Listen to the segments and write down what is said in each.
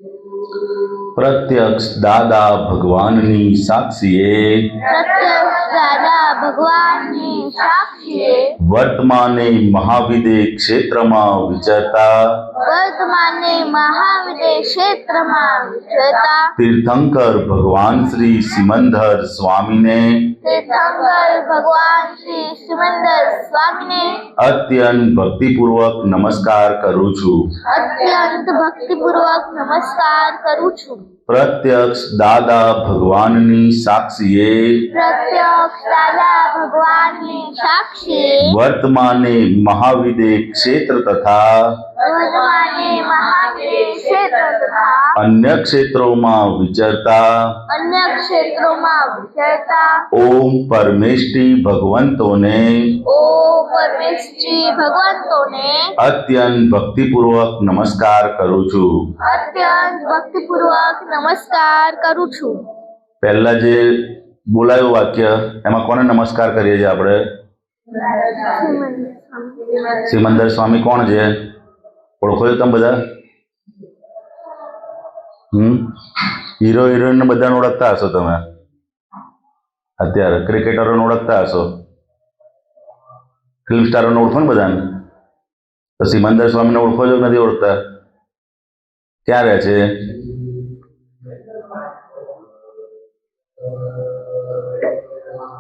પ્રત્યક્ષ દાદા ભગવાનની સાક્ષીએ પ્રત્યક્ષ દાદા ભગવાનની સાક્ષીએ વર્તમાને મહાવિદે ક્ષેત્રમાં વિચરતા વર્તમાને મહાવિદે ક્ષેત્રમાં વિચરતા તીર્થંકર ભગવાન શ્રી સિમંદર સ્વામીને તીર્થંકર ભગવાન શ્રી સિમંદર સ્વામીને અત્યંત ભક્તિપૂર્વક નમસ્કાર કરું છું. અત્યંત ભક્તિપૂર્વક નમસ્કાર કરું છું. પ્રત્યક્ષ દાદા ભગવાનની સાક્ષીએ પ્રત્યક્ષ દાદા ભગવાનની સાક્ષીએ વર્તમાને મહાવિદે ક્ષેત્ર તથા વર્તમાને મહાવિદે ક્ષેત્ર તથા અન્ય ક્ષેત્રોમાં વિચરતા અન્ય ક્ષેત્રોમાં વિચરતા ઓમ પરમેષ્ઠી ભગવંતોને ઓમ પરમેશ્વરી ભગવંતોને અત્યંત ભક્તિપૂર્વક નમસ્કાર કરું છું. અત્યંત ભક્તિપૂર્વક નમસ્કાર કરું છું. પહેલા જે બોલાયું વાક્ય એમાં કોને નમસ્કાર કરીએ છીએ આપણે? સિમંદર સ્વામી કોણ છે? ઓળખો છો તમે બધા? હીરો હિરોઈન બધાને ઓળખતા હશો તમે. અત્યારે ક્રિકેટરોને ઓળખતા હશો, ફિલ્મ સ્ટારોને ઓળખો ને બધાને. તો સિમંદર સ્વામીને ઓળખો છો કે નથી ઓળખતા? ક્યાં રહે છે?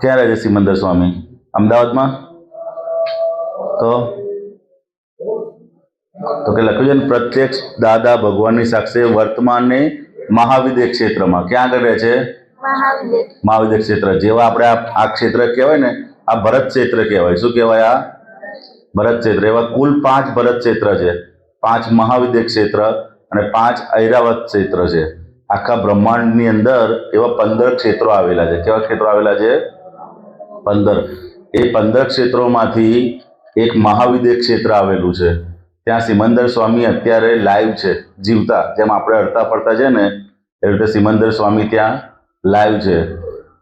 ક્યાં રહે છે સિમંદર સ્વામી? અમદાવાદમાં? તો કે લખ્યું છે ને પ્રત્યક્ષ દાદા ભગવાનની સાક્ષી વર્તમાનને મહાવિદે ક્ષેત્રમાં. ક્યાં આગળ રહે છે? મહાવિદે ક્ષેત્ર. જેવા આપણે આ ક્ષેત્ર કહેવાય ને, આ ભરત ક્ષેત્ર કહેવાય. શું કહેવાય? આ ભરત ક્ષેત્ર. એવા કુલ 5 ભરત ક્ષેત્ર છે, 5 મહાવિદે ક્ષેત્ર અને 5 ઐરાવત ક્ષેત્ર છે. આખા બ્રહ્માંડની અંદર એવા 15 ક્ષેત્રો આવેલા છે. કેવા ક્ષેત્રો આવેલા છે? 15. એ 15 ક્ષેત્રોમાંથી એક મહાવિદે ક્ષેત્ર આવેલું છે. ત્યાં સિમંદર સ્વામી અત્યારે લાઈવ છે, જીવતા. જેમ આપણે હરતા ફરતા છે ને એ રીતે સિમંદર સ્વામી ત્યાં લાઈવ છે.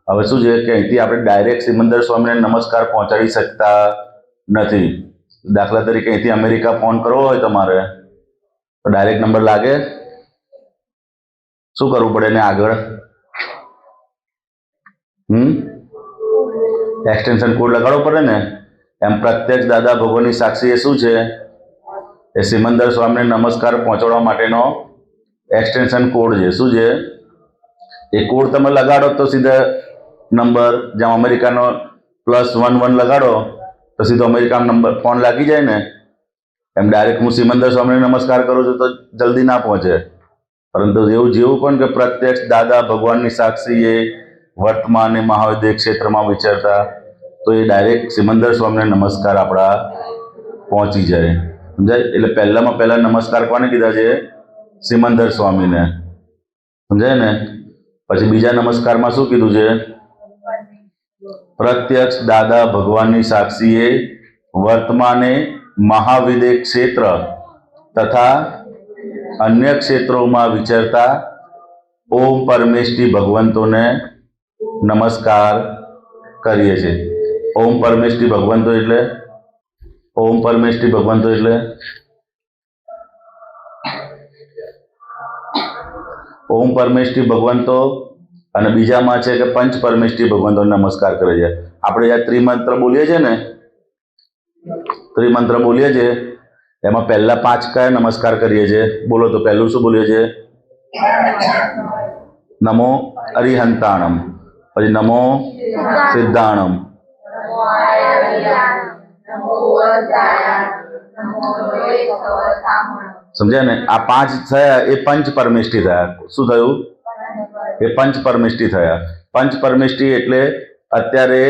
હવે શું છે કે અહીંથી આપણે ડાયરેક્ટ સિમંદર સ્વામીને નમસ્કાર પહોંચાડી શકતા નથી. દાખલા તરીકે અહીંથી અમેરિકા ફોન કરવો હોય તમારે તો ડાયરેક્ટ નંબર લાગે? શું કરવું પડે ને આગળ? એક્સટેન્શન કોડ લગાડવો પડે ને. એમ પ્રત્યક્ષ દાદા ભગવાનની સાક્ષી એ શું છે? એ સિમંદર સ્વામીને નમસ્કાર પહોંચાડવા માટેનો એક્સટેન્શન કોડ છે. શું છે એ કોડ? તમે લગાડો તો સીધા નંબર, જેમ અમેરિકાનો +11 લગાડો તો સીધો અમેરિકાનો નંબર ફોન લાગી જાય ને, એમ ડાયરેક્ટ હું સિમંદર સ્વામીને નમસ્કાર કરું છું તો જલ્દી ના પહોંચે. પરંતુ એવું જેવું પણ કે પ્રત્યક્ષ દાદા ભગવાનની સાક્ષી એ વર્તમાને મહાવિદે ક્ષેત્રમાં વિચરતા, તો એ ડાયરેક્ટ સિમંદર સ્વામીને નમસ્કાર આપણા પહોંચી જાય. સમજાય? એટલે પહેલામાં પહેલા નમસ્કાર કોને કીધા છે? સિમંદર સ્વામીને. સમજાય ને? પછી બીજા નમસ્કારમાં શું કીધું છે? પ્રત્યક્ષ દાદા ભગવાનની સાક્ષીએ વર્તમાને મહાવિદે ક્ષેત્ર તથા અન્ય ક્ષેત્રોમાં વિચરતા ઓમ પરમેષ્ઠી ભગવંતોને નમસ્કાર કરીએ છીએ. ઓમ પરમેષ્ઠી ભગવંતો એટલે ઓમ પરમેષ્ઠી ભગવંતો એટલે ઓમ પરમેષ્ઠી ભગવંતો અને બીજામાં છે કે પંચ પરમેષ્ઠી ભગવંતોને નમસ્કાર કરે છે. આપણે જ્યાં ત્રિમંત્ર બોલીએ છીએ ને, ત્રિમંત્ર બોલીએ છીએ એમાં પહેલા 5 કયા નમસ્કાર કરીએ છીએ? બોલો તો. પહેલું શું બોલીએ છીએ? નમો અરિહંતાણમ. પછી નમો સિદ્ધાણમ. સમજ્યા ને? આ 5 થયા એ પંચ પરમેષ્ઠી થયા. શું થયું? એ પંચ પરમેષ્ઠી થયા. પંચ પરમેષ્ઠી એટલે અત્યારે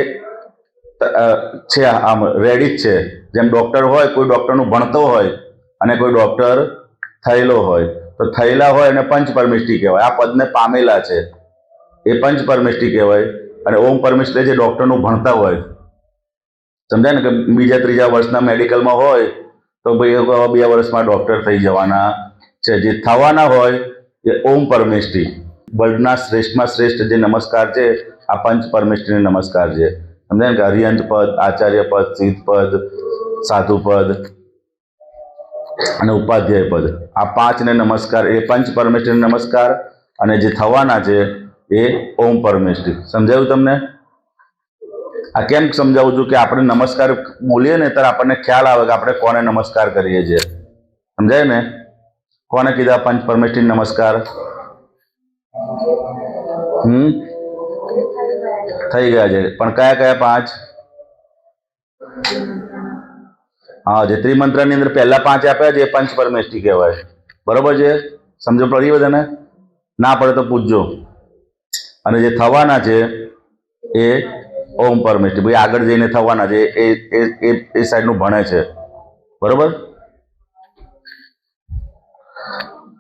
છે, આમ રેડી જ છે. જેમ ડૉક્ટર હોય, કોઈ ડૉક્ટરનું ભણતો હોય અને કોઈ ડૉક્ટર થયેલો હોય, તો થયેલા હોય અને પંચ પરમેષ્ઠી કહેવાય. આ પદને પામેલા છે એ પંચ પરમેષ્ઠી કહેવાય. અને ઓમ પરમેષ્ઠી જે ડૉક્ટરનું ભણતા હોય, સમજાય ને? કે બીજા ત્રીજા વર્ષના મેડિકલમાં હોય તો ભાઈ 2 વર્ષમાં ડૉક્ટર થઈ જવાના છે. જે થવાના હોય એ ઓમ પરમેષ્ઠી. વર્લ્ડના શ્રેષ્ઠમાં શ્રેષ્ઠ જે નમસ્કાર છે આ પંચ પરમેષ્ઠીને નમસ્કાર છે. સમજાય ને? કે હરિયંત પદ, આચાર્ય પદ, સિદ્ધ પદ, સાધુ પદ, અને ઉપાધ્યાય પદ, આ પાંચને નમસ્કાર, એ પંચ પરમેષ્ઠીને નમસ્કાર, અને જે થવાના છે એ ઓમ પરમેષ્ઠી. સમજાયું તમને? આ કેમ સમજાવું છું કે આપણે નમસ્કાર બોલીએ ને ત્યારે આપણને ખ્યાલ આવે કે આપણે કોને નમસ્કાર કરીએ છીએ. સમજાય ને? કોને કીધા પંચ પરમેષ્ઠી નમસ્કાર? થઈ ગયા છે, પણ કયા કયા પાંચ? હા, જે ત્રિમંત્રની અંદર પહેલા પાંચ આપ્યા છે એ પંચ પરમેષ્ઠી કહેવાય. બરોબર છે? સમજો પડી બધાને? ના પડે તો પૂછજો. અને જે થવાના છે એ ઓમ પરમેષ્ઠી. ભાઈ આગળ જઈને થવાના છે એ સાઈડનું ભણે છે. બરોબર?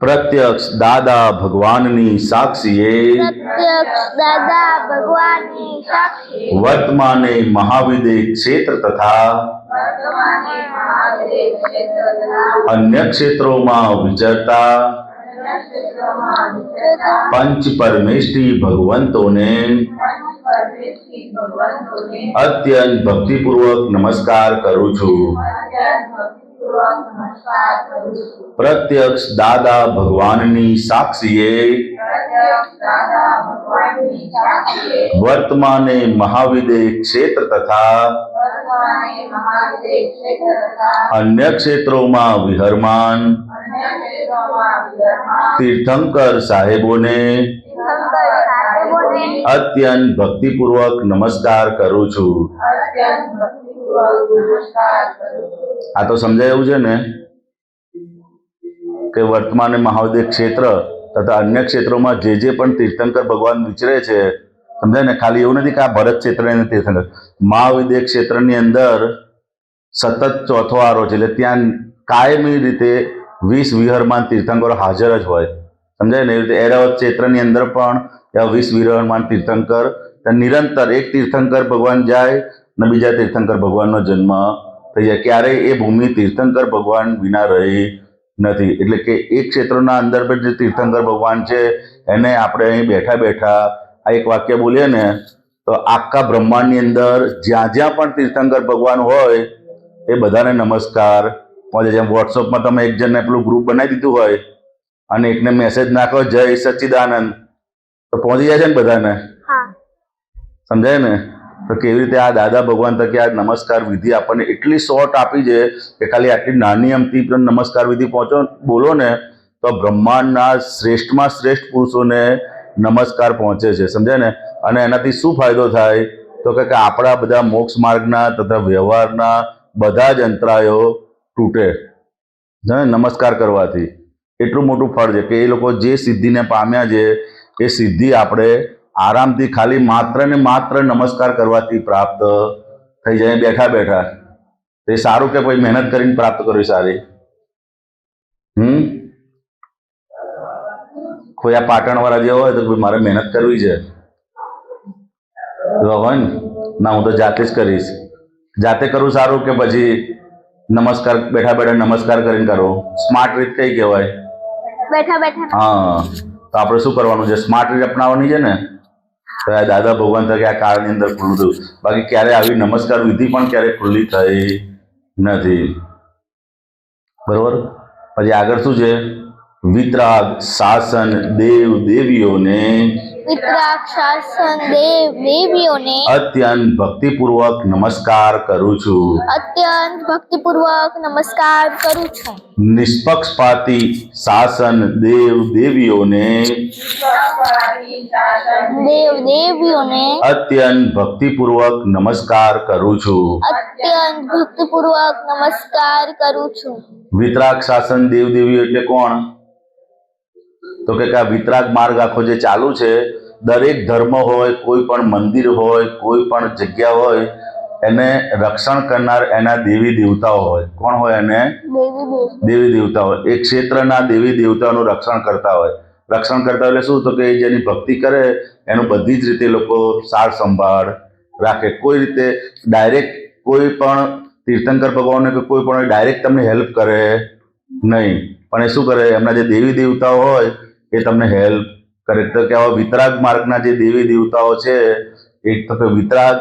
પ્રત્યક્ષ દાદા ભગવાનની સાક્ષીએ પ્રત્યક્ષ દાદા ભગવાનની સાક્ષી વર્તમાને મહાવિદે ક્ષેત્ર તથા અન્ય ક્ષેત્રોમાં વિચરતા પંચ પરમેષ્ઠી ભગવંતોને અત્યંત ભક્તિપૂર્વક નમસ્કાર કરું છું. પ્રત્યક્ષ દાદા ભગવાનની સાક્ષીએ વર્તમાને મહાવિદે ક્ષેત્ર તથા અન્ય ક્ષેત્રોમાં વિહરમાન તીર્થંકર સાહેબોને અત્યંત ભક્તિપૂર્વક નમસ્કાર કરું છું. આ તો સમજાય એવું છે ને કે વર્તમાન મહાવિદ્ય ક્ષેત્ર તથા અન્ય ક્ષેત્રોમાં જે પણ તીર્થંકર ભગવાન વિચરે છે, સમજાય ને? ખાલી એવું નથી કે આ ભરત ક્ષેત્રની તીર્થંકર, મહાવિદ્ય ક્ષેત્રની અંદર સતત ચોથો આરો છે, એટલે ત્યાં કાયમી રીતે 20 વિહરમાન તીર્થંકરો હાજર જ હોય. સમજાય ને? એવી રીતે એરાવત ક્ષેત્રની અંદર પણ 20 વિહરમાન તીર્થંકર નિરંતર, એક તીર્થંકર ભગવાન જાય ને બીજા તીર્થંકર ભગવાનનો જન્મ થઈ જાય. ક્યારેય એ ભૂમિ તીર્થંકર ભગવાન વિના રહી નથી. એટલે કે એક ક્ષેત્રના અંદર પણ જે તીર્થંકર ભગવાન છે એને આપણે અહીં બેઠા બેઠા આ એક વાક્ય બોલીએ ને તો આખા બ્રહ્માંડની અંદર જ્યાં જ્યાં પણ તીર્થંકર ભગવાન હોય એ બધાને નમસ્કાર પહોંચે. જેમ વોટ્સઅપમાં તમે એક જણને પેલું ગ્રુપ બનાવી દીધું હોય અને એકને મેસેજ નાખો જય સચ્ચિદાનંદ, તો પહોંચી જાય છે ને બધાને. સમજાય ને? તો કેવી રીતે આ દાદા ભગવાન તકે આ નમસ્કાર વિધિ આપણને એટલી શોર્ટ આપી છે કે ખાલી આટલી નાની અમથી પણ નમસ્કાર વિધિ બોલો ને તો બ્રહ્માંડના શ્રેષ્ઠમાં શ્રેષ્ઠ પુરુષોને નમસ્કાર પહોંચે છે. સમજાય ને? અને એનાથી શું ફાયદો થાય તો કે આપણા બધા મોક્ષ માર્ગના તથા વ્યવહારના બધા જ અંતરાયો તૂટે નમસ્કાર કરવાથી. એટલું મોટું ફળ છે કે એ લોકો જે સિદ્ધિને પામ્યા છે એ સિદ્ધિ આપણે આરામથી ખાલી માત્ર ને માત્ર નમસ્કાર કરવાથી પ્રાપ્ત થઈ જાય બેઠા બેઠા. એ સારું કે કોઈ મહેનત કરીને પ્રાપ્ત કરવી સારી? કોઈ આ પાટણ વાળા જેવો હોય તો મારે મહેનત કરવી છે હોય ને, ના હું તો જાતે જ કરીશ. જાતે કરવું સારું કે પછી નમસ્કાર બેઠા બેઠા નમસ્કાર કરીને કરો? સ્માર્ટ રીત કઈ કહેવાય? બેઠા બેઠા. હા, તો આપણે શું કરવાનું છે? સ્માર્ટ રીત અપનાવવાની છે ને. તો આ દાદા ભગવાન તકે આ કાળની અંદર ખુલ્લું થયું. બાકી ક્યારે આવી નમસ્કાર વિધિ પણ ક્યારે ખુલ્લી થઈ નથી. બરોબર? પછી આગળ શું છે? વિતરાગ શાસન દેવ દેવીઓને અત્યંત ભક્તિપૂર્વક નમસ્કાર કરું છું. નિષ્પક્ષપાતી શાસન દેવ દેવીઓને અત્યંત ભક્તિપૂર્વક નમસ્કાર કરું છું. વિતરાગ શાસન દેવ દેવીઓ એટલે કોણ? તો કે આ વિતરાગ માર્ગ આખો જે ચાલુ છે, દરેક ધર્મ હોય, કોઈ પણ મંદિર હોય, કોઈ પણ જગ્યા હોય, એને રક્ષણ કરનાર એના દેવી દેવતાઓ હોય. કોણ હોય? એને દેવી દેવતા હોય. એ ક્ષેત્રના દેવી દેવતાઓનું રક્ષણ કરતા હોય. રક્ષણ કરતા એટલે શું? તો કે જેની ભક્તિ કરે એનું બધી જ રીતે લોકો સાર સંભાળ રાખે. કોઈ રીતે ડાયરેક્ટ કોઈ પણ તીર્થંકર ભગવાનને કે કોઈ પણ ડાયરેક્ટ તમને હેલ્પ કરે નહીં, પણ એ શું કરે? એમના જે દેવી દેવતાઓ હોય એ તમને હેલ્પ કરે. તો કે આવા વિતરાગ માર્ગના જે દેવી દેવતાઓ છે, એક તો કે વિતરાગ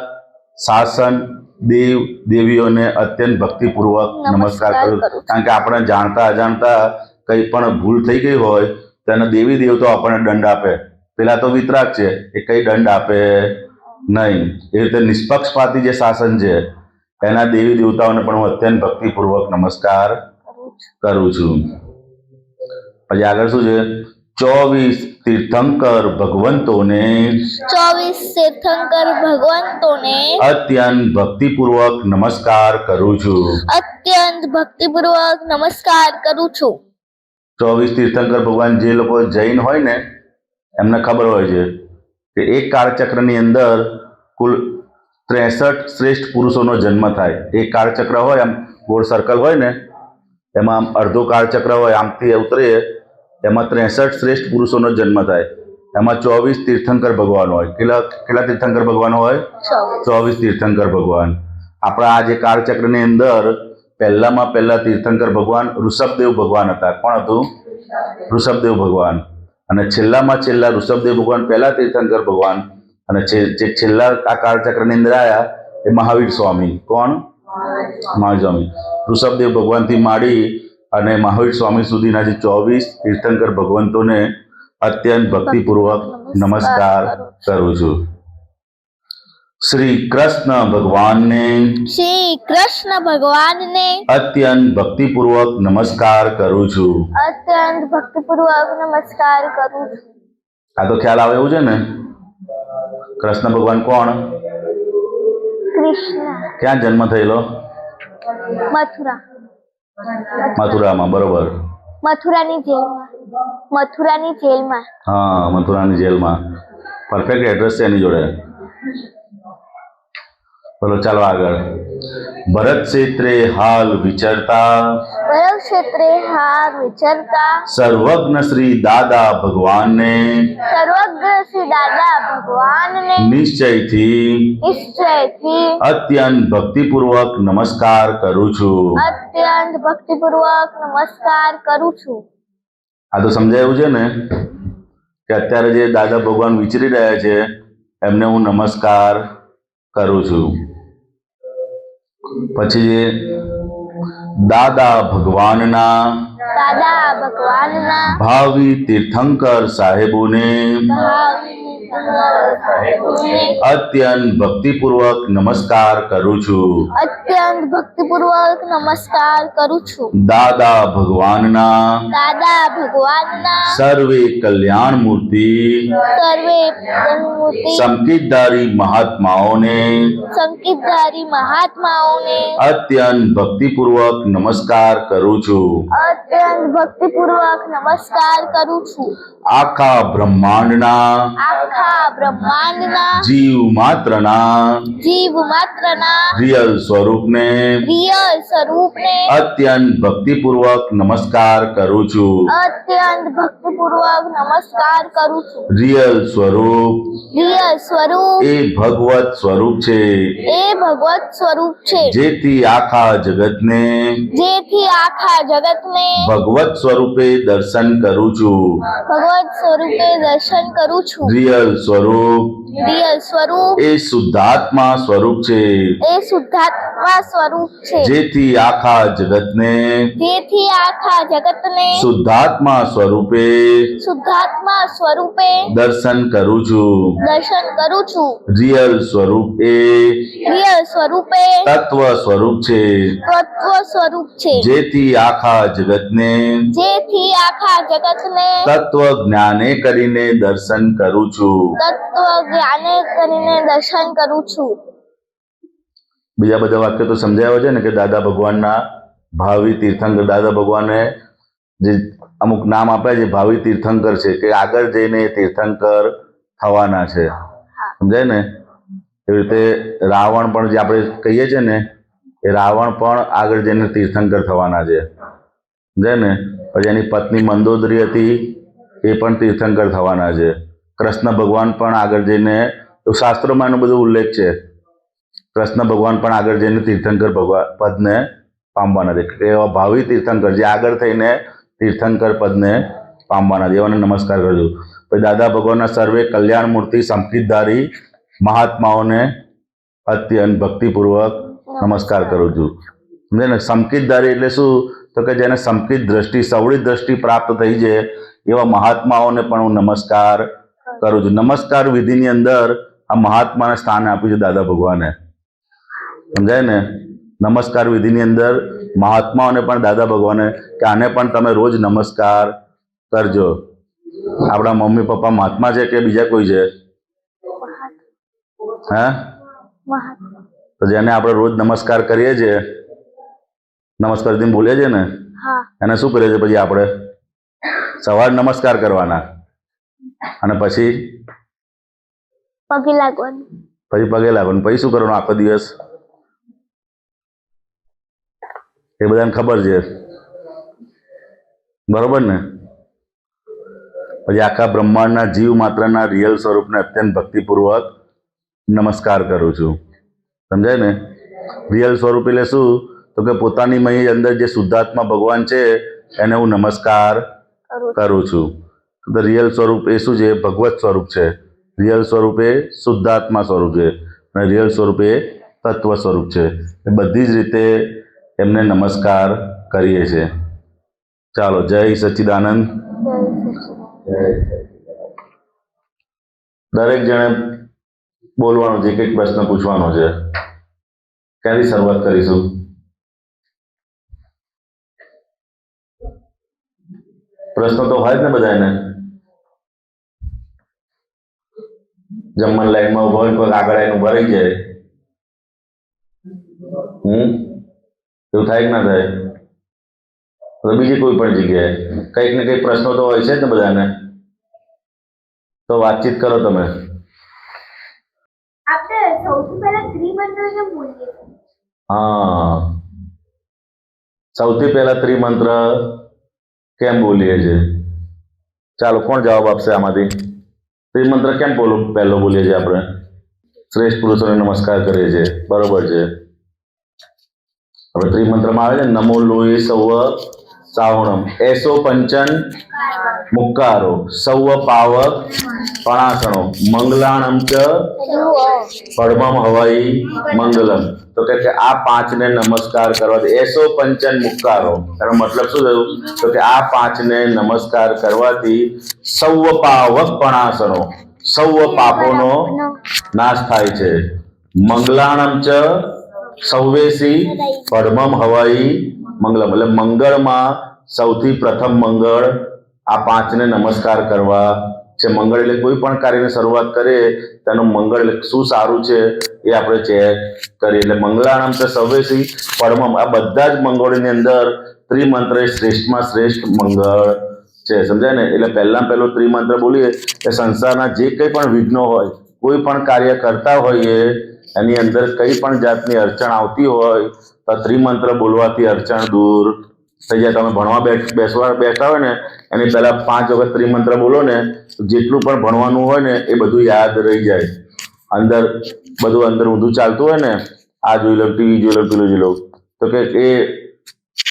શાસન દેવ દેવીઓને અત્યંત ભક્તિપૂર્વક નમસ્કાર કરું, કારણ કે આપણે જાણતા અજાણતા કંઈ પણ ભૂલ થઈ ગઈ હોય તેને દેવી દેવતાઓ આપણને દંડ આપે. પેલા તો વિતરાગ છે, એ કઈ દંડ આપે નહીં. એ રીતે નિષ્પક્ષપાતી જે શાસન છે એના દેવી દેવતાઓને પણ હું અત્યંત ભક્તિપૂર્વક નમસ્કાર કરું છું. પછી આગળ શું છે? 24 તીર્થંકર ભગવંતોને 24 તીર્થંકર ભગવંતોને અત્યંત ભક્તિપૂર્વક નમસ્કાર કરું છું. અત્યંત ભક્તિપૂર્વક નમસ્કાર કરું છું. 24 તીર્થંકર ભગવાન જે લોકો જૈન હોય ને એમને ખબર હોય છે કે એક કાળચક્રની અંદર કુલ 63 શ્રેષ્ઠ પુરુષોનો જન્મ થાય. એક કાળચક્ર હોય, આમ ગોળ સર્કલ હોય ને, એમાં આમ અડધો કાળચક્ર હોય, આમથી ઉતરીએ એમાં 63 શ્રેષ્ઠ પુરુષોનો જન્મ થાય. એમાં 24 તીર્થંકર ભગવાન હોય. કેટલા તીર્થંકર ભગવાન હોય? 24 તીર્થંકર ભગવાન. આપણા આ જે કાળચક્રની અંદર પહેલામાં પહેલા તીર્થંકર ભગવાન ઋષભદેવ ભગવાન હતા. કોણ હતું? ઋષભદેવ ભગવાન. અને છેલ્લામાં છેલ્લા ઋષભદેવ ભગવાન પહેલા તીર્થંકર ભગવાન, અને જે છેલ્લા આ કાળચક્રની અંદર આવ્યા એ મહાવીર સ્વામી. કોણ? મહાવીર સ્વામી. ઋષભદેવ ભગવાનથી માંડી અને મહાવીર સ્વામી સુધીના જે 24 તીર્થંકર ભગવંતોને અત્યંત ભક્તિપૂર્વક નમસ્કાર કરું છું. શ્રી કૃષ્ણ ભગવાનને અત્યંત ભક્તિપૂર્વક નમસ્કાર કરું છું. અત્યંત ભક્તિપૂર્વક નમસ્કાર કરું છું. આ તો ખ્યાલ આવે એવું છે ને? કૃષ્ણ ભગવાન કોણ? કૃષ્ણ. ક્યાં જન્મ થયેલો? મથુરા. મથુરામાં. બરોબર. મથુરાની જેલમાં. હા, મથુરાની જેલમાં. પરફેક્ટ એડ્રેસ છે એની જોડે. બોલો, ચાલો આગળ. ભરત ક્ષેત્રે હાલ વિચરતા સર્વજ્ઞ શ્રી દાદા ભગવાનને નિશ્ચયથી અત્યંત ભક્તિપૂર્વક નમસ્કાર કરું છું. આ તો સમજાયું છે ને કે અત્યારે જે દાદા ભગવાન વિચરી રહ્યા છે એમને હું નમસ્કાર કરું છું. પછી દાદા ભગવાનના ભાવિ તીર્થંકર સાહેબોને અત્યંત ભક્તિપૂર્વક નમસ્કાર કરું છું. દાદા ભગવાનના સર્વે કલ્યાણ મૂર્તિ સંકિતધારી મહાત્માઓને અત્યંત ભક્તિપૂર્વક નમસ્કાર કરું છું. આખા બ્રહ્માંડના જીવ માત્રના રિયલ સ્વરૂપને અત્યંત ભક્તિપૂર્વક નમસ્કાર કરું છું. રિયલ સ્વરૂપ એ ભગવત સ્વરૂપ છે, જેથી આખા જગતને ભગવત સ્વરૂપે દર્શન કરું છું. રિયલ સ્વરૂપ એ શુદ્ધાત્મા સ્વરૂપ છે, જેથી આખા જગતને શુદ્ધાત્મા સ્વરૂપે દર્શન કરું છું. રિયલ સ્વરૂપ એ તત્વ સ્વરૂપ છે, જેથી આખા જગતને તત્વ જ્ઞાને કરીને દર્શન કરું છું. બીજા બધા વાક્યો તો સમજાવ્યા છે ને કે દાદા ભગવાનના ભાવિ તીર્થંકર. દાદા ભગવાને જે અમુક નામ આપ્યા છે ભાવિ તીર્થંકર છે, કે આગળ જઈને તીર્થંકર થવાના છે. સમજાય ને? એવી રીતે રાવણ પણ જે આપણે કહીએ છીએ ને એ રાવણ પણ આગળ જઈને તીર્થંકર થવાના છે. સમજાય ને? પછી એની પત્ની મંદોદરી હતી, એ પણ તીર્થંકર થવાના છે. કૃષ્ણ ભગવાન પણ આગળ જઈને, શાસ્ત્રોમાં એનો બધો ઉલ્લેખ છે, કૃષ્ણ ભગવાન પણ આગળ જઈને તીર્થંકર પદને પામવાના છે. એવા ભાવિ તીર્થંકર જે આગળ થઈને તીર્થંકર પદને પામવાના છે, એવાને નમસ્કાર કરજો. પછી દાદા ભગવાનના સર્વે કલ્યાણ મૂર્તિ સંકિતધારી મહાત્માઓને અત્યંત ભક્તિપૂર્વક નમસ્કાર કરું છું. સમજે ને? સંકિતધારી એટલે શું? તો કે જેને સંકિત દ્રષ્ટિ, સવળી દ્રષ્ટિ પ્રાપ્ત થઈ છે એવા મહાત્માઓને પણ હું નમસ્કાર કરું છું. નમસ્કાર વિધિની અંદર આ મહાત્માને સ્થાન આપ્યું છે દાદા ભગવાને. સમજાય ને? નમસ્કાર વિધિની અંદર મહાત્માઓને પણ દાદા ભગવાને કે આને પણ તમે રોજ નમસ્કાર કરજો. આપણા મમ્મી પપ્પા મહાત્મા છે કે બીજા કોઈ છે? હા, તો જેને આપણે રોજ નમસ્કાર કરીએ છીએ, નમસ્કાર દિન બોલીએ છીએ ને, હા એને શું કરીએ છીએ પછી આપણે? સવારે નમસ્કાર કરવાના અને પછી પગે લાગવાનું. પગે લાગવાનું. પછી શું કરવાનું આખો દિવસ? એ બધાને ખબર છે, બરોબર ને? પછી આખા બ્રહ્માંડના જીવ માત્રના રિયલ સ્વરૂપને અત્યંત ભક્તિપૂર્વક નમસ્કાર કરું છું. સમજાય ને? રિયલ સ્વરૂપ એટલે શું? તો કે પોતાની મય અંદર જે શુદ્ધાત્મા ભગવાન છે એને હું નમસ્કાર કરું છું. તો રિયલ સ્વરૂપ એ શું છે? ભગવત સ્વરૂપ છે. રિયલ સ્વરૂપ એ શુદ્ધાત્મા સ્વરૂપ છે અને રિયલ સ્વરૂપ એ તત્વ સ્વરૂપ છે. એ બધી જ રીતે એમને નમસ્કાર કરીએ છીએ. ચાલો, જય સચ્ચિદાનંદ. દરેક જણે બોલવાનું છે, એક પ્રશ્ન પૂછવાનો છે. ક્યાંથી શરૂઆત કરીશું? પ્રશ્નો તો હોય જ ને બધાને. જમવાની લાઈનમાં ઉભા હોય કોઈ આગળ આવીને ઉભા રહી જાય. એવું થાય કે ના થાય? તો બીજી કોઈ પણ જગ્યાએ કંઈક ને કંઈક પ્રશ્નો તો હોય છે જ ને બધાને. તો વાતચીત કરો તમે. આપણે સૌથી પહેલા ત્રિમંત્ર કેમ બોલીએ? હા, સૌથી પહેલા ત્રિમંત્ર કેમ બોલીએ છીએ? ચાલો, કોણ જવાબ આપશે આમાંથી? ત્રિમંત્ર કેમ પહેલો બોલીએ છીએ આપણે? શ્રેષ્ઠ પુરુષોને નમસ્કાર કરીએ છીએ, બરોબર છે. હવે ત્રિમંત્રમાં આવે છે નમો લોહી સૌ સાવણમ એસો પંચન મુક્કારો સૌ પાવક પણાસણો મંગલાણમ ચ પડમમ હવાઈ મંગલમ. તો કે આ પાંચને નમસ્કાર કરવાથી એસો પંચન મુક્કારો, એનો મતલબ શું થયું? તો કે આ પાંચને નમસ્કાર કરવાથી સૌ પાવક પણાસણો, સૌ પાપોનો નાશ થાય છે. મંગલાણમ ચ સૌવેસી પડમમ હવાઈ મંગલમ, એટલે મંગળમાં સૌથી પ્રથમ મંગળ આ પાંચને નમસ્કાર કરવા છે. મંગળ એટલે કોઈ પણ કાર્યની શરૂઆત કરીએ તેનું મંગળ એટલે શું સારું છે એ આપણે ચેક કરીએ. એટલે મંગળાનામ છે સૌવેસી પડમમ, આ બધા જ મંગળોની અંદર ત્રિમંત્ર એ શ્રેષ્ઠમાં શ્રેષ્ઠ મંગળ છે. સમજાય ને? એટલે પહેલું ત્રિમંત્ર બોલીએ કે સંસારના જે કંઈ પણ વિઘ્નો હોય, કોઈ પણ કાર્ય કરતા હોઈએ એની અંદર કઈ પણ જાતની અડચણ આવતી હોય તો ત્રિમંત્ર બોલવાથી અડચણ દૂર થઈ જાય. તમે ભણવા બેઠા હોય ને એની પહેલા 5 વખત ત્રિમંત્ર બોલો ને, જેટલું પણ ભણવાનું હોય ને એ બધું યાદ રહી જાય. અંદર ઊંધું ચાલતું હોય ને, આ જોઈ લો, ટીવી જોઈ લો, પેલું જોઈ લો, તો કે એ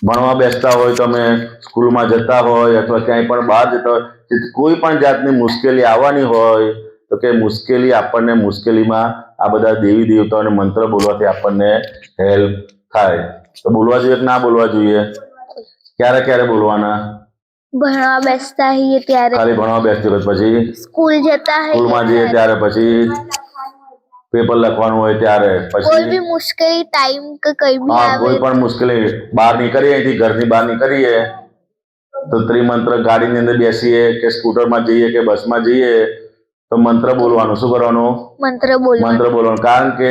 ભણવા બેસતા હોય, તમે સ્કૂલમાં જતા હોય અથવા ક્યાંય પણ બહાર જતા હોય, કોઈ પણ જાતની મુશ્કેલી આવવાની હોય તો કે મુશ્કેલીમાં આ બધા દેવી દેવતાઓને મંત્ર બોલવાથી આપણને હેલ્પ થાય. તો બોલવા જોઈએ કે ના બોલવા જોઈએ? ક્યારે ક્યારે બોલવાના? ભણવા બેસતા હોઈએ ત્યારે, ખાલી ભણવા બેસતી વખત, પછી સ્કૂલ જતા હોઈએ, સ્કૂલમાં જઈએ ત્યારે, પછી પેપર લખવાનું હોય ત્યારે, કોઈ પછી બી મુશ્કેલી ટાઈમ કે કઈ બી હા, આવે, કોઈ પણ મુશ્કેલી બહાર નીકળીએ, અહીંથી ઘરની બહાર નીકળીએ તો ત્રિમંત્ર ગાડીની અંદર બેસીએ કે સ્કૂટરમાં જઈએ કે બસમાં જઈએ તો મંત્ર બોલવાનું. શું કરવાનું? મંત્ર બોલવાનું. કારણ કે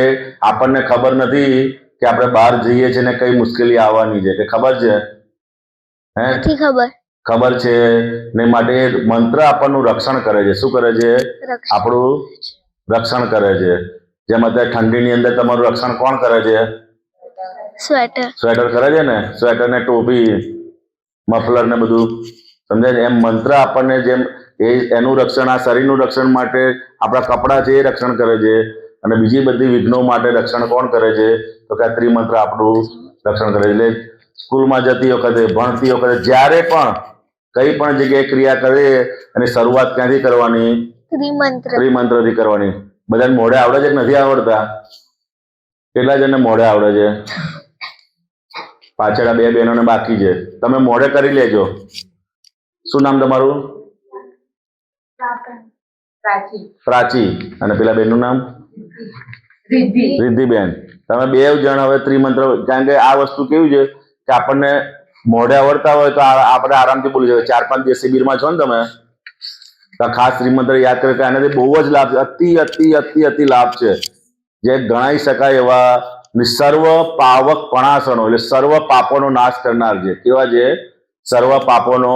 આપણને ખબર નથી કે આપણે બહાર જઈએ છીએ ને કઈ મુશ્કેલી આવવાની છે, કે ખબર છે? નથી ખબર. ખબર છે ને, માટે મંત્ર આપણનું રક્ષણ કરે છે. શું કરે છે? આપણું રક્ષણ કરે છે. જેમ અત્યારે ઠંડીની અંદર તમારું રક્ષણ કોણ કરે છે? સ્વેટર કરે છે ને, સ્વેટર ને ટોપી, મફલર ને બધું. સમજાય? એમ મંત્ર આપણને જેમ એનું રક્ષણ, આ શરીરનું રક્ષણ માટે આપણા કપડા છે એ રક્ષણ કરે છે, અને બીજી બધી વિઘ્નો માટે રક્ષણ કોણ કરે છે? તો કે ત્રિમંત્ર આપણું રક્ષણ કરે છે. એટલે સ્કૂલમાં જતી વખતે, ભણતી વખતે, જ્યારે પણ કઈ પણ જગ્યાએ ક્રિયા કરે અને શરૂઆત ક્યાંથી કરવાની? ત્રિમંત્રથી કરવાની. બધાને મોઢે આવડે છે કે નથી આવડતા? કેટલા જણને મોઢે આવડે છે? પાછળ આ બે બહેનોને બાકી છે. તમે મોઢે કરી લેજો. શું નામ તમારું? પ્રાચી. અને પેલા બેનનું નામ? રિદ્ધિબેન. તમે બે જણ હવે ત્રિમંત્ર, કારણ કે આ વસ્તુ કેવી છે કે આપણને મોઢે આવડતા હોય તો આપણે આરામથી બોલી જાય. 4-5 દિવસ શિબિરમાં છો ને તમે, તો ખાસ ત્રિમંત્ર યાદ કરે કે આનાથી બહુ જ લાભ છે. અતિ અતિ અતિ અતિ લાભ છે, જે ગણાઈ શકાય એવા સર્વ પાવક પણાસણો, એટલે સર્વ પાપોનો નાશ કરનાર છે. કેવા છે? સર્વ પાપોનો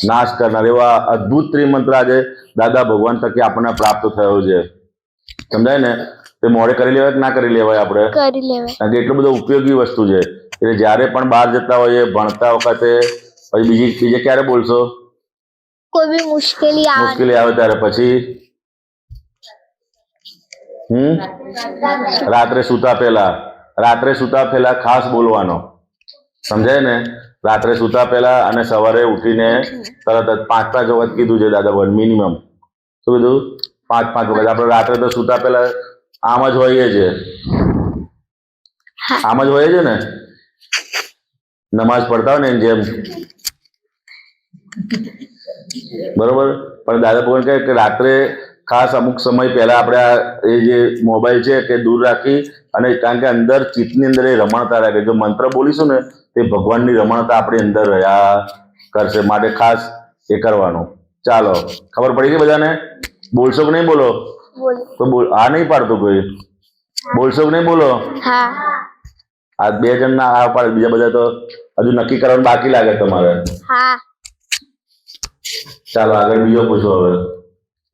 નાશ કરનાર એવા અદ્ભુત ત્રિમંત્ર આજે દાદા ભગવાન થકી આપણને પ્રાપ્ત થયો છે. સમજાય ને? તે મોડે કરી લેવાય કે ના કરી લેવાય? આપણે કરી લેવાય. કારણ કે એટલું બધું ઉપયોગી વસ્તુ છે. એટલે જ્યારે પણ બહાર જતા હોઈએ, ભણતા વખતે, પછી બીજે ક્યારે બોલશો? કોઈ બી મુશ્કેલી આવે ત્યારે. પછી રાત્રે સુતા પહેલા ખાસ બોલવાનો. સમજાય ને? રાત્રે સુતા પહેલા અને સવારે ઉઠીને તરત જ 5-5 વખત કીધું છે દાદા ભગવાન, મિનિમમ. શું કીધું? 5-5 વખત. આપણે રાત્રે તો સુતા પહેલા આમ જ હોઈએ છે, ને નમાઝ પડતા હોય ને એની જેમ. બરોબર. પણ દાદા ભગવાન કહે કે રાત્રે ખાસ અમુક સમય પહેલા આપણે એ જે મોબાઈલ છે કે દૂર રાખી, અને કારણ કે અંદર ચિત્તની અંદર એ રમણતા રાખે. જો મંત્ર બોલીશું ને તે ભગવાનની રમણતા આપણી અંદર રહ્યા કરશે. માટે ખાસ એ કરવાનું. ચાલો, ખબર પડી ગઈ બધાને? બોલશો કે નહીં? બોલો તો બોલ. હા નહીં પાડતું કોઈ? બોલશો કે નહીં? બોલો. આ 2 જણના આ પાડે, બીજા બધા તો હજુ નક્કી કરવાનું બાકી લાગે તમારે. ચાલો આગળ બીજો પૂછો હવે.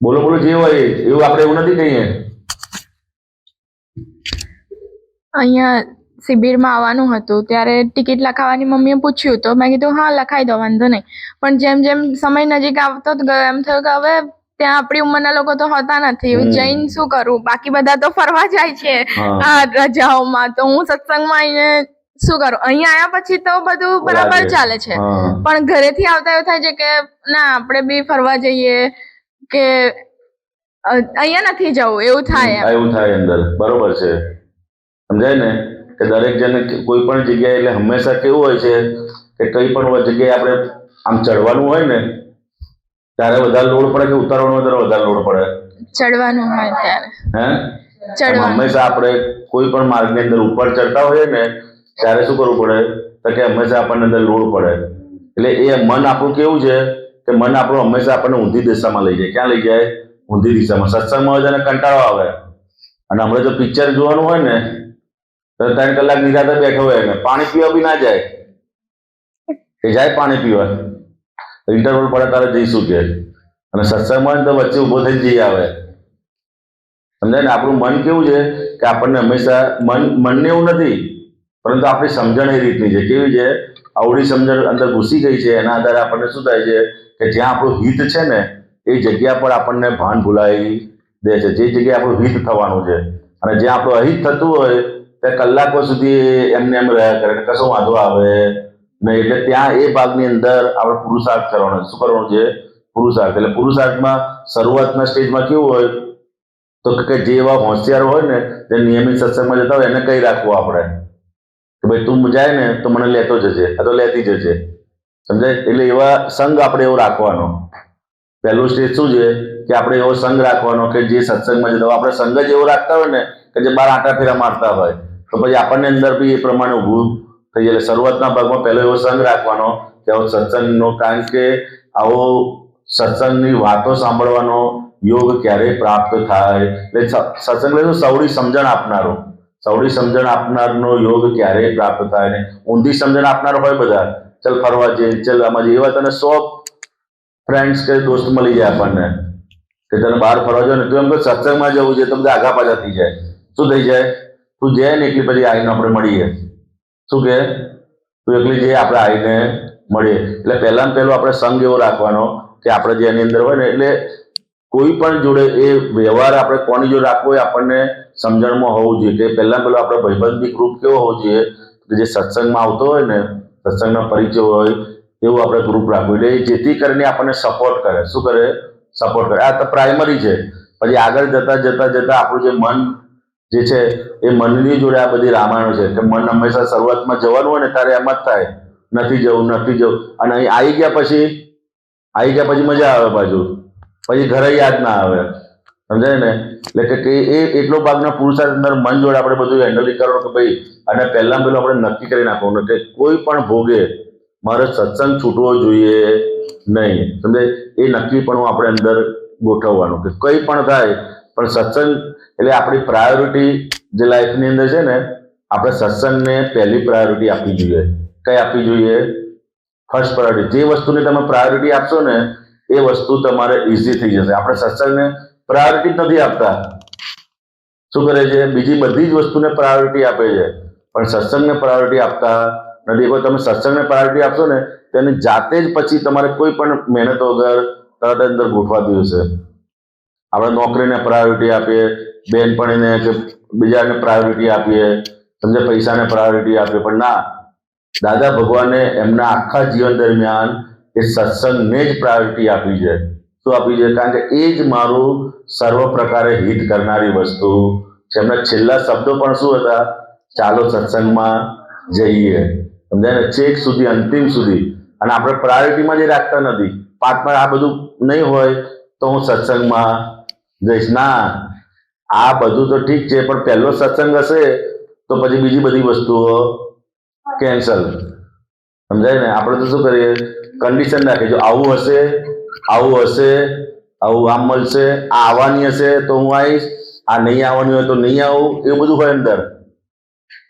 બોલો જે હોય એવું. આપણે એવું નથી કહીએ. અહીંયા શિબિરમાં આવવાનું હતું ત્યારે ટિકિટ લખાવવાની મમ્મીએ પૂછ્યું, તો મેં કીધું હા લખાઈ દો, વાંધો નહીં. પણ જેમ જેમ સમય નજીક આવતો ગયો એમ થયું કે હવે ત્યાં આપણી ઉંમરના લોકો તો હોતા નથી, જઈને શું કરું? બાકી બધા તો ફરવા જાય છે આ રજાઓમાં, તો હું સત્સંગમાં આવીને શું કરું? અહીંયા આવ્યા પછી તો બધું બરાબર ચાલે છે, પણ ઘરેથી આવતા એવું થાય છે કે ના આપણે બી ફરવા જઈએ, કે અહીંયા નથી જવું, એવું થાય અંદર. બરોબર છે. સમજાય ને? કે દરેક જણ કોઈ પણ જગ્યાએ, એટલે હંમેશા કેવું હોય છે કે કઈ પણ જગ્યાએ આપણે આમ ચડવાનું હોય ને ત્યારે વધારે લોડ પડે કે ઉતારવાનું હોય ત્યારે વધારે લોડ પડે? ચડવાનું હોય ત્યારે. હંમેશા આપણે કોઈ પણ માર્ગની અંદર ઉપર ચડતા હોઈએ ને ત્યારે શું કરવું પડે? તો કે હંમેશા આપણને અંદર લોડ પડે. એટલે એ મન આપણું કેવું છે કે મન આપણું હંમેશા આપણને ઊંધી દિશામાં લઈ જાય. ક્યાં લઈ જાય? ઊંધી દિશામાં. સત્સંગમાં હોય તેને કંટાળો આવે, અને હમણાં જો પિક્ચર જોવાનું હોય ને તો 3 કલાક નિરાતે બેઠો હોય ને પાણી પીવા બી ના જાય. એ જાય પાણી પીવા, ઇન્ટરવલ પડે તારે જઈશું કે. અને સત્સંગમાં તો વચ્ચે ઉભો થઈ જઈ આવે. સમજાય ને? આપણું મન કેવું છે કે આપણને હંમેશા મનને એવું નથી, પરંતુ આપણી સમજણ એ રીતની છે. કેવી છે? આવડી સમજણ અંદર ઘૂસી ગઈ છે. એના આધારે આપણને શું થાય છે કે જ્યાં આપણું હિત છે ને એ જગ્યા પર આપણને ભાન ભૂલાઈ દે છે. જે જગ્યાએ આપણું હિત થવાનું છે, અને જ્યાં આપણું અહિત થતું હોય ત્યાં કલાકો સુધી એમને એમ રહ્યા કરે, કશો વાંધો આવે નહીં. એટલે ત્યાં એ ભાગની અંદર આપણે પુરુષાર્થ કરવાનો. શું કરવાનું છે? પુરુષાર્થ. એટલે પુરુષાર્થમાં શરૂઆતના સ્ટેજમાં કેવું હોય તો કે જે એવા હોશિયાર હોય ને જે નિયમિત સત્સંગમાં જતા હોય એને કહી રાખવું આપણે કે ભાઈ તું જાય ને તો મને લેતો જજે, તો લેતી જજે. સમજાય? એટલે એવા સંઘ આપણે એવો રાખવાનો. પહેલું સ્ટેજ શું છે કે આપણે એવો સંઘ રાખવાનો કે જે સત્સંગમાં જતા હોય. આપણે સંઘ જ એવો રાખતા હોય ને કે જે 12 આંટા ફેરા મારતા હોય, તો પછી આપણને અંદર બી એ પ્રમાણે ઊભું થઈ જાય. શરૂઆતના ભાગમાં પહેલો એવો સંઘ રાખવાનો કે આવો સત્સંગનો, કારણ કે આવો સત્સંગની વાતો સાંભળવાનો યોગ ક્યારેય પ્રાપ્ત થાય. એટલે સત્સંગ એટલે સૌડી સમજણ આપનારો, સૌડી સમજણ આપનારનો યોગ ક્યારેય પ્રાપ્ત થાય નહીં. ઊંધી સમજણ આપનાર હોય બધા, ચલ ફરવા જઈએ, ચલ આમાં જઈએ, એવા તને 100 ફ્રેન્ડ્સ કે દોસ્ત મળી જાય આપણને કે તને બહાર ફરવા જાવ ને તું એમ કે સત્સંગમાં જવું છે તો બધા આગા પાછા થઈ જાય. શું થઈ જાય? તું જાય ને એકલી પછી આવીને આપણે મળીએ. શું કે? તું એકલી જઈએ, આપણે આવીને મળીએ. એટલે પહેલામાં પહેલો આપણે સંઘ એવો રાખવાનો કે આપણે જે એની અંદર હોય ને, એટલે કોઈ પણ જોડે એ વ્યવહાર આપણે કોની જોડે રાખવો એ આપણને સમજણમાં હોવું જોઈએ. કે પહેલાં પહેલો આપણે ભાઈબંધી ગ્રુપ કેવો હોવો જોઈએ કે જે સત્સંગમાં આવતો હોય ને, સત્સંગના પરિચય હોય એવું આપણે ગ્રુપ રાખવું. એટલે જેથી કરીને આપણને સપોર્ટ કરે. શું કરે? સપોર્ટ કરે. આ તો પ્રાઇમરી છે. પછી આગળ જતા આપણું જે મન જે છે એ મનની જોડે આ બધી રામાયણો છે કે મન હંમેશા શરૂઆતમાં જવાનું હોય ને ત્યારે એમ જ થાય નથી જવું અને અહીં આવી ગયા પછી મજા આવે પાછું, પછી ઘરે યાદ ના આવે, સમજાય ને? એટલે કે એ એટલો ભાગના પુરુષાર્થ અંદર મન જોડે આપણે બધું હેન્ડલિંગ કરવાનું કે ભાઈ અને પહેલાં આપણે નક્કી કરી નાખવાનું કે કોઈ પણ ભોગે મારે સત્સંગ છૂટવો જોઈએ નહીં, સમજાય? એ નક્કી પણ આપણે અંદર ગોઠવવાનું કે કંઈ પણ થાય પણ સત્સંગ એટલે આપણી પ્રાયોરિટી જે લાઈફની અંદર છે ને, આપણે સત્સંગને પહેલી પ્રાયોરિટી આપવી જોઈએ. કઈ આપવી જોઈએ? First priority. જે વસ્તુને તમે પ્રાયોરિટી આપશો ને એ વસ્તુ તમારે ઇઝી થઈ જશે. આપણે સત્સંગને પ્રાયોરિટી જ નથી આપતા. શું કરે છે? બીજી બધી જ વસ્તુને પ્રાયોરિટી આપે છે પણ સત્સંગને પ્રાયોરિટી આપતા નથી. એકવાર તમે સત્સંગને પ્રાયોરિટી આપશો ને તેની જાતે જ પછી તમારે કોઈ પણ મહેનત વગર તરત અંદર ગોઠવાતી હશે. આપણે નોકરીને પ્રાયોરિટી આપીએ, બેનપણીને કે બીજાને પ્રાયોરિટી આપીએ, સમજે, પૈસાને પ્રાયોરિટી આપીએ, પણ ના, દાદા ભગવાને એમના આખા જીવન દરમિયાન એ સત્સંગને જ પ્રાયોરિટી આપી છે. શું આપી છે? કારણ કે એ જ મારું સર્વ પ્રકારે હિત કરનારી વસ્તુ છે. એમના છેલ્લા શબ્દો પણ શું હતા? ચાલો સત્સંગમાં જઈએ, સમજાય ને? છેક સુધી, અંતિમ સુધી. અને આપણે પ્રાયોરિટીમાં જ રાખતા નથી. પાંચમાં આ બધું નહીં હોય તો હું સત્સંગમાં જઈશ. ના, આ બધું તો ઠીક છે પણ પહેલો સત્સંગ હશે તો પછી બીજી બધી વસ્તુઓ કેન્સલ, સમજાય ને? આપણે તો શું કરીએ? કન્ડિશન રાખીએ, જો આવું હશે, આવું આમ મળશે, આ આવવાની હશે તો હું આવીશ, આ નહીં આવવાની હોય તો નહીં આવું, એવું બધું હોય અંદર,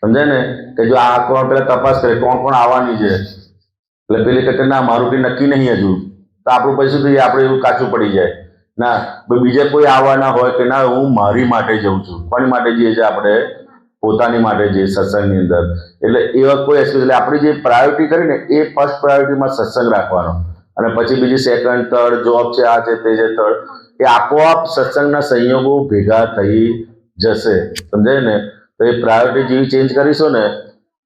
સમજાય ને? કે જો આ કોણ પેલા તપાસ કરે કોણ કોણ આવવાની છે, એટલે પેલી કે ના મારું કંઈ નક્કી નહીં હજુ, તો આપણું પછી શું થઈ જાય? આપણે એવું કાચું પડી જાય. ના, બીજે કોઈ આવવાના હોય કે ના, હું મારી માટે જઉં છું. કોની માટે જઈએ છીએ? આપણે પોતાની માટે જઈએ સત્સંગની અંદર. એટલે એવા કોઈ એક્સક્યુઝ, એટલે આપણી જે પ્રાયોરિટી કરીને એ ફર્સ્ટ પ્રાયોરિટીમાં સત્સંગ રાખવાનો, અને પછી બીજી સેકન્ડ, થર્ડ, જોબ છે, આ છે, તે છે, થર્ડ, એ આપોઆપ સત્સંગના સંયોગો ભેગા થઈ જશે, સમજાય ને? તો એ પ્રાયોરિટી જેવી ચેન્જ કરીશું ને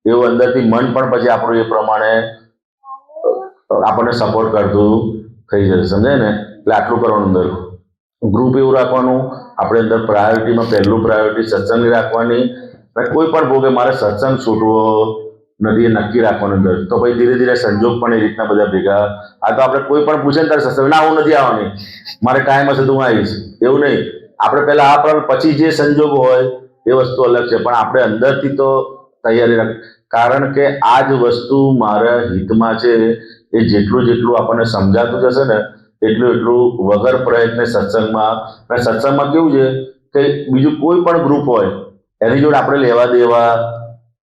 એવું અંદરથી મન પણ પછી આપણું એ પ્રમાણે આપણને સપોર્ટ કરતું થઈ જશે, સમજાય ને? એટલે આટલું કરવાનું. અંદર ગ્રુપ એવું રાખવાનું, આપણે અંદર પ્રાયોરિટીમાં પહેલું પ્રાયોરિટી સત્સંગની રાખવાની. અને કોઈ પણ ભોગે મારે સત્સંગ છૂટવો નથી એ નક્કી રાખવાનું અંદર. તો પછી ધીરે ધીરે સંજોગ પણ એ રીતના બધા ભેગા. આ તો આપણે કોઈ પણ પૂછે ને ત્યારે સત્સંગ, ના હું નથી આવવાની, મારે ટાઈમ હશે તો હું આવીશ, એવું નહીં. આપણે પહેલા આ પણ પછી જે સંજોગ હોય એ વસ્તુ અલગ છે, પણ આપણે અંદરથી તો તૈયારી રાખ. કારણ કે આ જ વસ્તુ મારા હિતમાં છે. એ જેટલું આપણને સમજાતું જશે ને એટલું વગર પ્રયત્ને સત્સંગમાં. અને સત્સંગમાં કેવું છે કે બીજું કોઈ પણ ગ્રુપ હોય એની જોડે આપણે લેવા દેવા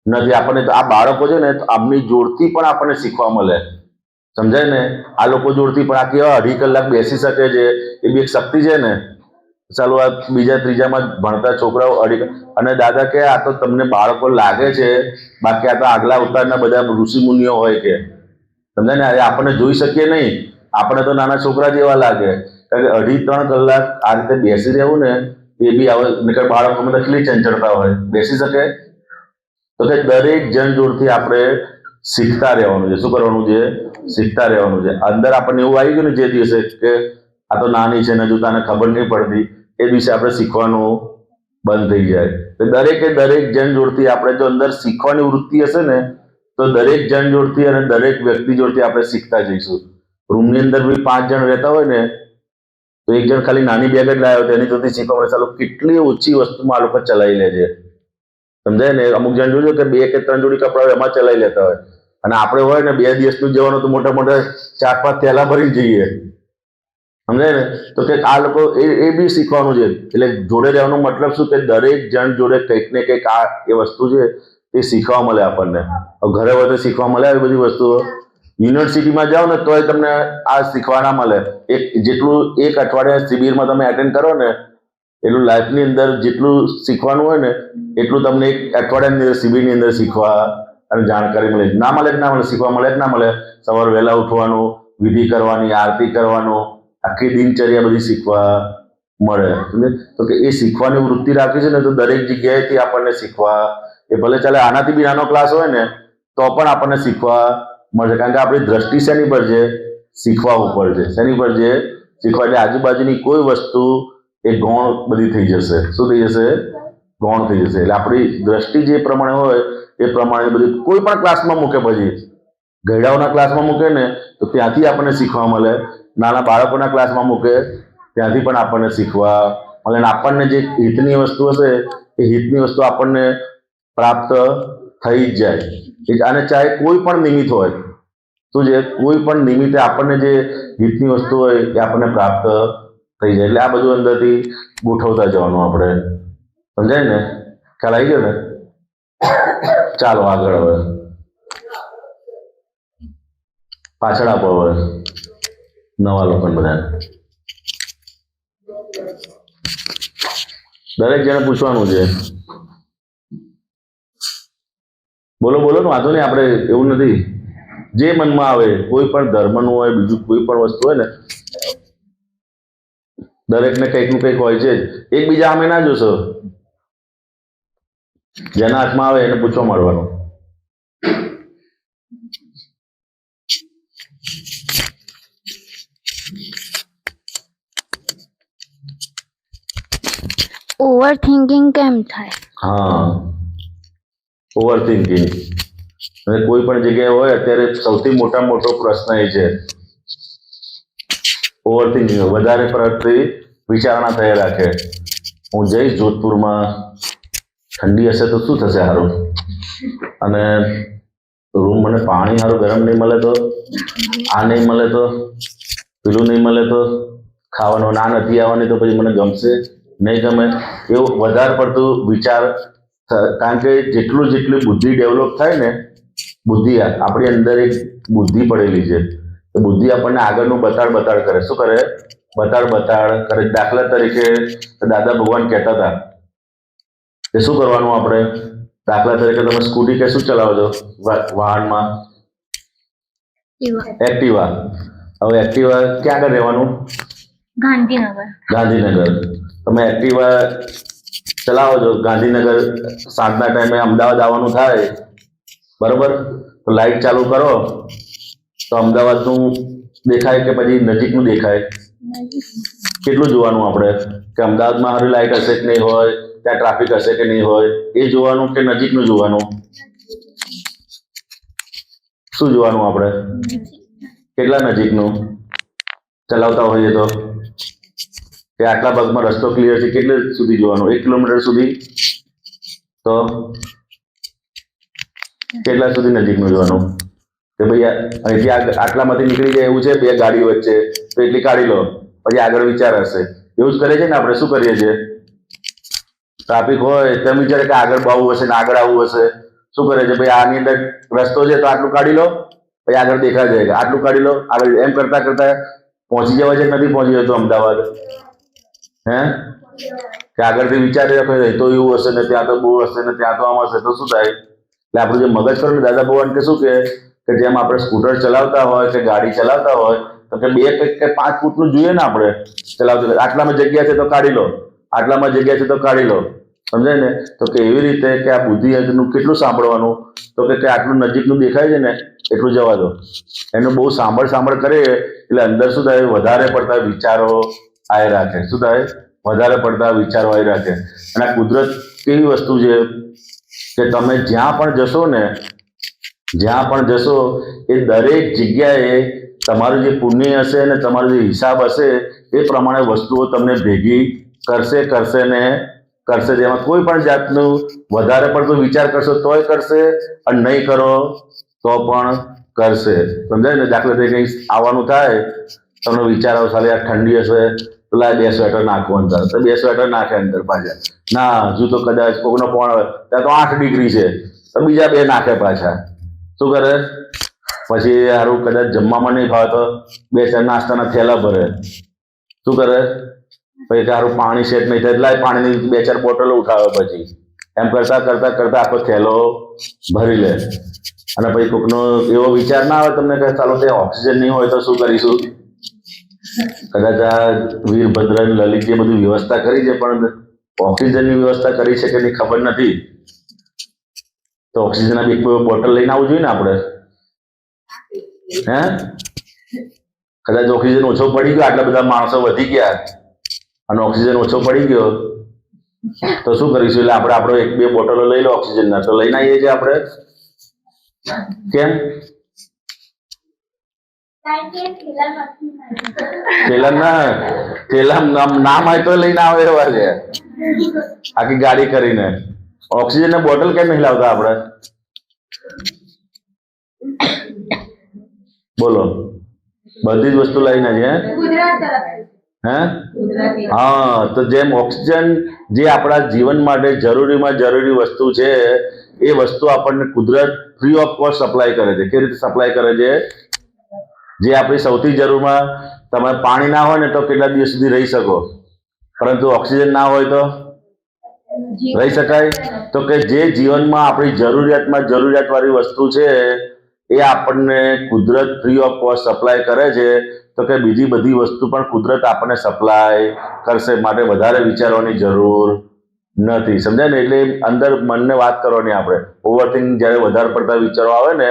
નથી. આપણને આ બાળકો છે ને તો આમની જોડથી પણ આપણને શીખવા મળે, સમજાય ને? આ લોકો જોડથી પણ આ કેવા 2.5 કલાક બેસી શકે છે, એ બી એક શક્તિ છે ને. ચાલો આ બીજા ત્રીજામાં ભણતા છોકરાઓ અને દાદા કે આ તો તમને બાળકો લાગે છે, બાકી આ તો આગલા અવતારના બધા ઋષિ મુનિઓ હોય કે, સમજાય ને? આપણને જોઈ શકીએ નહીં, આપણે તો નાના છોકરા જેવા લાગે. કારણ કે 2.5-3 કલાક આ રીતે બેસી રહેવું ને એ બી આવે. નકર બાળકોમાં કેટલી ચંચળતા હોય, બેસી શકે? તો કે દરેક જણ જોડથી આપણે શીખતા રહેવાનું છે. શું કરવાનું છે? શીખતા રહેવાનું છે. અંદર આપણને એવું આવી ગયું ને જે દિવસે કે આ તો નાની છે ને હજુ તને ખબર નહીં પડતી, એ દિવસે આપણે શીખવાનું બંધ થઈ જાય. તો દરેક જણ જોડથી આપણે જો અંદર શીખવાની વૃત્તિ હશે ને તો દરેક જણ જોડથી અને દરેક વ્યક્તિ જોડથી આપણે શીખતા જઈશું. રૂમની અંદર બી 5 જણ રહેતા હોય ને તો એક જણ ખાલી નાની બેગ જ લાવ્યો તેની જોડથી શીખવા મળે. ચાલો કેટલી ઓછી વસ્તુમાં આ લોકો ચલાવી લે છે, સમજાય ને? અમુક જણ જોજો કે 2 કે 3 જોડી કપડા હોય એમાં ચલાવી લેતા હોય, અને આપણે હોય ને 2 દિવસનું જવાનું તો મોટા 4-5 થેલા ભરી જઈએ, સમજાય ને? તો કે આ લોકો એ બી શીખવાનું છે. એટલે જોડે રહેવાનો મતલબ શું કે દરેક જણ જોડે કંઈક ને કંઈક આ એ વસ્તુ છે તે શીખવા મળે આપણને. ઘરે હોય તો શીખવા મળે આવી બધી વસ્તુઓ. યુનિવર્સિટીમાં જાઓ ને તોય તમને આ શીખવા ના મળે. જેટલું એક અઠવાડિયા શિબિરમાં તમે એટેન્ડ કરો ને એટલું લાઈફની અંદર જેટલું શીખવાનું હોય ને એટલું તમને એક અઠવાડિયાની અંદર શિબિરની અંદર શીખવા અને જાણકારી મળે. ના મળે કે ના મળે? શીખવા મળે કે ના મળે? સવારે વહેલા ઉઠવાનું, વિધિ કરવાની, આરતી કરવાનું, આખી દિનચર્યા બધી શીખવા મળે. તો કે એ શીખવાની વૃત્તિ રાખી છે ને તો દરેક જગ્યાએથી આપણને શીખવા, એ ભલે ચાલે આનાથી બી નાનો ક્લાસ હોય ને તો પણ આપણને શીખવા મળશે. કારણ કે આપણી દ્રષ્ટિ શેની પર છે? શીખવા ઉપર છે. શેની પર છે? શીખવા. એટલે આજુબાજુની કોઈ વસ્તુ એ ગૌણ બધી થઈ જશે. શું થઈ જશે? ગૌણ થઈ જશે. એટલે આપણી દ્રષ્ટિ જે પ્રમાણે હોય એ પ્રમાણે બધી કોઈ પણ ક્લાસમાં મૂકે, પછી ગયડાઓના ક્લાસમાં મૂકે ને તો ત્યાંથી આપણને શીખવા મળે, નાના બાળકોના ક્લાસમાં મૂકે ત્યાંથી પણ આપણને શીખવા મળે. અને આપણને જે હિતની વસ્તુ હશે એ હિતની વસ્તુ આપણને પ્રાપ્ત થઈ જ જાય. અને ચાહે કોઈ પણ નિમિત્ત હોય, શું છે, કોઈ પણ નિમિત્તે આપણને જે હિતની વસ્તુ હોય એ આપણને પ્રાપ્ત થઈ જાય. એટલે આ બધું અંદરથી ગોઠવતા જવાનું આપણે. સમજાય ને? ખ્યાલ આવી ગયો ને? ચાલો આગળ. હવે પાછળ આપો. હવે નવા લોકોને બધા દરેક જણે પૂછવાનું છે. બોલો બોલો ને, વાંધો નહીં, આપણે એવું નથી. જે મનમાં આવે, કોઈ પણ ધર્મનું હોય, બીજું કોઈ પણ વસ્તુ હોય ને, દરેકને કંઈક નું કંઈક હોય છે. એકબીજા સામે ના જોશો. જેના હાથમાં આવે એને પૂછવા મળવાનું. ઓવર થિંકિંગ કેમ થાય? હા, ઓવર થિંકિંગ. અને કોઈ પણ જગ્યાએ હોય, અત્યારે સૌથી મોટામાં મોટો પ્રશ્ન એ છે ઓવર થિંકિંગ. વધારે પડતી વિચારણા થયા રાખે. હું જઈશ જોધપુરમાં, ઠંડી હશે તો શું થશે સારું, અને રૂમ મને પાણી સારું ગરમ નહીં મળે તો, આ નહીં મળે તો, પેલું નહીં મળે તો, ખાવાનું ના નથી આવવાની તો પછી મને ગમશે નહીં ગમે, એવું વધારે પડતું વિચાર. કારણ કે જેટલી બુદ્ધિ ડેવલપ થાય ને, બુદ્ધિ આપણી અંદર એક બુદ્ધિ પડેલી છે, એ બુદ્ધિ આપણને આગળનું બતાડ કરે. શું કરે? બતાડ કરે. દાખલા તરીકે દાદા ભગવાન કહેતા હતા કે શું કરવાનું આપણે. દાખલા તરીકે તમે સ્કૂટી કે શું ચલાવો છો વાહનમાં? એક્ટિવા. હવે એક્ટિવા ક્યાં આગળ રહેવાનું? ગાંધીનગર. તમે એક્ટિવા ચલાવો છો ગાંધીનગર, સાંજના ટાઈમે અમદાવાદ આવવાનું થાય, બરોબર? તો લાઈટ ચાલુ કરો તો અમદાવાદનું દેખાય કે પછી નજીકનું દેખાય? કેટલું જોવાનું આપણે કે અમદાવાદમાં હારી લાઈટ હશે કે નહીં હોય, ત્યાં ટ્રાફિક હશે કે નહીં હોય, એ જોવાનું કે નજીકનું જોવાનું? શું જોવાનું આપણે? કેટલા નજીકનું ચલાવતા હોઈએ તો, કે આટલા ભાગમાં રસ્તો ક્લિયર છે કેટલે સુધી જોવાનું? 1 કિલોમીટર સુધી? તો કેટલા સુધી નજીકનું જોવાનું? કે ભાઈ અહીંથી આટલામાંથી નીકળી જાય એવું છે, 2 ગાડી વચ્ચે, તો એટલી કાઢી લો, પછી આગળ વિચાર હશે. એવું જ કરીએ છીએ ને આપણે. શું કરીએ છીએ? ટ્રાફિક હોય તેમ વિચારે કે આગળ બહુ હશે ને આગળ આવવું હશે. શું કરે છે? ભાઈ આની અંદર રસ્તો છે તો આટલું કાઢી લો, પછી આગળ દેખાય જાય આટલું કાઢી લો, આગળ. એમ કરતા કરતા પહોંચી જવા છે, નથી પહોંચી જતો અમદાવાદ. કે આગળથી વિચારી રાખો તો એવું હશે ને, ત્યાં તો બહુ હશે ને, ત્યાં તો આમ હશે, તો શું થાય? એટલે આપણું જે મગજ કરે ને, દાદા ભગવાન કે શું કે જેમ આપણે સ્કૂટર ચલાવતા હોય કે ગાડી ચલાવતા હોય તો કે 2 કે 5 ફૂટનું જોઈએ ને આપણે ચલાવતું. આટલામાં જગ્યા છે તો કાઢી લો, આટલામાં જગ્યા છે તો કાઢી લો. સમજાય ને? તો કે એવી રીતે કે આ બુદ્ધિનું કેટલું સાંભળવાનું? તો કે આટલું નજીકનું દેખાય છે ને એટલું જવા દો. એનું બહુ સાંભળ કરે એટલે અંદર શું થાય? વધારે પડતા વિચારો આવી રાખે. શું થાય? વધારે પડતા વિચારો આવી રાખે. અને આ કુદરત કેવી વસ્તુ છે કે તમે જ્યાં પણ જશો ને, જ્યાં પણ જશો એ દરેક જગ્યાએ તમારું જે પુણ્ય હશે ને તમારો જે હિસાબ હશે એ પ્રમાણે વસ્તુઓ તમને ભેગી કરશે ને કરશે. જેમાં કોઈ પણ જાતનું વધારે પડતો વિચાર કરશો તોય કરશે, અને નહીં કરો તો પણ કરશે. સમજાય ને? દાખલા તરીકે કંઈ આવવાનું થાય, તમને વિચાર આવે સાલી આ ઠંડી હશે તો 2 સ્વેટર નાખો અંદર, તો 2 સ્વેટર નાખે અંદર પાછા. ના, હજુ તો કદાચ કોકનો ફોન આવે ત્યાં તો 8 ડિગ્રી છે તો બીજા 2 નાખે પાછા. શું કરે? પછી સારું કદાચ જમવામાં નહીં ભાવે તો 2-4 નાસ્તાના થેલા ભરે. શું કરે? પછી સારું પાણી સેટ નહીં થાય એટલે પાણીની 2-4 બોટલો ઉઠાવે. પછી એમ કરતા આખો થેલો ભરી લે. અને પછી કોકનો એવો વિચાર ના આવે તમને કે ચાલો તે ઓક્સિજન નહીં હોય તો શું કરીશું? કદાચ આ વીરભદ્ર લલિત જે બધી વ્યવસ્થા કરી છે, પણ ઓક્સિજનની વ્યવસ્થા કરી છે કે નહીં ખબર નથી. તો ઓક્સિજનના એક બોટલ લઈને આવવું જોઈએ ને આપણે. કદાચ ઓક્સિજન ઓછો પડી ગયો, આટલા બધા માણસો વધી ગયા અને ઓક્સિજન ઓછો પડી ગયો તો શું કરીશું? એટલે આપણે આપણો 1-2 બોટલો લઈ લો ઓક્સિજનના, તો લઈને આવીએ છીએ આપણે. કેમ? થેલા નામ હોય તો લઈને આવે એવા છે, આખી ગાડી કરીને. ઓક્સિજન ની બોટલ કેમ નહીં લાવતા આપણે? બોલો, બધી જ વસ્તુ લઈને છે. હે? હા, તો જેમ ઓક્સિજન જે આપણા જીવન માટે જરૂરીમાં જરૂરી વસ્તુ છે, એ વસ્તુ આપણને કુદરત ફ્રી ઓફ કોસ્ટ સપ્લાય કરે છે. કેવી રીતે સપ્લાય કરે છે? જે આપણી સૌથી જરૂરમાં, તમે પાણી ના હોય ને તો કેટલા દિવસ સુધી રહી શકો, પરંતુ ઓક્સિજન ના હોય તો રહી શકાય? તો કે જે જીવનમાં આપણી જરૂરિયાત વાળી વસ્તુ છે, એ આપણને કુદરત ફ્રી ઓફ કોસ્ટ સપ્લાય કરે છે. તો કે બીજી બધી વસ્તુ પણ કુદરત આપણને સપ્લાય કરશે, માટે વધારે વિચારવાની જરૂર નથી. સમજાય ને? એટલે અંદર મનને વાત કરવાની. આપણે ઓવરથિંક જ્યારે વધારે પડતા વિચારો આવે ને,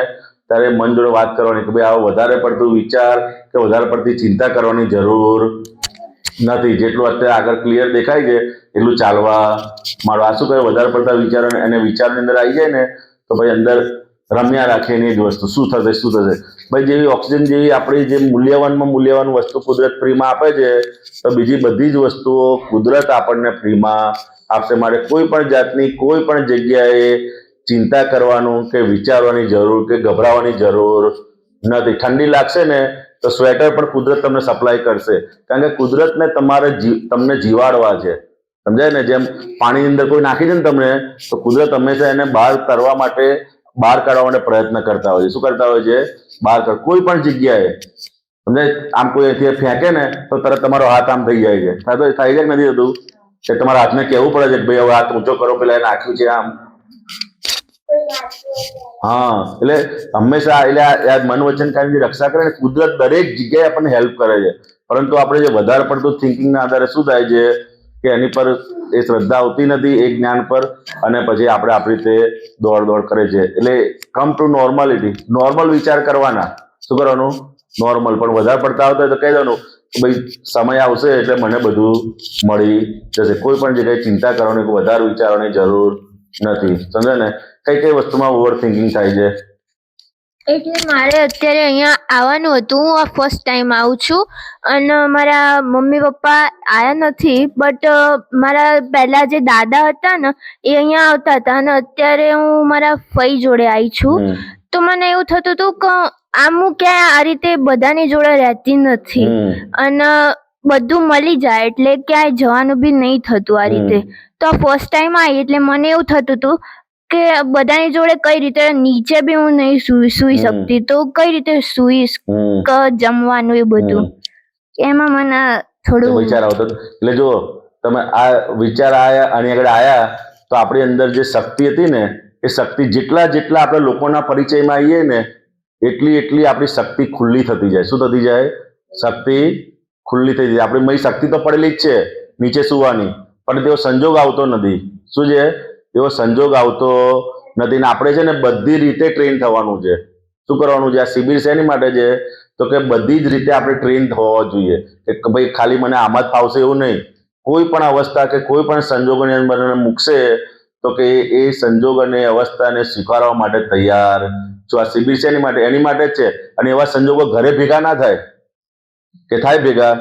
ત્યારે મન જોડે વાત કરવાની કે ભાઈ આવો વધારે પડતું વિચાર કે વધારે પડતી ચિંતા કરવાની જરૂર નથી. જેટલું અત્યારે આગળ ક્લિયર દેખાય છે એટલું ચાલવા માંડો. આ શું કહે? વધારે પડતા વિચારો અને વિચારની અંદર આવી જાય ને તો ભાઈ અંદર રમ્યા રાખે એની જ વસ્તુ શું થશે ભાઈ. જેવી ઓક્સિજન જેવી આપણી જે મૂલ્યવાન વસ્તુ કુદરત ફ્રીમાં આપે છે, તો બીજી બધી જ વસ્તુઓ કુદરત આપણને ફ્રીમાં આપશે. માટે કોઈ પણ જાતની કોઈ પણ જગ્યાએ ચિંતા કરવાનું કે વિચારવાની જરૂર કે ગભરાવાની જરૂર નથી. ઠંડી લાગશે ને તો સ્વેટર પણ કુદરત તમને સપ્લાય કરશે, કારણ કે કુદરતને તમને જીવાડવા છે. સમજાય ને? જેમ પાણીની અંદર કોઈ નાખી દે ને તમને, તો કુદરત હંમેશા એને બહાર કાઢવા માટે પ્રયત્ન કરતા હોય છે. શું કરતા હોય છે? કોઈ પણ જગ્યાએ. સમજાય? આમ કોઈ અહીંથી ફેંકે ને તો તરત તમારો હાથ આમ થઈ જાય છે. થાય જાય કે નથી થતું? કે તમારા હાથને કહેવું પડે છે કે ભાઈ હવે હાથ ઊંચો કરો, પેલા એ નાખ્યું છે આમ. હા, એટલે હંમેશા મન વચન કાયની રક્ષા કરે ને કુદરત દરેક જગ્યાએ આપણને હેલ્પ કરે છે. પરંતુ આપણે જે વધારે પડતું થિંકિંગના આધારે શું થાય છે કે એની પર એ શ્રદ્ધા આવતી નથી, એ જ્ઞાન પર, અને પછી આપણે આપણી રીતે દોડ કરે છે. એટલે કમ ટુ નોર્માલિટી. નોર્મલ વિચાર કરવાના. શું કરવાનું? નોર્મલ. પણ વધારે પડતા આવતા હોય તો કહી દેવાનું કે ભાઈ સમય આવશે એટલે મને બધું મળી જશે. કોઈ પણ જગ્યાએ ચિંતા કરવાની કે વધારે વિચારવાની જરૂર નથી. સમજે ને? કઈ વસ્તુમાં ઓવર થિંકિંગ થાય છે? એટલે મારે અત્યારે અહીંયા આવવાનું હતું. હું આ ફર્સ્ટ ટાઈમ આવું છું અને મારા મમ્મી પપ્પા આયા નથી, બટ મારા પહેલા જે દાદા હતા ને એ અહીંયા આવતા હતા, અને અત્યારે હું મારા ફઈ જોડે આવી છું. તો મને એવું થતું હતું કે આમ હું ક્યાંય આ રીતે બધાની જોડે રહેતી નથી, અને બધું મળી જાય એટલે ક્યાંય જવાનું બી નહીં થતું આ રીતે. તો ફર્સ્ટ ટાઈમ આવી એટલે મને એવું થતું હતું કે બધાની જોડે કઈ રીતે, નીચે બી હું નહીં સુઈ શકતી, તો કઈ રીતે સુઈશ, જમવાનું એ બધું એમાં મને થોડું વિચાર આવતો. એટલે જો તમે આ વિચાર આની આગળ આયા તો આપણી અંદર જે શક્તિ હતી ને, એ શક્તિ જેટલા આપણે લોકોના પરિચયમાં આવીએ ને એટલી આપણી શક્તિ ખુલ્લી થતી જાય. શું થતી જાય? શક્તિ ખુલ્લી થઈ જાય. આપણી શક્તિ તો પડેલી જ છે નીચે સુવાની, પણ તેવો સંજોગ આવતો નથી. શું છે? એવો સંજોગ આવતો નથી. ને આપણે છે ને બધી રીતે ટ્રેન થવાનું છે. શું કરવાનું છે? આ શિબિર શેની માટે છે? તો કે બધી જ રીતે આપણે ટ્રેન હોવા જોઈએ કે ભાઈ ખાલી મને આમાં જ ફાવશે એવું નહીં. કોઈ પણ અવસ્થા કે કોઈ પણ સંજોગોની અંદર મૂકશે તો કે એ સંજોગ અને અવસ્થાને સ્વીકારવા માટે તૈયાર છો. આ શિબિર શેની માટે? એની માટે જ છે. અને એવા સંજોગો ઘરે ભેગા ના થાય કે થાય ભેગા?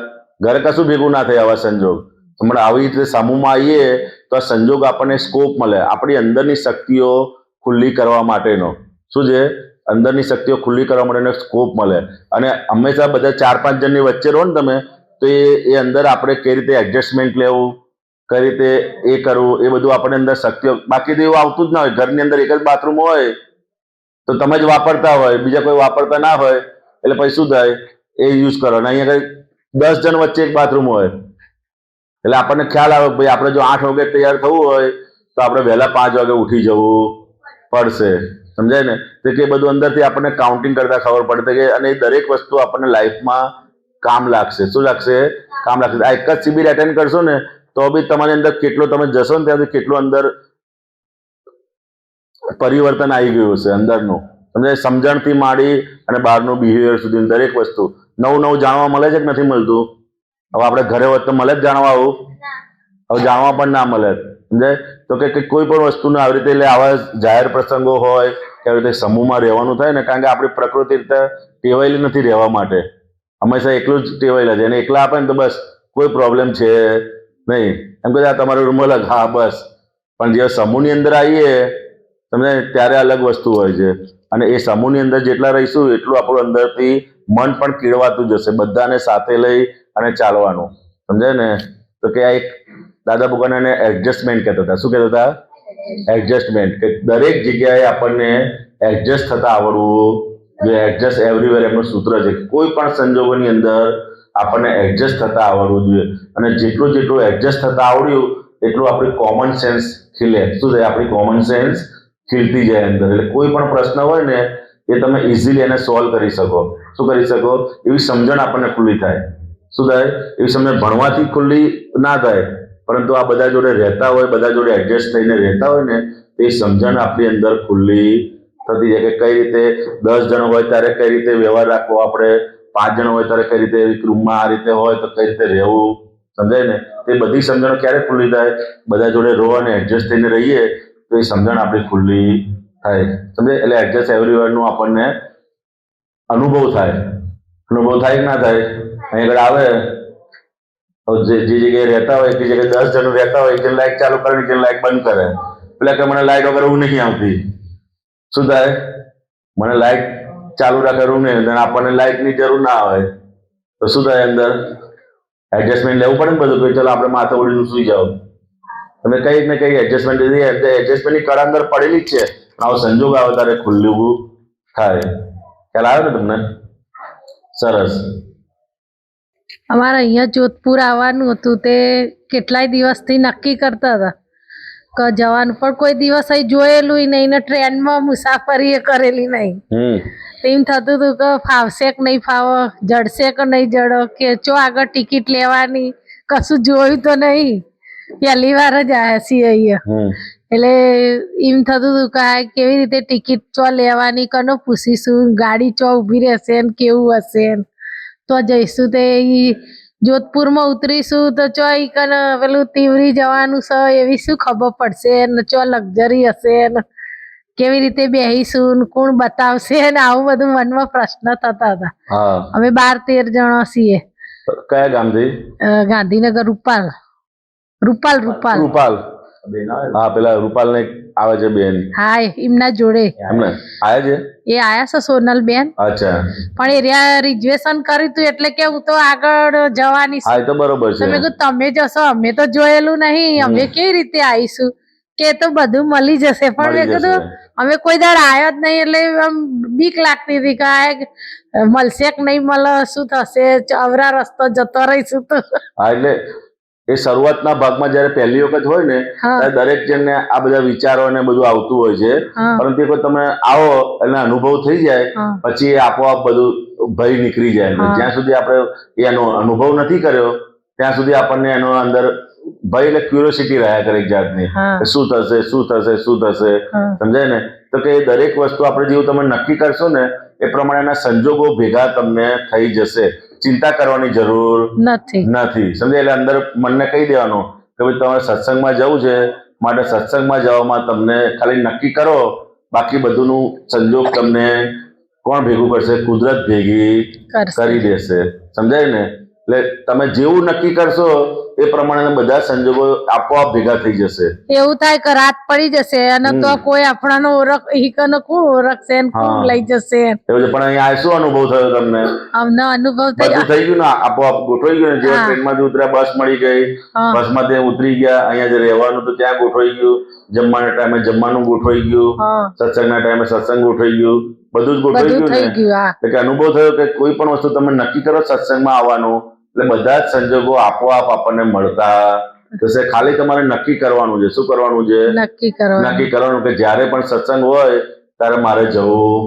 ઘરે કશું ભેગું ના થાય આવા સંજોગ. હમણાં આવી રીતે સમૂહમાં આવીએ તો આ સંજોગ આપણને સ્કોપ મળે, આપણી અંદરની શક્તિઓ ખુલ્લી કરવા માટેનો. શું છે? અંદરની શક્તિઓ ખુલ્લી કરવા માટેનો સ્કોપ મળે. અને હંમેશા બધા 4-5 જણની વચ્ચે રહો ને તમે, તો એ અંદર આપણે કઈ રીતે એડજસ્ટમેન્ટ લેવું, કઈ રીતે એ કરવું, એ બધું આપણે અંદર શક્તિઓ. બાકી તો એવું આવતું જ ના હોય. ઘરની અંદર એક જ બાથરૂમ હોય તો તમે જ વાપરતા હોય, બીજા કોઈ વાપરતા ના હોય, એટલે પછી શું થાય? એ યુઝ કરો. અહીંયા આગળ 10 જણ વચ્ચે એક બાથરૂમ હોય એટલે આપણને ખ્યાલ આવે ભાઈ આપણે જો 8 વાગે તૈયાર થવું હોય તો આપણે વહેલા 5 વાગે ઉઠી જવું પડશે. સમજાય ને? તો કે બધું અંદરથી આપણને કાઉન્ટિંગ કરતા ખબર પડશે કે, અને દરેક વસ્તુ આપણને લાઈફમાં કામ લાગશે. શું લાગશે? કામ લાગશે. આ એક જ શિબિર એટેન્ડ કરશો ને તો બી તમારી અંદર કેટલો તમે જશો ને ત્યાંથી કેટલું અંદર પરિવર્તન આવી ગયું છે અંદરનું. સમજાય? સમજણથી માંડી અને બહારનું બિહેવિયર સુધી દરેક વસ્તુ નવું જાણવા મળે છે કે નથી મળતું? હવે આપણે ઘરે હોત તો મળે જ જાણવા, આવું હવે જાણવા પણ ના મળે. સમજાય? તો કે કોઈ પણ વસ્તુને આવી રીતે, એટલે આવા જાહેર પ્રસંગો હોય કે આવી રીતે સમૂહમાં રહેવાનું થાય ને, કારણ કે આપણી પ્રકૃતિ રીતે ટેવાયેલી નથી રહેવા માટે, હંમેશા એકલું જ ટેવાયેલા છે, અને એકલા આપે ને તો બસ કોઈ પ્રોબ્લેમ છે નહીં, એમ કે આ તમારો રૂમ અલગ, હા બસ. પણ જે સમૂહની અંદર આવીએ તમને ત્યારે અલગ વસ્તુ હોય છે, અને એ સમૂહની અંદર જેટલા રહીશું એટલું આપણું અંદરથી મન પણ કેળવાતું જશે, બધાને સાથે લઈ અને ચાલવાનું, સમજાય ને? તો કે આ એક દાદા ભગવાન એને એડજસ્ટમેન્ટ કહેતા હતા. શું કહેતા હતા? એડજસ્ટમેન્ટ, કે દરેક જગ્યાએ આપણને એડજસ્ટ થતા આવડવું જોઈએ. એડજસ્ટ એવરીવેર એમનું સૂત્ર છે. કોઈ પણ સંજોગોની અંદર આપણને એડજસ્ટ થતા આવડવું જોઈએ, અને જેટલું જેટલું એડજસ્ટ થતા આવડ્યું એટલું આપણી કોમન સેન્સ ખીલે. શું થાય? આપણી કોમન સેન્સ ખીલતી જાય અંદર, એટલે કોઈ પણ પ્રશ્ન હોય ને એ તમે ઇઝીલી એને સોલ્વ કરી શકો. શું કરી શકો? એવી સમજણ આપણને ખુલ્લી થાય. શું થાય? એવી સમજણ ભણવાથી ખુલ્લી ના થાય, પરંતુ આ બધા જોડે રહેતા હોય, બધા જોડે એડજસ્ટ થઈને રહેતા હોય ને, એ સમજણ આપણી અંદર ખુલ્લી થતી જાય, કે કઈ રીતે 10 જણ હોય ત્યારે કઈ રીતે વ્યવહાર રાખવો, આપણે 5 જણ હોય ત્યારે કઈ રીતે એક રૂમમાં આ રીતે હોય તો કઈ રીતે રહેવું, સમજાય ને? તે બધી સમજણ ક્યારે ખુલ્લી થાય? બધા જોડે રહો અને એડજસ્ટ થઈને રહીએ તો એ સમજણ આપણી ખુલ્લી થાય, સમજાય? એટલે એડજસ્ટ એવરીવેર નું આપણને અનુભવ થાય. અનુભવ થાય કે ના થાય? અહીં આગળ આવે જે જગ્યાએ રહેતા હોય તે જગ્યાએ 10 જણ રહેતા હોય, એક જણ લાઈટ ચાલુ કરે, એક જણ લાઈટ બંધ કરે, એટલે કે મને લાઈટ વગર ઊંઘ નહીં આવતી. શું થાય? મને લાઈટ ચાલુ રાખે રૂમ ને, આપણને લાઈટની જરૂર ના હોય તો શું થાય? અંદર એડજસ્ટમેન્ટ લેવું પડે ને બધું, કે ચલો આપણે માથે ઓળીને સુઈ જાઓ. તમે કઈ ને કઈ એડજસ્ટમેન્ટ લીધી, એડજસ્ટમેન્ટની કળ અંદર પડેલી જ છે, પણ આવો સંજોગ આવે ત્યારે ખુલ્લું થાય. ખ્યાલ આવે ને તમને? સરસ. અમારે અહીંયા જોધપુર આવવાનું હતું, તે કેટલાય દિવસથી નક્કી કરતા હતા કે જવાનું, પણ કોઈ દિવસ અહીં જોયેલું નહીં ને ટ્રેનમાં મુસાફરી એ કરેલી નહીં. એમ થતું હતું કે ફાવશે કે નહીં ફાવો, જડશે કે નહીં જડો, કે ચો આગળ ટિકિટ લેવાની, કશું જોયું તો નહીં, પહેલી વાર જ આવ્યા છીએ અહીંયા. એટલે એમ થતું હતું કે કેવી રીતે ટિકિટ ચો લેવાની, કનો પૂછીશું, ગાડી ચો ઊભી રહેશે ને કેવું હશે, તો જઈશું તે જોધપુરમાં ઉતરીશું તો ચો કન પેલું તીવરી જવાનું છે, એવી શું ખબર પડશે ને, ચો લક્ઝરી હશે ને કેવી રીતે બેહીશું, કોણ બતાવશે ને, આવું બધું મનમાં પ્રશ્ન થતા હતા. અમે 12-13 જણા છીએ. કયા ગામથી? ગાંધીનગર. રૂપાલ. હા, પેલા રૂપાલ ને આવે છે બેન. હા, એમના જોડે એમને આયા છે. એ આયા છે સોનલ બેન. અચ્છા. પણ એ રિઝર્વેશન કર્યું હતું એટલે કે હું તો આગળ જવાની છું. હા, તો બરોબર છે. તમે તમે જશો, અમે તો જોયેલું નહીં, અમે કેવી રીતે આવીશું, કે તો બધું મળી જશે. પણ મેં કીધું અમે કોઈ દાડ આવ્યો જ નહીં, એટલે આમ બીક લાગતી હતી કે મળશે કે નહીં મળે, શું થશે, અવરા રસ્તો જતો રહીશું તો. હા, એટલે એ શરૂઆતના ભાગમાં જયારે પહેલી વખત હોય ને ત્યારે દરેક જણને આ બધા વિચારો ને બધું આવતું હોય છે, પરંતુ એક તમે આવો એટલે અનુભવ થઈ જાય પછી આપોઆપ બધું ભય નીકળી જાય. જ્યાં સુધી આપણે એનો અનુભવ નથી કર્યો ત્યાં સુધી આપણને એનો અંદર ભય એટલે ક્યુરિયોસિટી રહ્યા કરે એક જાતની, શું થશે શું થશે શું થશે, સમજાય ને? તો કે દરેક વસ્તુ આપણે જેવું તમે નક્કી કરશો ને એ પ્રમાણેના સંજોગો ભેગા તમને થઈ જશે, ચિંતા કરવાની જરૂર નથી, સમજાય? એટલે અંદર મનને કહી દેવાનું કે ભાઈ તમારે સત્સંગમાં જવું છે, માટે સત્સંગમાં જવામાં તમને ખાલી નક્કી કરો, બાકી બધુંનું સંજોગ તમને કોણ ભેગું કરશે? કુદરત ભેગી કરી દેશે, સમજાય ને? એટલે તમે જેવું નક્કી કરશો એ પ્રમાણે બધા સંજોગો આપોઆપ ભેગા થઈ જશે. એવું થાય કે રાત પડી જશે અને તો કોઈ આપણાનો કોણ ઓળખશે, કોણ લઈ જશે. એવું છે. પણ અહીંયા શું અનુભવ થયો તમને? અમને અનુભવ બધું થઈ ગયું ને, આપોઆપ ગોઠવાઈ ગયું ને? જે ટ્રેનમાંથી ઉતર્યા, બસ મળી ગઈ, બસમાં ત્યાં ઉતરી ગયા, અહીંયા જે રહેવાનું તો ત્યાં ગોઠવાઈ ગયું, જમવાના ટાઈમે જમવાનું ગોઠવાઈ ગયું, સત્સંગના ટાઈમે સત્સંગ ગોઠવાઈ ગયું, બધું જ ગોઠવાઈ ગયું ને? એટલે અનુભવ થયો કે કોઈ પણ વસ્તુ તમે નક્કી કરો સત્સંગમાં આવવાનું એટલે બધા જ સંજોગો આપોઆપ આપણને મળતા જશે. ખાલી તમારે નક્કી કરવાનું છે. શું કરવાનું છે? નક્કી કરવાનું કે જ્યારે પણ સત્સંગ હોય ત્યારે મારે જવું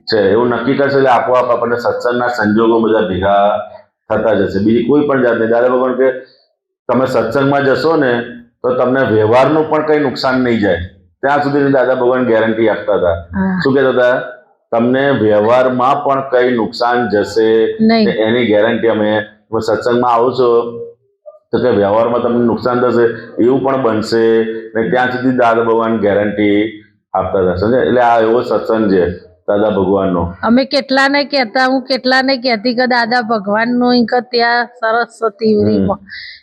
છે, એવું નક્કી કરશે એટલે આપોઆપ આપણને સત્સંગના સંજોગો બધા ભેગા થતા જશે. બીજી કોઈ પણ જાતની દાદા ભગવાન કે તમે સત્સંગમાં જશો ને તો તમને વ્યવહારનું પણ કઈ નુકસાન નહીં જાય ત્યાં સુધી દાદા ભગવાન ગેરંટી આપતા હતા. શું કહેતા હતા? તમને વ્યવહારમાં પણ કઈ નુકસાન જશે એની ગેરંટી અમે સત્સંગમાં આવો છો તો કે વ્યવહારમાં તમને નુકસાન થશે એવું પણ બનશે ને ત્યાં સુધી દાદા ભગવાન ગેરંટી આપતા હતા. સમજે? એટલે આ એવો સત્સંગ છે દાદા ભગવાનનો. અમે કેટલાને કહેતા, હું કેટલાને કહેતી કે દાદા ભગવાનનું કે ત્યાં સરસ્વતી વિરીમાં,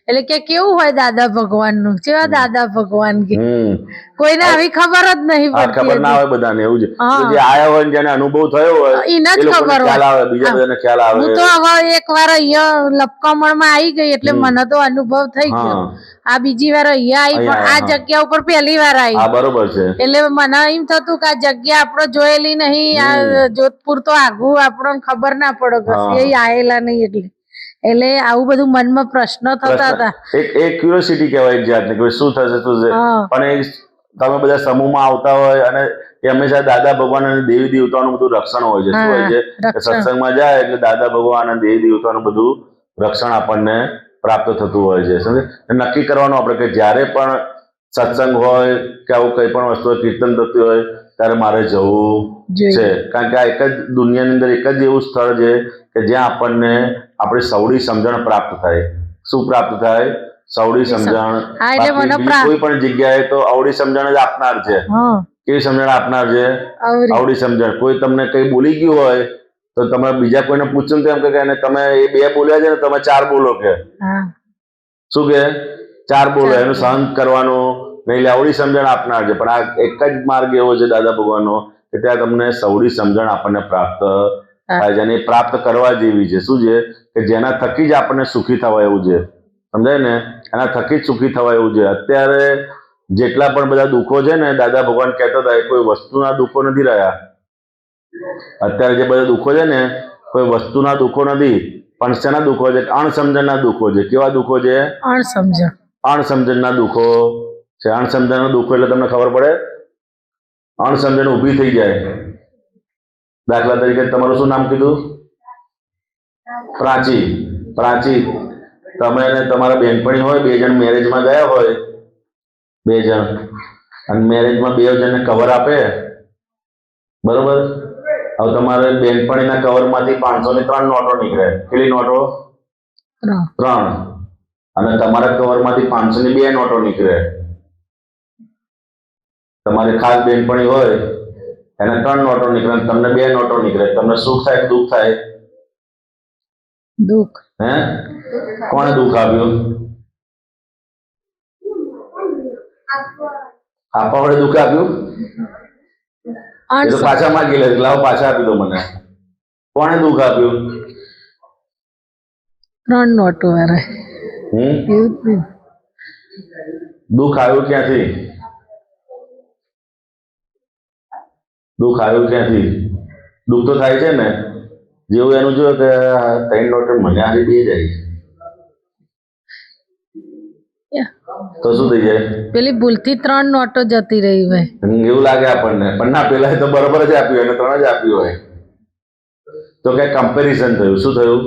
એટલે કે કેવું હોય દાદા ભગવાનનું, કેવા દાદા ભગવાન કે કોઈને આવી ખબર જ નહીં આ ખબર ના પડતી. હોય બધાને, એવું છે. હા. તો જે આયા હોય ને જેને અનુભવ થયો હોય એને જ એ લોકોને ખબર ખ્યાલ હોય. આવે, બીજા બધાને ખ્યાલ આવે. હું તો હવે એક વાર અહીંયા લપકામણમાં આવી ગઈ એટલે મને તો અનુભવ થઈ ગયો. હા. આ બીજી વાર અહીંયા આવી, પણ આ અહીંયા, જગ્યા ઉપર પહેલી વાર આવી. હા બરોબર છે. એટલે મને એમ થતું કે આ જગ્યા આપણે જોયેલી નહીં, આ જોધપુર તો આગું આપણને ખબર ના પડે, કશું એ આયેલા નહીં એટલે આવું બધું મનમાં પ્રશ્નો થતા હતા. એક ક્યુરિયોસિટી કહેવાય એક જાતની કે શું થશે શું છે. હા. પણ એ તમે બધા સમૂહમાં આવતા હોય અને એ હંમેશા દાદા ભગવાન અને દેવી દેવતાનું બધું રક્ષણ હોય છે. શું હોય છે? કે સત્સંગમાં જાય એટલે દાદા ભગવાન અને દેવી દેવતાનું બધું રક્ષણ આપણને પ્રાપ્ત થતું હોય છે. સમજે? નક્કી કરવાનું આપણે કે જ્યારે પણ સત્સંગ હોય કે આવું કઈ પણ વસ્તુ હોય, કીર્તન થતું હોય, ત્યારે મારે જવું છે. કારણ કે આ એક જ દુનિયાની અંદર એક જ એવું સ્થળ છે કે જ્યાં આપણને આપણી સૌડી સમજણ પ્રાપ્ત થાય. શું પ્રાપ્ત થાય? સૌડી સમજણ. બાકી કોઈ પણ જગ્યાએ તો અવળી સમજણ જ આપનાર છે. કેવી સમજણ આપનાર છે? અવળી સમજણ. કોઈ તમને કઈ બોલી ગયું હોય તો તમે બીજા કોઈને પૂછો તો એમ કે તમે એ 2 બોલ્યા છે ને તમે 4 બોલો કે શું કે 4 બોલો, એનું સહન કરવાનું નહીં. અવળી સમજણ આપનાર છે. પણ આ એક જ માર્ગ એવો છે દાદા ભગવાનનો કે ત્યાં તમને સૌડી સમજણ આપણને પ્રાપ્ત થાય છે. અને એ પ્રાપ્ત કરવા જેવી છે. શું છે? કે જેના થકી જ આપણને સુખી થવાય એવું છે. સમજાય ને? એના થકી જ સુખી થવાય એવું છે. અત્યારે જેટલા પણ બધા દુઃખો છે ને, દાદા ભગવાન કહેતા હતા કોઈ વસ્તુના દુઃખો નથી રહ્યા. અત્યારે જે બધા દુઃખો છે ને, કોઈ વસ્તુના દુઃખો નથી, પણ શેના દુઃખો છે? અણસમજણના દુઃખો છે. કેવા દુઃખો છે? અણસમજણના દુઃખો છે. અણસમજણના દુઃખો એટલે તમને ખબર પડે, અણસમજણ ઊભી થઈ જાય. દાખલા તરીકે તમારું શું નામ કીધું? પ્રાચી. પ્રાચી, તમે અને તમારા બેનપણી હોય, 2 જણ મેરેજમાં ગયા હોય, 2 જણ, અને મેરેજમાં 2 જણને કવર આપે, બરોબર? હવે તમારે બેનપણીના કવરમાંથી 500 ની 3 નોટો નીકળે. કેટલી નોટો? 3. અને તમારા કવરમાંથી 500 ની 2 નોટો નીકળે. તમારી ખાસ બેનપણી હોય એને 3 નોટો નીકળે, તમને 2 નોટો નીકળે. તમને સુખ થાય કે દુઃખ થાય? દુઃખ. હે? કોણે દુઃખ આપ્યું? આપવા વડે દુઃખ આપ્યું? એ તો પાછા માગી લે, લાવો પાછા આપી દો મને. કોણે દુઃખ આપ્યું? 3 નોટો વાળા. દુઃખ આવ્યું ક્યાંથી? દુઃખ આવ્યું ક્યાંથી? દુઃખ તો થાય છે ને. જેવું એનું જોયું કે 3 નોટો મને હારી 2 જાય તો શું થઈ જાય? પેલી ભૂલથી 3 નોટો જતી રહી હોય એવું લાગે આપણને. પણ ના, પેલા તો બરોબર જ આપ્યું, એને 3 જ આપ્યું હોય. તો કઈ કમ્પેરિઝન થયું. શું થયું?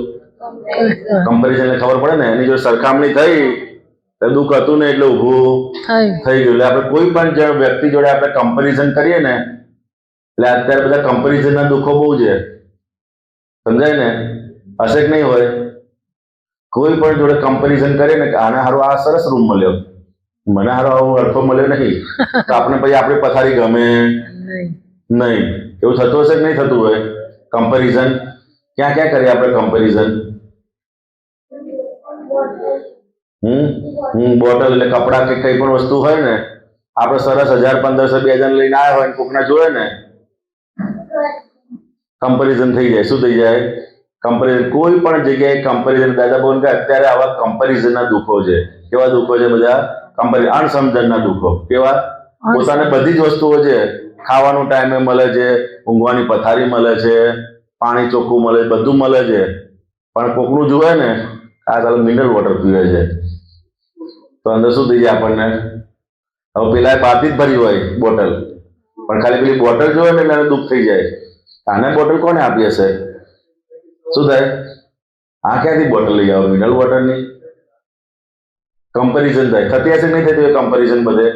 કમ્પેરિઝન ખબર પડે ને, એની જો સરખામણી થઈ તો દુઃખ હતું ને એટલે ઊભું થઈ ગયું. એટલે આપણે કોઈ પણ વ્યક્તિ જોડે આપણે કમ્પેરિઝન કરીએ ને, એટલે અત્યારે બધા કમ્પેરિઝનના દુઃખો બહુ છે. સમજાય ને? હશે કે નહીં હોય? કોઈ પણ જોડે કમ્પેરિઝન કરીએ ને કે આને હારો આ સરસ રૂમ મળ્યો, મને હારો આવો અડધો મળ્યો નહીં, તો આપણે પછી આપણી પથારી ગમે નહીં. એવું થતું હશે કે નહીં થતું હોય? કમ્પેરિઝન ક્યાં ક્યાં કરીએ આપણે કમ્પેરિઝન? બોટલ એટલે કપડા કે કઈ પણ વસ્તુ હોય ને, આપણે સરસ 1000 1500 2 જણ લઈને આવ્યા હોય ને કોકના જોયે ને, કમ્પેરિઝન થઈ જાય. શું થઈ જાય? કમ્પેરિઝન. કોઈ પણ જગ્યાએ કમ્પેરિઝન. દાદા ભગવાન કે અત્યારે આવા કમ્પેરિઝનના દુઃખો છે. કેવા દુઃખો છે? બધા કમ્પેરિઝન, અણસમજણના દુઃખો. કેવા? પોતાને બધી જ વસ્તુઓ છે, ખાવાનું ટાઈમે મળે છે, ઊંઘવાની પથારી મળે છે, પાણી ચોખ્ખું મળે, બધું મળે છે, પણ કોકનું જોવે ને આ ચાલો મિનરલ વોટર પીવે છે તો અંદર શું થઈ જાય આપણને? હવે પેલા બહારથી જ ભરી હોય બોટલ, પણ ખાલી પેલી બોટલ જોવે ને એટલે દુઃખ થઈ જાય. આને બોટલ કોને આપી હશે? શું થાય? આ ક્યાંથી બોટલ લઈ આવો મિનરલ વોટરની? કમ્પેરિઝન થાય. થતી હશે નહીં થતી કમ્પેરિઝન બધે?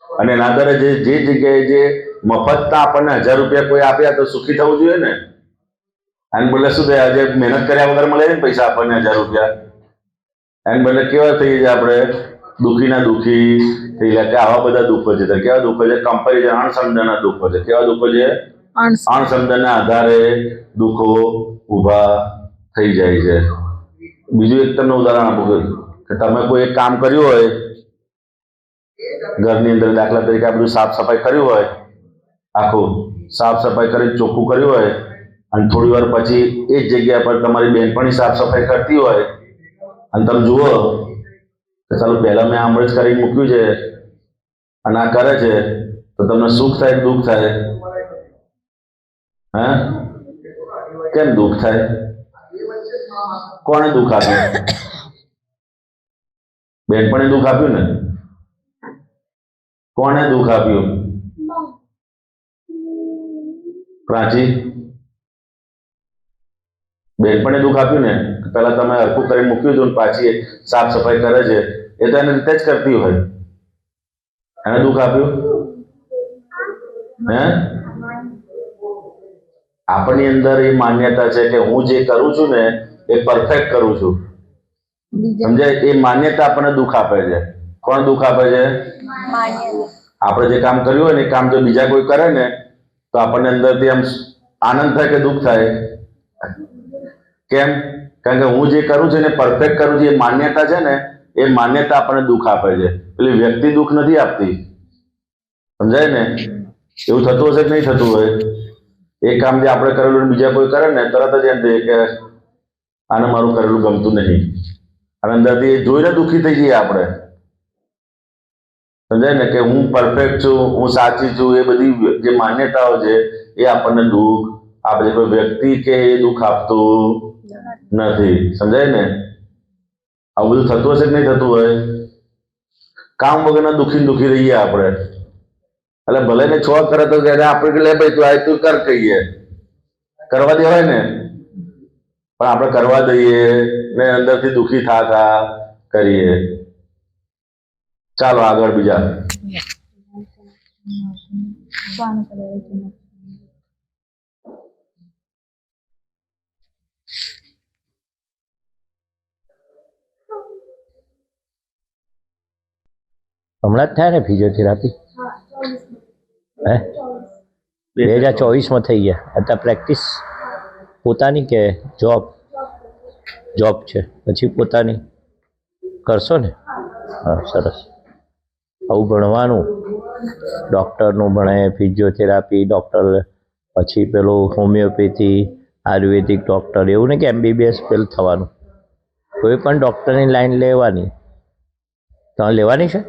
અને એના આધારે જે જગ્યાએ જે મફતના આપણને 1000 રૂપિયા કોઈ આપ્યા તો સુખી થવું જોઈએ ને. આને બદલે શું થાય? આજે મહેનત કર્યા વગર મળે ને પૈસા આપણને 1000 રૂપિયા, એને બદલે કેવા થઈએ છીએ આપણે? દુઃખીના દુઃખી થઈ ગયા કે આવા બધા દુઃખો છે. તો કેવા દુઃખો છે? કમ્પેરિઝન, અણસમજણના દુઃખો છે. કેવા દુઃખો છે? અણસમજણના આધારે દુઃખો ઊભા થઈ જાય છે. બીજું એક તમને ઉદાહરણ આપું કે તમે કોઈ એક કામ કર્યું હોય ઘરની અંદર, દાખલા તરીકે આ બધું સાફ સફાઈ કર્યું હોય, આખું સાફ સફાઈ કરી ચોખ્ખું કર્યું હોય, અને થોડી વાર પછી એ જ જગ્યા પર તમારી બેનપણી સાફ સફાઈ કરતી હોય અને તમે જુઓ કે ચાલો પહેલા મેં આમ જ કરીને મૂક્યું છે અને આ કરે છે, તો તમને સુખ થાય કે દુઃખ થાય? હે? કેમ દુઃખ થાય? કોણે દુઃખ આપ્યું? બેનપણે દુઃખ આપ્યું ને? કોણે દુઃખ આપ્યું? પ્રાચી, બેનપણે દુઃખ આપ્યું ને? પેલા તમે હરખું કરીને મૂક્યું હતું, પાછી સાફ સફાઈ કરે છે, એ તો એની રીતે જ કરતી હોય, એને દુઃખ આપ્યું? હે? આપણી અંદર એ માન્યતા છે કે હું જે કરું છું ને એ પરફેક્ટ કરું છું. સમજાય? એ માન્યતા આપણને દુઃખ આપે છે. કોણ દુઃખ આપે છે? આપણે જે કામ કર્યું હોય ને એ કામ જો બીજા કોઈ કરે ને તો આપણને અંદરથી આમ આનંદ થાય કે દુઃખ થાય? કેમ? કારણ કે હું જે કરું છું ને પરફેક્ટ કરું છું, એ માન્યતા છે ને, એ માન્યતા આપણને દુઃખ આપે છે. એટલે વ્યક્તિ દુઃખ નથી આપતી. સમજાય ને? એવું થતું હશે કે નહીં થતું હોય? એ કામ જે આપણે કરેલું બીજા કોઈ કરે ને તરત જ એમ થાય કે આને મારું કરેલું ગમતું નહીં, અને અંદરથી જોઈને દુઃખી થઈ જઈએ આપણે. સમજાય ને? કે હું પરફેક્ટ છું, હું સાચી છું, એ બધી જે માન્યતાઓ છે એ આપણને દુઃખ આપે છે. કોઈ વ્યક્તિ કે એ દુઃખ આપતું નથી. સમજાય ને? આવું બધું થતું હશે કે નહીં થતું હોય? કામ વગરના દુઃખી રહીએ આપણે. એટલે ભલે ને છો કરે તો આપણે કે લે ભાઈ તું આ તું કર કહીએ, કરવા દેવાય ને, પણ આપણે કરવા દઈએ ને અંદરથી દુઃખી થા કરીએ. ચાલો આગળ બીજા. હમણાં જ થાય ને ફિઝિયોથેરાપી? હે? 2024માં થઈ ગયા. અત્યારે પ્રેક્ટિસ પોતાની કે જોબ? જોબ છે, પછી પોતાની કરશો ને? હા, સરસ. આવું ભણવાનું, ડૉક્ટરનું ભણે, ફિઝિયોથેરાપી ડૉક્ટર, પછી પેલું હોમિયોપેથી, આયુર્વેદિક ડૉક્ટર, એવું નહીં કે MBBS પેલું થવાનું. કોઈ પણ ડૉક્ટરની લાઈન લેવાની. તમારે લેવાની છે?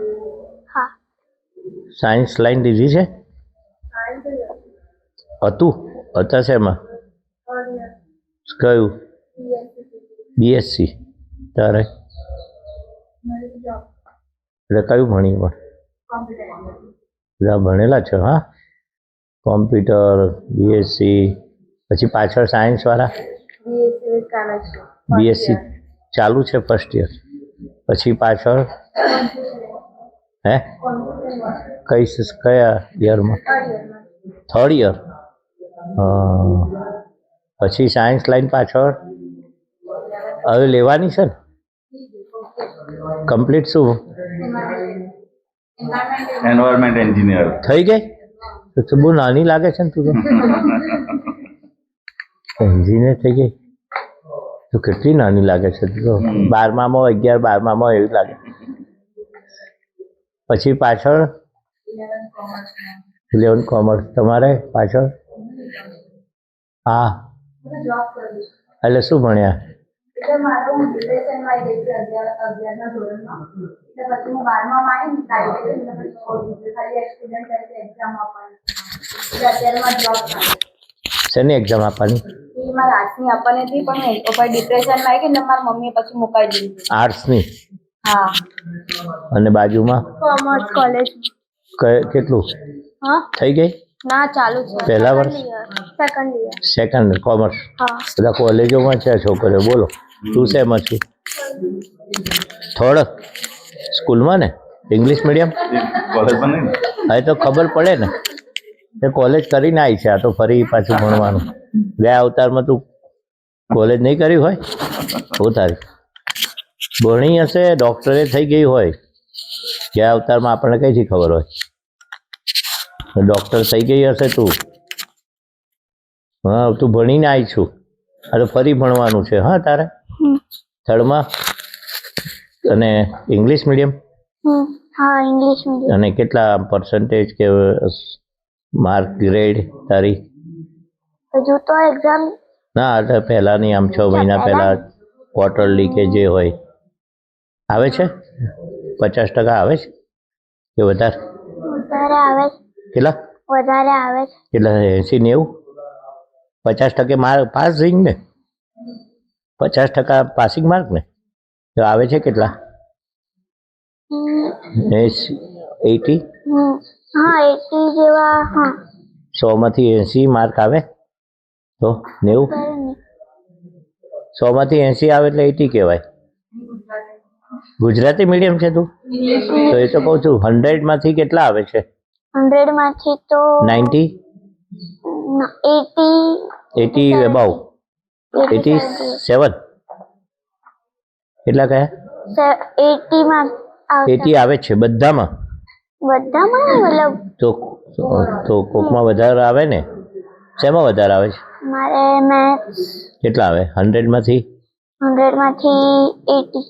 સાયન્સ લાઈન લીધી છે? હતું? હતા શેમાં? કયું? BSc. તારે એટલે કયું ભણી? પણ બધા ભણેલા છો? હા, કોમ્પ્યુટર, BSc, પછી પાછળ સાયન્સવાળા BSc ચાલુ છે, ફર્સ્ટ યર, પછી પાછળ હે કયા યરમાં? Third year. પછી સાયન્સ લાઈન પાછળ હવે લેવાની છે ને? કમ્પ્લીટ શું એન્વાયરમેન્ટ એન્જિનિયર થઈ ગઈ? તો બહુ નાની લાગે છે ને તું તો. એન્જિનિયર થઈ ગઈ તો કેટલી નાની લાગે છે તું તો. 12મામાં 12મામાં એવું લાગે. પછી પાછળ 11 કોમર્સ. તમારે પાછળ? હા, એટલે શું ભણ્યા? શેની એક્ઝામ આપવાની? આર્ટ્સની? હા. અને બાજુમાં કોમર્સ કોલેજ. કેટલું થઈ ગઈ? ના, ચાલુ છે. પહેલા વર્ષ? Second commerce. બધા કોલેજોમાં છે છોકરીઓ. બોલો, તું શેમાં છું? થોડક સ્કૂલમાં ને? English medium? કોલેજમાં નહીં. હવે તો ખબર પડે ને એ કોલેજ કરીને આવી છે. આ તો ફરી પાછું ભણવાનું. ગયા અવતારમાં તું કોલેજ નહીં કરી હોય? હું તારી ભણી હશે, ડૉક્ટરે થઈ ગઈ હોય, ગયા અવતારમાં આપણને કઈથી ખબર હોય? ડૉક્ટર થઈ ગઈ હશે તું. હા, તું ભણીને આવી છું. હવે ફરી ભણવાનું છે. હા, તારે થર્ડમાં. અને ઇંગ્લિશ મીડિયમ? હા, ઇંગ્લિશ મીડિયમ. અને કેટલા પર્સન્ટેજ કે માર્ક ગ્રેડ તારી? હજુ તો એક્ઝામ ના, એટલે પહેલાંની આમ 6 મહિના પહેલાં ક્વાર્ટરલી કે જે હોય આવે છે? 50% આવે છે કે વધારે? વધારે આવે છે. કેટલા? વધારે આવે છે. કેટલા? 80-90? 50% માર્ક પાસ થઈ ને? 50% પાસિંગ માર્ક ને? તો આવે છે કેટલા? 80? હા, 80 જેવા. હા, 100માંથી 80 માર્ક આવે તો 90? 100માંથી 80 આવે એટલે 80 કહેવાય. ગુજરાતી મીડિયમ છે તું? તો એ તો કહું છું 100માંથી કેટલા આવે છે? 100 માંથી તો 90? 80 અબાઉ? 87? કેટલા કયા? 80 માં 80 આવે છે બધામાં? બધામાં મતલબ તો કોકમાં વધારે આવે ને? શેમાં વધારે આવે છે? મારે મેથ્સ કેટલા આવે 100માંથી? 100 માંથી 80.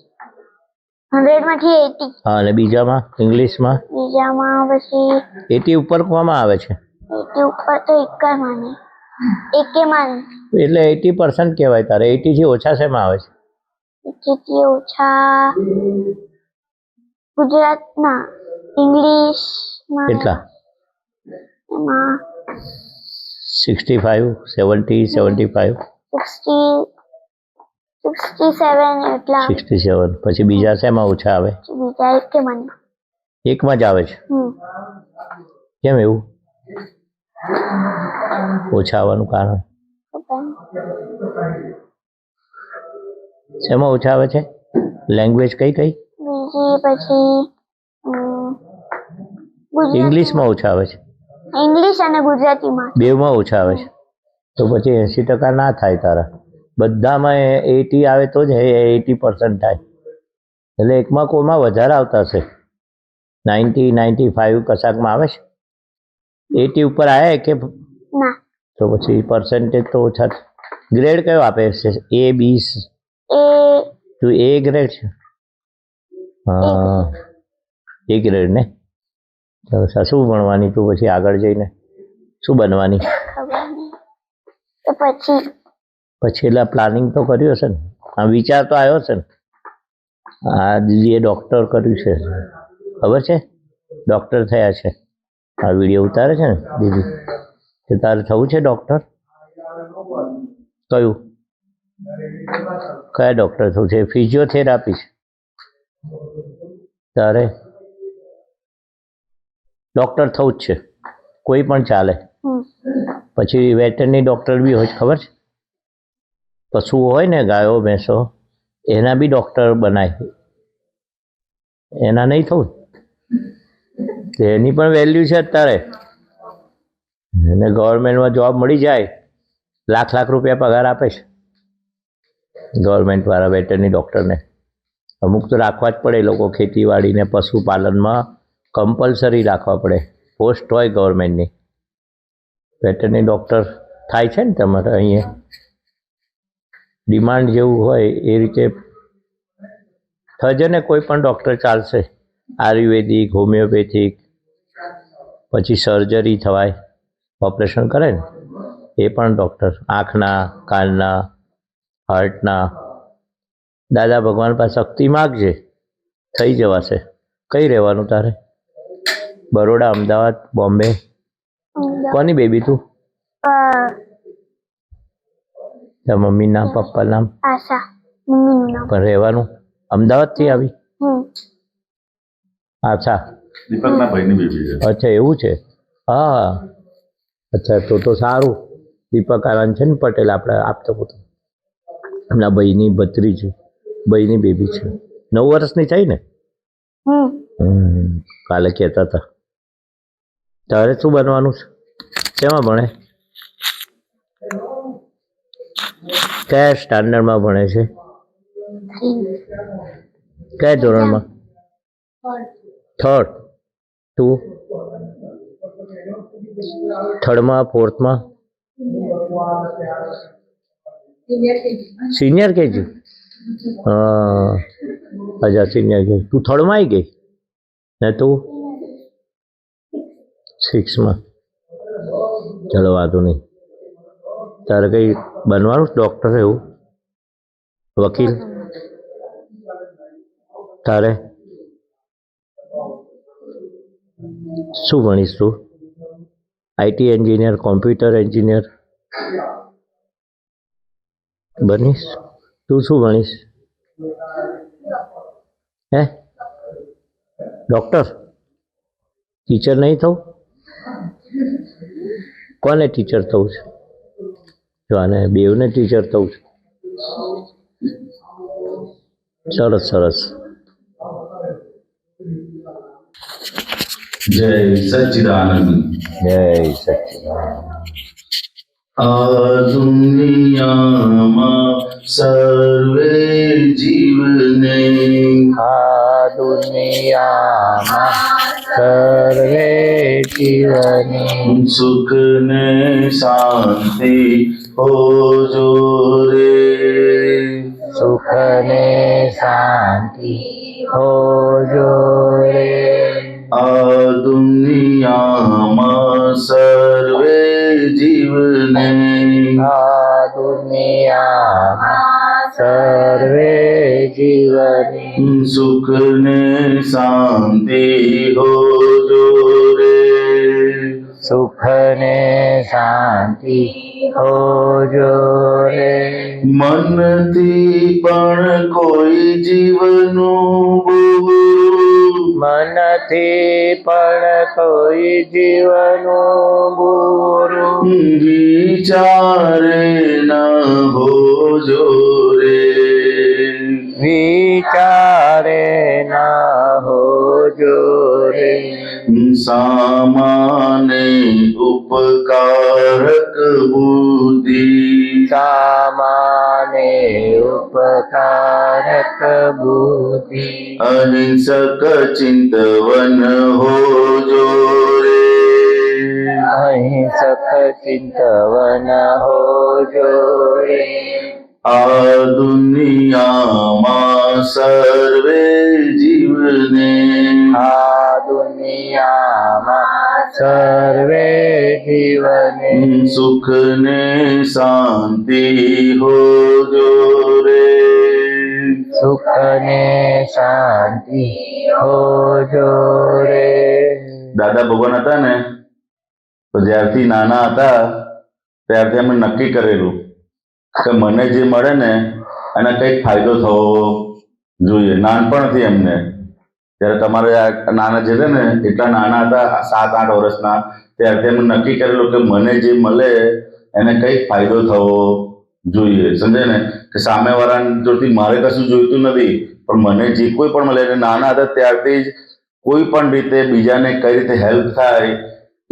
100 માંથી 80. હા, અને બીજામાં ઇંગ્લિશમાં? બીજામાં પછી 80 ઉપર કોમાં આવે છે? 80 ઉપર તો એકેમાં નહીં. એટલે 80% કહેવાય તારે. 80 થી ઓછા શેમાં આવે છે? 80 થી ઓછા ગુજરાતના ઇંગ્લિશમાં. કેટલા? એમાં 65, 70, 75? 67 એટલા. 67. પછી બીજા શેમાં ઓછા આવે? બીજા એકેમાં. એકમાં જ આવે છે. કેમ એવું? ઓછા આવવાનું કારણ શેમાં ઓછા આવે છે? લેંગ્વેજ કઈ કઈ? બીજી પછી ઇંગ્લિશમાં ઓછા આવે છે? ઇંગ્લિશ અને ગુજરાતીમાં બેવમાં ઓછા આવે છે. તો પછી 80% ના થાય તારા. બધામાં 80 આવે તો જ 80% થાય. એટલે એકમાં કોમાં વધારે આવતા હશે? 90, 95 કશાકમાં આવે છે? 80 ઉપર આવ્યા કે ના? તો પછી પર્સન્ટેજ તો ઓછા. ગ્રેડ કયો આપે છે? A, B? તું A ગ્રેડ છે? હા, A ગ્રેડ ને? શું ભણવાની તું પછી આગળ જઈને? શું બનવાની? પછી એટલે પ્લાનિંગ તો કર્યું હશે ને? આ વિચાર તો આવ્યો છે ને? આ દીદીએ ડૉક્ટર કર્યું છે, ખબર છે? ડૉક્ટર થયા છે. આ વિડીયો ઉતારે છે ને દીદી, કે તારે થવું છે ડૉક્ટર? કયું? કયા ડૉક્ટર થવું છે? ફિઝિયોથેરાપી છે તારે? ડૉક્ટર થવું જ છે, કોઈ પણ ચાલે. પછી વેટરનરી ડૉક્ટર બી હોય, ખબર છે? પશુઓ હોય ને, ગાયો ભેંસો, એના બી ડૉક્ટર બનાય. એના નહીં થવું? એની પણ વેલ્યુ છે અત્યારે. એને ગવર્મેન્ટમાં જોબ મળી જાય, લાખ રૂપિયા પગાર આપે છે ગવર્મેન્ટવાળા વેટરનરી ડૉક્ટરને. અમુક તો રાખવા જ પડે. એ લોકો ખેતીવાડીને પશુપાલનમાં કમ્પલસરી રાખવા પડે. પોસ્ટ હોય ગવર્મેન્ટની. વેટરનરી ડૉક્ટર થાય છે ને તમારે અહીંયા? ડિમાન્ડ જેવું હોય એ રીતે થજે ને. કોઈ પણ ડૉક્ટર ચાલશે. આયુર્વેદિક, હોમિયોપેથિક, પછી સર્જરી થવાય, ઓપરેશન કરે ને એ પણ ડૉક્ટર. આંખના, કાનના, હાર્ટના. દાદા ભગવાન પાસે શક્તિ માગજે, થઈ જવાશે. કઈ રહેવાનું તારે? બરોડા, અમદાવાદ, બોમ્બે? કોની બેબી તું? તારા મમ્મી નામ, પપ્પા નામ? આશા. મમ્મીનું નામ. પણ રહેવાનું અમદાવાદથી આવી? અચ્છા, દીપકના ભાઈની બેબી છે. અચ્છા, એવું છે. હા, અચ્છા, તો સારું. દીપક આનંદ છે ને પટેલ, આપણે આપતો પોતો એમના ભાઈની ભત્રીજી, ભાઈની બેબી છે. 9 વર્ષની થઈ ને? કાલે કહેતા હતા. તારે શું બનવાનું છે? શેમાં ભણે? કયા સ્ટાન્ડર્ડમાં ભણે છે? કયા ધોરણમાં? થર્ડ. તું થર્ડમાં, ફોર્થમાં, સિનિયર કેજી? હા, અચ્છા સિનિયર કેજી. તું થર્ડમાં આવી ગઈ ને તું સિક્સમાં? ચલો વાંધો નહીં. તારે કંઈ બનવાનું ડૉક્ટર એવું, વકીલ? તારે શું ભણીશ તું? આઈટી એન્જિનિયર, કોમ્પ્યુટર એન્જિનિયર બનીશ? તું શું ભણીશ? હે, ડૉક્ટર? ટીચર નહીં થવું? કોને ટીચર થવું છે? જો આને બેવને ટીચર થવું છે. સરસ સરસ. જય સચ્ચિદાનંદ. જય સચ્ચિદાનંદ. આ દુનિયામાં સર્વે જીવને, આ દુનિયામાં સર્વે જીવને સુખ ને શાંતિ હોજો રે. સુખ ને શાંતિ હોજો રે. આ દુનિયામાં સર્વે જીવને, આ દુનિયામાં સર્વે જીવને સુખ ને શાંતિ હોજો રે. સુખ ને શાંતિ હોજો રે. મનથી પણ કોઈ જીવનું બોલું, મનથી પણ કોઈ જીવનું બુરું વિચારે ના હોજો રે. વિચારે ના હોજો રે. સામાને ઉપકારક બુદ્ધિ, સામાને ઉપકારક બુદ્ધિ અહિંસક ચિંતવન હોજો રે. અહિંસક ચિંતવન હોજો રે. આ દુનિયામાં સર્વે જીવને, આ દુનિયામાં સર્વે જીવને સુખ ને શાંતિ હોજો રે. સુખ ને શાંતિ હોજો રે. દાદા ભગવાન હતા ને, તો જ્યારથી નાના હતા ત્યારથી અમે નક્કી કરેલું કે મને જે મળે ને એને કંઈક ફાયદો થવો જોઈએ. નાનપણથી એમને, ત્યારે તમારે આ નાના જે છે ને એટલા નાના હતા, 7-8 વર્ષના, ત્યારથી અમે નક્કી કરેલું કે મને જે મળે એને કંઈક ફાયદો થવો જોઈએ. સમજે ને, કે સામેવાળા જોડથી મારે કશું જોઈતું નથી, પણ મને જે કોઈ પણ મળે, નાના હતા ત્યારથી જ કોઈ પણ રીતે બીજાને કઈ રીતે હેલ્પ થાય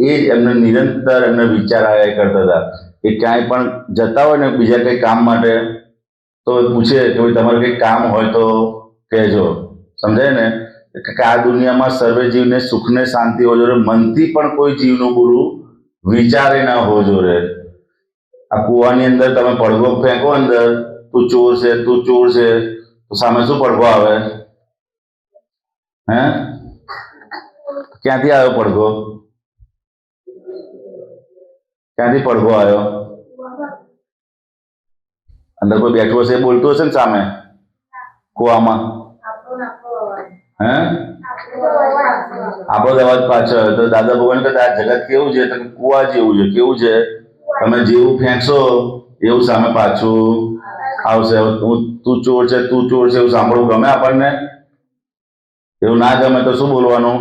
એ જ એમને નિરંતર એમને વિચાર આવ્યા કરતા હતા. એ ક્યાંય પણ જતા હોય ને બીજા કંઈ કામ માટે, તો પૂછે કે ભાઈ તમારે કંઈક કામ હોય તો કહેજો. સમજાય ને, કે આ દુનિયામાં સર્વે જીવને સુખ ને શાંતિ હોજો રે. મનથી પણ કોઈ જીવનું બુરું વિચારે ના હોજો રે. આ કૂવાની અંદર તમે પડઘો ફેંકો અંદર, તું ચોર છે, તું ચોર છે, તો સામે શું પડઘો આવે? હે, ક્યાંથી આવ્યો પડઘો? ક્યાંથી પડઘો આવ્યો? અંદર કોઈ બેઠું હશે, બોલતું હશે ને સામે કૂવામાં? હે, આપણો જ અવાજ પાછળ. તો દાદા ભગવાન કહે આ જગત કેવું છે? તો કૂવા જેવું છે. કેવું છે? તમે જેવું ફેંકશો એવું સામે પાછું આવશે. તું ચોર છે, તું ચોર છે એવું સાંભળવું ગમે આપણને? એવું ના ગમે તો શું બોલવાનું?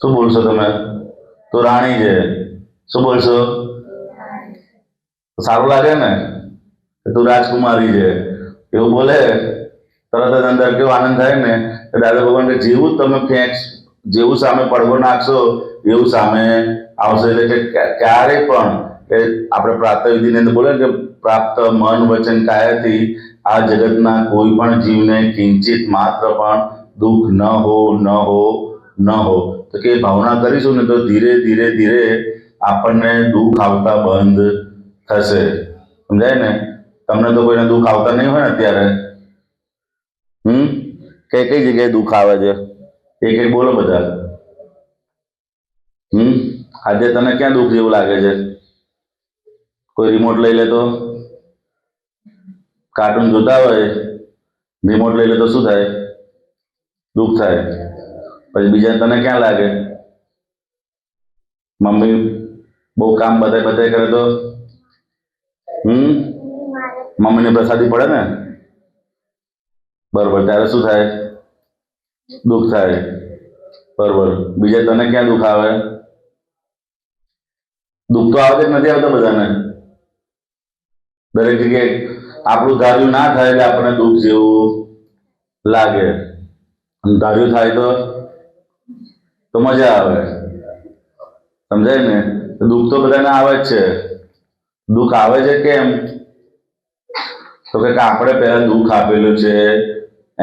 શું બોલશો તમે? તો રાણી છે, શું બોલશો? સારું લાગે ને? તું રાજકુમારી છે એવું બોલે, તરત જ અંદર કેવો આનંદ થાય ને. દાદા ભગવાન કે જેવું તમે જેવું સામે પડઘો નાખશો એવું સામે આવશે. એટલે કે ક્યારેય પણ કે આપણે પ્રાતઃ વિધિની અંદર બોલે કે પ્રાપ્ત મન વચન કાયાથી આ જગતના કોઈ પણ જીવને કિંચિત માત્ર પણ દુઃખ ન હો ન હો ન હો. તો કે ભાવના કરીશું ને તો ધીરે ધીરે ધીરે આપણને દુઃખ આવતા બંધ થશે. સમજાય ને? તમને તો કોઈને દુઃખ આવતા નહીં હોય ને અત્યારે? કઈ કઈ જગ્યાએ દુઃખ આવે છે? એક બોલો બધા. આજે તને ક્યાં દુઃખ જેવું લાગે છે? કોઈ રિમોટ લઈ લે તો, કાર્ટૂન જોતા હોય, રિમોટ લઈ લે તો શું થાય? દુઃખ થાય. પછી બીજા તને ક્યાં લાગે? મમ્મી બહુ કામ બધાય કરે તો મમ્મીને પ્રસાદી પડે ને, બરોબર, ત્યારે શું થાય? દુઃખ થાય. બરોબર. બીજા તને ક્યાં દુઃખ આવે? દુઃખ તો આવે જ નથી આવતા બધાને. દરેક જગ્યાએ આપણું ધાર્યું ના થાય એટલે આપણને દુઃખ જેવું લાગે. ધાર્યું થાય તો મજા આવે. સમજાય ને? દુઃખ તો બધાને આવે જ છે. દુઃખ આવે છે કેમ? તો કે આપણે પહેલા દુઃખ આપેલું છે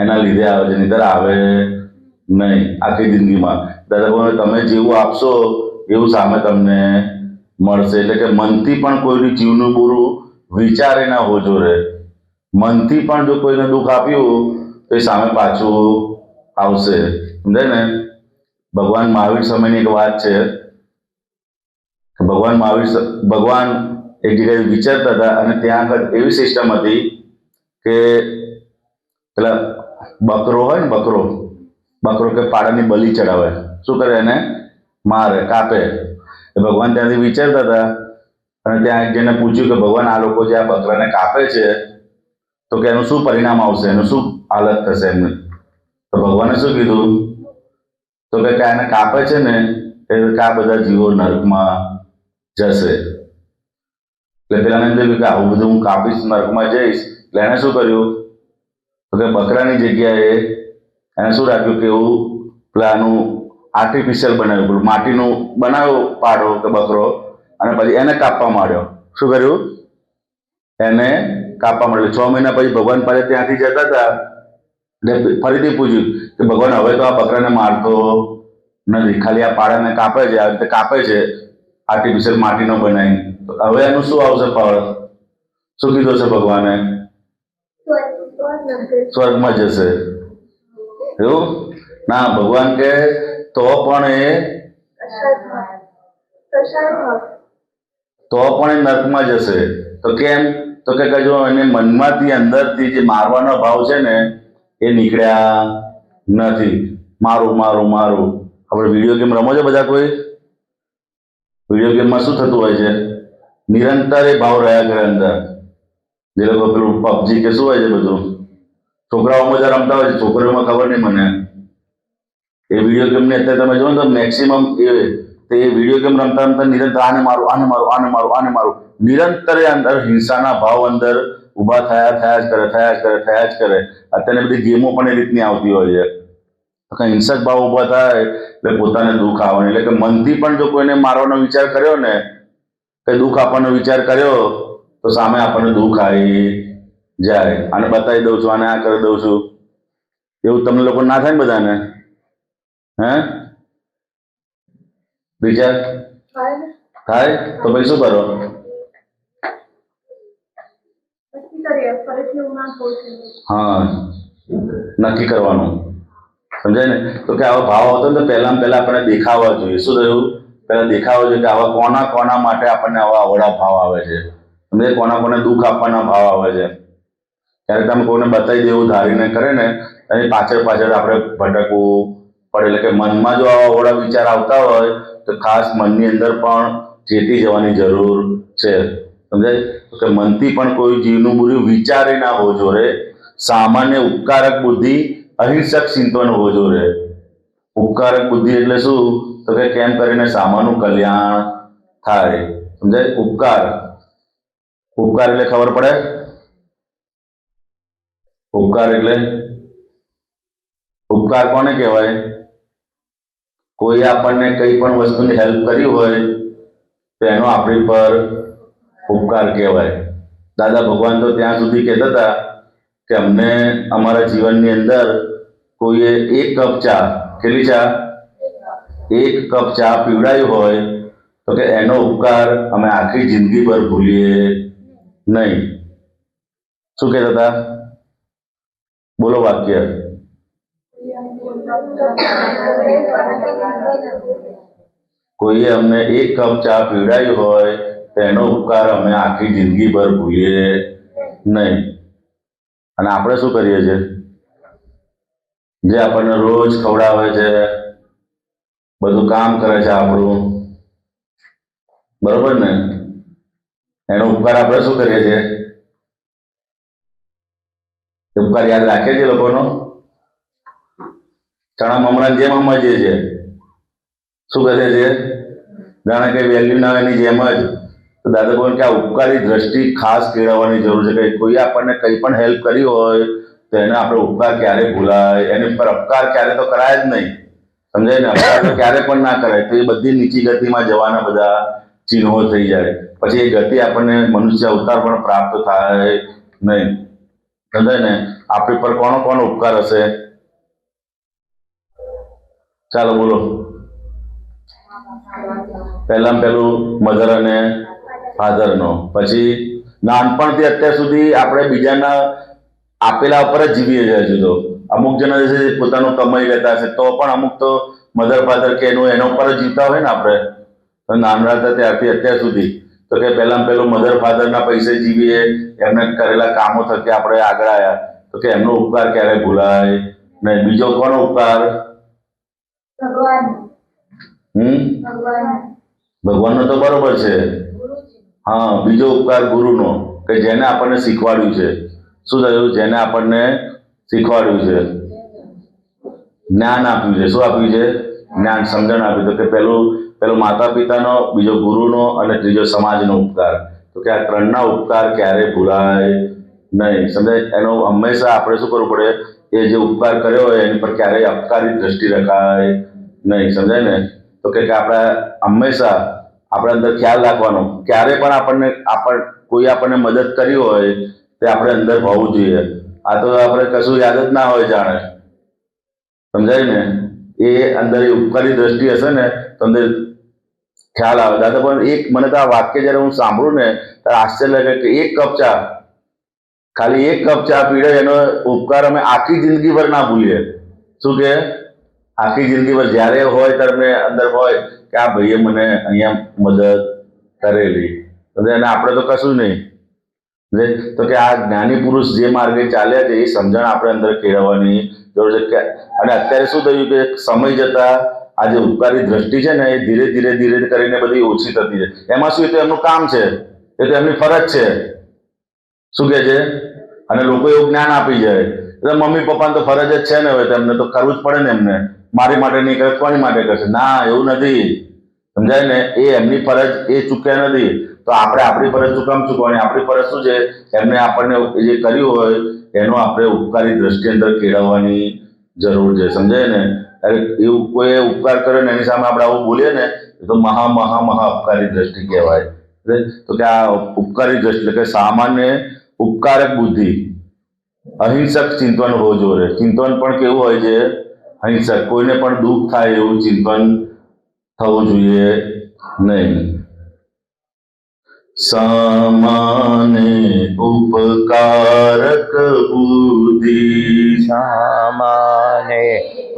એના લીધે આવે છે, નહીંતર આવે નહીં આખી જિંદગીમાં. દાદા ભગવાન તમે જેવું આપશો એવું સામે તમને મળશે. એટલે કે મનથી પણ કોઈનું જીવનું બુરું વિચારે ના હોજો રે. મનથી પણ જો કોઈને દુઃખ આપ્યું તો એ સામે પાછું આવશે. સમજાય ને? ભગવાન મહાવીર સમયની એક વાત છે. ભગવાન એક જગ્યાએ વિચારતા હતા અને ત્યાં આગળ એવી સિસ્ટમ હતી કે પેલા બકરો હોય ને, બકરો કે પાડાની બલી ચડાવે. શું કરે? એને મારે, કાપે. ભગવાન ત્યાંથી વિચારતા હતા અને ત્યાં એક જણે પૂછ્યું કે ભગવાન આ લોકો જે આ બકરાને કાપે છે તો કે એનું શું પરિણામ આવશે, એનું શું હાલત થશે એમની? તો ભગવાને શું કીધું? તો કે એને કાપે છે ને એ આ બધા જીવો નરકમાં જશે. એટલે પેલાને એમ થયું કે આવું બધું હું કાપીશ, નરકમાં જઈશ. એટલે એને શું કર્યું? તો કે બકરાની જગ્યાએ એને શું રાખ્યું કે એવું પેલાનું આર્ટિફિશિયલ બનાવ્યું, માટીનું બનાવ્યો પાડો કે બકરો, અને પછી એને કાપવા માંડ્યો. શું કર્યું? એને કાપવા માંડ્યો. 6 મહિના પછી ભગવાન પાસે ત્યાંથી જતા હતા એટલે ફરીથી પૂછ્યું કે ભગવાન હવે તો આ બકરાને મારતો નથી, ખાલી આ પાડાને કાપે છે, આવી રીતે કાપે છે આર્ટિફિશિયલ માટીનો બનાવીને, તો હવે એનું શું આવશે ફળ? શું કીધું છે ભગવાને? સ્વર્ગમાં જશે. એવું ના, ભગવાન કે તો પણ એ નર્કમાં જશે. તો કેમ? તો કે જો એને મનમાંથી અંદરથી જે મારવાનો ભાવ છે ને એ નીકળ્યા નથી. મારું મારું મારું. આપણે વિડીયો ગેમ રમો છો બધા? કોઈ વિડીયો ગેમમાં શું થતું હોય છે? નિરંતર એ ભાવ રહ્યા કરે અંદર. જે લોકો પેલું પબજી કે શું હોય છે બધું, છોકરાઓ બધા રમતા હોય છે, છોકરીઓમાં ખબર નહીં મને. એ વિડીયો ગેમની અત્યારે તમે જુઓ ને તો મેક્સિમમ એ વિડીયો ગેમ રમતા રમતા નિરંતર આને મારું, આને મારું, આને મારું, આને મારું, નિરંતર અંદર હિંસાના ભાવ અંદર ઊભા થયા જ કરે. અત્યારે બધી ગેમો પણ એ રીતની આવતી હોય છે. હિંસક ભાવ ઊભા થાય એટલે પોતાને દુઃખ આવવાનું. એટલે કે મનથી પણ જો કોઈને મારવાનો વિચાર કર્યો ને, કે દુઃખ આપવાનો વિચાર કર્યો તો સામે આપણને દુઃખ આવી જાય. આને બતાવી દઉં છું, આને આ કરી દઉં છું, એવું તમને લોકો ના થાય ને બધાને? વિચાર થાય તો પછી શું કરો? હા, નક્કી કરવાનું. સમજાય ને? તો કે આવા ભાવ આવતો ને તો પહેલા આપણે દેખાવા જોઈએ. શું થયું? પહેલા દેખાવા જોઈએ કે આવા કોના માટે આપણને આવા અવળા ભાવ આવે છે. સમજાય? કોને દુઃખ આપવાના ભાવ આવે છે. ત્યારે તમે કોઈને બતાવી દેવું ધારીને કરે ને એની પાછળ આપણે ભટકવું પડે. એટલે કે મનમાં જો આવા અવળા વિચાર આવતા હોય તો ખાસ મનની અંદર પણ ચેતી જવાની જરૂર છે. સમજાય? કે મનથી પણ કોઈ જીવનું બુરું વિચારે ના હોજો રે. સામાન્ય ઉપકારક બુદ્ધિ, અહિંસક ચિંતન હોજો રે. ઉપકારક બુદ્ધિ એટલે શું? તો કે કેમ કરીને સામાનું કલ્યાણ થાય. સમજાય? ઉપકાર એટલે ખબર પડે? ઉપકાર કોને કહેવાય? કોઈ આપણને કઈ પણ વસ્તુની હેલ્પ કરી હોય તો એનો આપણી પર ઉપકાર કહેવાય. દાદા ભગવાન તો ત્યાં સુધી કહેતા હતા કે અમને અમારા જીવનની અંદર કોઈએ એક કપ ચા, કેટલી ચા, એક કપ ચા પીવડાવી હોય તો કે એનો ઉપકાર અમે આખી જિંદગીભર ભૂલીએ નહીં. શું કહેતા હતા? બોલો વાક્ય. કોઈએ અમને એક કપ ચા પીવડાવી હોય તો એનો ઉપકાર અમે આખી જિંદગીભર ભૂલીએ નહીં. અને આપણે શું કરીએ છીએ? જે આપણને રોજ ખવડાવે છે, બધું કામ કરે છે આપણું, બરોબર ને, એનો ઉપકાર આપણે શું કરીએ છીએ? ઉપકાર યાદ રાખીએ છીએ લોકોનો? ચણા મમરા જેમ સમજીએ છીએ, શું કરીએ છીએ? જાણે કે વેલ્યુ ના એની જેમ જ. તો દાદા બોલ કે આ ઉપકારી દ્રષ્ટિ ખાસ કેળવવાની જરૂર છે કે કોઈ આપણને કંઈ પણ હેલ્પ કરી હોય તો એને આપણે ઉપકાર ક્યારે ભૂલાય, એની પર અપકાર ક્યારે તો કરાય જ નહીં. સમજાય ને? અપકાર તો ક્યારે પણ ના કરાય. તો એ બધી નીચી ગતિમાં જવાના બધા ચિહ્નો થઈ જાય. પછી એ ગતિ આપણને મનુષ્ય અવતાર પણ પ્રાપ્ત થાય નહીં. સમજાય ને? આપણી પર કોનો ઉપકાર હશે? ચાલો બોલો. પહેલું મધર અને ફાધરનો. પછી નાનપણથી અત્યાર સુધી આપણે બીજાના આપેલા ઉપર જ જીવીએ છીએ. હજુ તો અમુક જણા છે પોતાનું કમાઈ લેતા હશે તો પણ અમુક તો મધર ફાધર કે એના ઉપર જ જીવતા હોય ને. આપણે નાના હતા ત્યારથી અત્યાર સુધી તો કે પહેલું મધર ફાધરના પૈસે જીવીએ, એમને કરેલા કામો થકી આપણે આગળ આવ્યા તો કે એમનો ઉપકાર ક્યારે ભૂલાય નહીં. બીજો કોનો ઉપકાર? ભગવાનનો તો બરોબર છે. હા, બીજો ઉપકાર ગુરુનો, કે જેને આપણને શીખવાડ્યું છે. શું થયું? જેને આપણને શીખવાડ્યું છે, જ્ઞાન આપ્યું છે. શું આપ્યું છે? જ્ઞાન, સમજણ આપ્યું. તો કે પેલો માતા પિતાનો, બીજો ગુરુનો અને ત્રીજો સમાજનો ઉપકાર. તો કે આ ત્રણના ઉપકાર ક્યારે ભૂલાય નહીં. સમજાય? એનો હંમેશા આપણે શું કરવું પડે? એ જે ઉપકાર કર્યો હોય એની પર ક્યારેય અપકારી દ્રષ્ટિ રખાય નહીં. સમજાય ને? તો કે આપણે હંમેશા આપણે અંદર ખ્યાલ રાખવાનો, ક્યારે પણ કોઈ આપણને મદદ કરી હોય તે આપણે અંદર હોવું જોઈએ. આ તો આપણે કશું યાદ જ ના હોય જાણે. સમજાય ને? એ અંદર એ ઉપકારી દ્રષ્ટિ હશે ને તો અંદર ખ્યાલ આવે. દાદા પણ મને તો આ વાક્ય જયારે હું સાંભળું ને ત્યારે આશ્ચર્ય લાગે કે એક કપ ચા, ખાલી એક કપ ચા પીડે એનો ઉપકાર અમે આખી જિંદગીભર ના ભૂલીએ. શું કે આખી જિંદગીભર જ્યારે હોય ત્યારે અંદર હોય કે આ ભાઈએ મને અહીંયા મદદ કરેલી, અને આપણે તો કશું નહીં. તો કે આ જ્ઞાની પુરુષ જે માર્ગે ચાલ્યા છે એ સમજણ આપણે અંદર કેળવવાની જરૂર છે. અને અત્યારે શું થયું કે સમય જતા આ જે ઉપકારી દ્રષ્ટિ છે ને એ ધીરે ધીરે કરીને બધી ઓછી થતી છે. એમાં શું? એ તો એમનું કામ છે, એ તો એમની ફરજ છે. શું કે છે? અને લોકો એવું જ્ઞાન આપી જાય એટલે મમ્મી પપ્પાને તો ફરજ જ છે ને, હવે તેમને તો કરવું જ પડે ને. એમને મારી માટે નહીં કરે, કોની માટે કરશે? ના, એવું નથી. સમજાય ને? એ એમની ફરજ એ ચૂક્યા નથી તો આપણે આપણી ફરજ શું કામ ચૂકવાની? આપણી ફરજ શું છે? એમને આપણને જે કર્યું હોય એનો આપણે ઉપકારી દ્રષ્ટિ અંદર કેળવવાની જરૂર છે. સમજાય ને? એવું કોઈ ઉપકાર કરે ને એની સામે આપણે આવું બોલીએ ને તો મહા ઉપકારી દ્રષ્ટિ કહેવાય. તો કે આ ઉપકારી દ્રષ્ટિ એટલે કે સામાન્ય ઉપકારક બુદ્ધિ, અહિંસક ચિંતન હોવું જોઈએ. ચિંતન પણ કેવું હોય છે? અહિંસક. કોઈને પણ દુઃખ થાય એવું ચિંતન થવું જોઈએ નહીં. સામાન્ય ઉપકારક બુદ્ધિ, સામાન્ય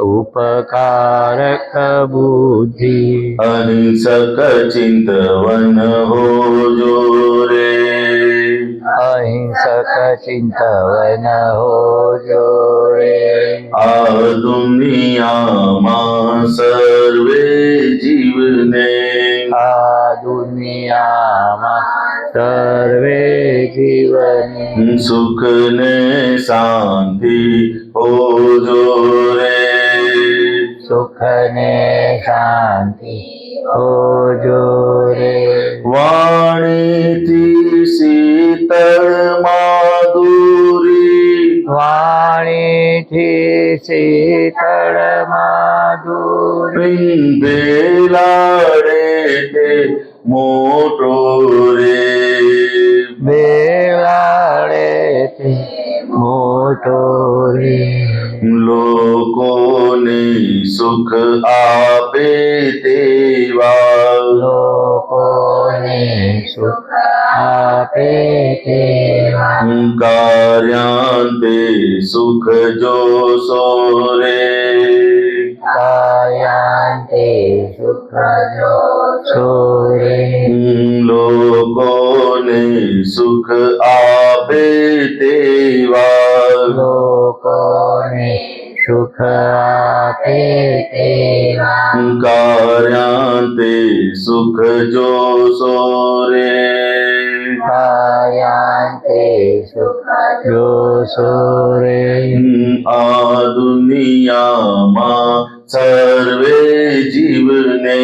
ઉપકારક બુદ્ધિ, અહિંસક ચિંતવન હોજો રે. અહિંસક ચિંતવન હોજો રે. આ દુનિયામાં સર્વે જીવને, આ દુનિયામાં સર્વે જીવને સુખ ને શાંતિ હોજો રે. સુખ ને શાંતિ હોજો રે. વાણીથી શીતળ માધુરી, વાણીથી શીતળ માધુરી, બેલાડે તે મોટો રે. બેલાડે તે મોટો મોટો રે લોકોને સુખ આપે તેવા લોકોને સુખ આપે તેવા કાર્યાંતે સુખ જોશો રે કાયાંતે સુખ જોશો રે લોકોને સુખ આપે તેવા લોકોને સુખ આપે તેવા કાર્યાંતે સુખ જોશો રે કાયાંતે સુખ જોશો રે આ દુનિયામાં સર્વે જીવને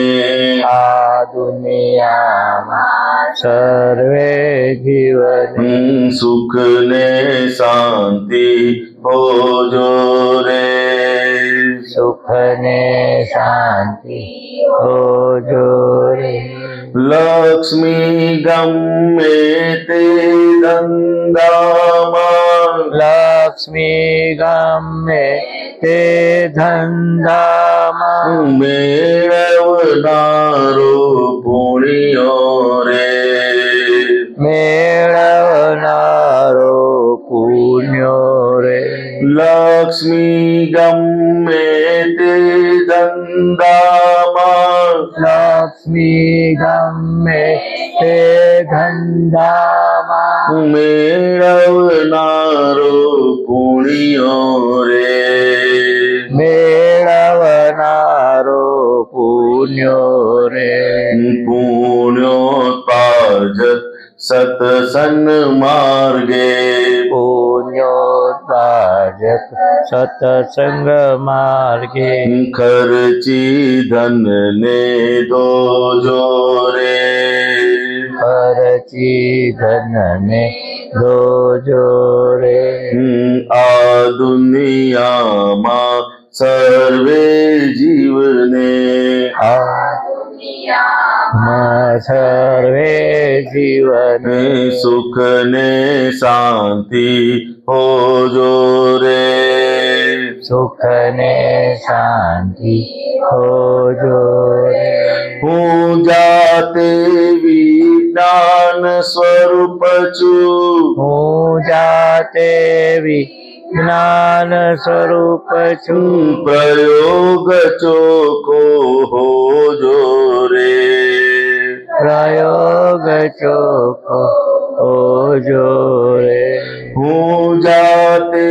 આ દુનિયામાં સર્વે જીવને સુખ ને શાંતિ હોજો રે સુખ ને શાંતિ હોજો રે લક્ષ્મી ગમે તે ધંધામાં લક્ષ્મી ગમે તે ધંધામાં મેળવનારો પુણ્યો રે મેળવનારો પુણ્યો રે લક્ષ્મી ગમે તે ધંધામાં લક્ષ્મી ગમે તે ધંધામાં મેળવનારો પુણ્યો રે મેળવનારો પુણ્યો રે પુણ્યોપાર્જત સત્સંગ માર્ગે પુણ્યોત્પાદક સત્સંગ માર્ગે ખર્ચી ધન ને દોજો રે ખર્ચી ધનને દોજો રે આ દુનિયામાં સર્વે જીવને સર્વે જીવન સુખ ને શાંતિ હોજો રે સુખ ને શાંતિ હોજો રે હું જાતે વિજ્ઞાન સ્વરૂપ છું હું જાતે વિજ્ઞાન સ્વરૂપ છું પ્રયોગ ચોખ્ખો હોજો રે પ્રયોગ ચોખ્ખો હોજો રે હું જાતે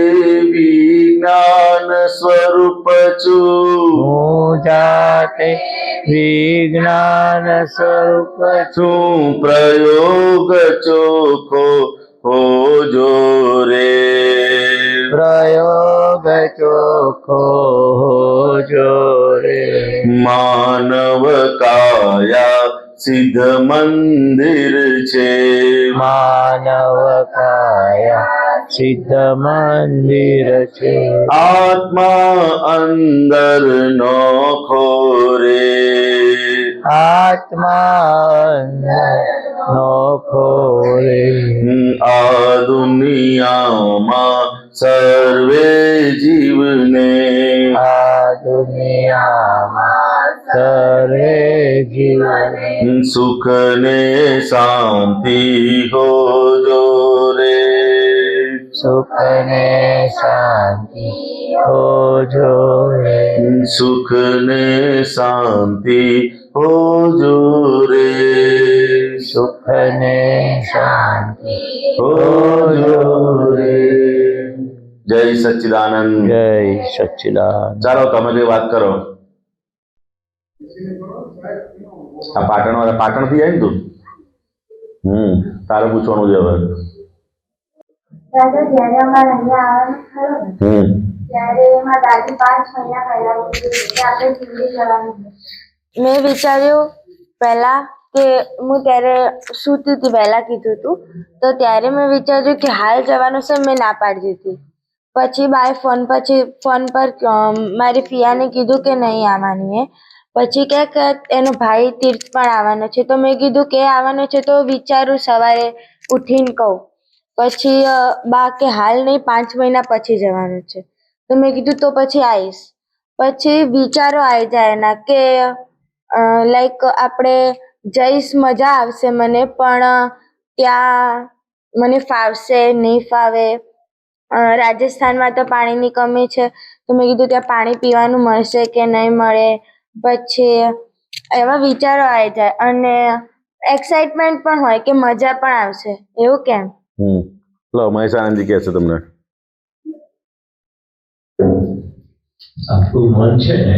વિજ્ઞાન સ્વરૂપ છું હું જાતે વિજ્ઞાન સ્વરૂપ છું પ્રયોગ ચોખ્ખો હોજો રે પ્રયોગ ચોખ્ખો હોજો રે માનવ કાયા સિદ્ધ મંદિર છે માનવ કાયા સિદ્ધ મંદિર છે આત્મા અંદર નોખો રે આત્મા નોખો રે આ દુનિયામાં સર્વે જીવને આ દુનિયામાં સર્વે જીવને સુખ ને શાંતિ હોજો રે સુખ ને શાંતિ હોજો રે સુખ ને શાંતિ હોજો રે સુખ ને શાંતિ હોજો રે જય સચ્ચિદાનંદ જય સચ્ચિદાનંદ ચાલો તમે કઈ વાત કરો આ પાટણ થી આવી ને તું તારે પૂછવાનું છે હવે દાદા જ્યારે અમારે અહીંયા આવવાનું થયું ને ત્યારે એમાં દાદી 5 મહિના પહેલા કીધું કે આપણે દિલ્હી જવાનું છે. મેં વિચાર્યું પહેલા કે હું ત્યારે સૂતી હતી પહેલા કીધું હતું તો ત્યારે મેં વિચાર્યું કે હાલ જવાનું છે મેં ના પાડી દીધી પછી બાય ફોન પર મારી પિયાને કીધું કે નહીં આવવાની પછી કે એનો ભાઈ તીર્થ પણ આવવાનો છે તો મેં કીધું કે આવવાનો છે તો વિચારું સવારે ઉઠીને કહું પછી બા કે હાલ નહીં 5 મહિના પછી જવાનું છે. તો મેં કીધું તો પછી આવીશ. પછી વિચારો આવી જાય એના કે લાઈક આપણે જઈશ, મજા આવશે મને, પણ ત્યાં મને ફાવશે નહીં ફાવે. રાજસ્થાનમાં તો પાણીની કમી છે, તો મેં કીધું ત્યાં પાણી પીવાનું મળશે કે નહીં મળે. પછી એવા વિચારો આવી જાય અને એક્સાઇટમેન્ટ પણ હોય કે મજા પણ આવશે. એવું કેમ? લો મહેશ આનંદજી કહે છે તમને. આપણું મન છે ને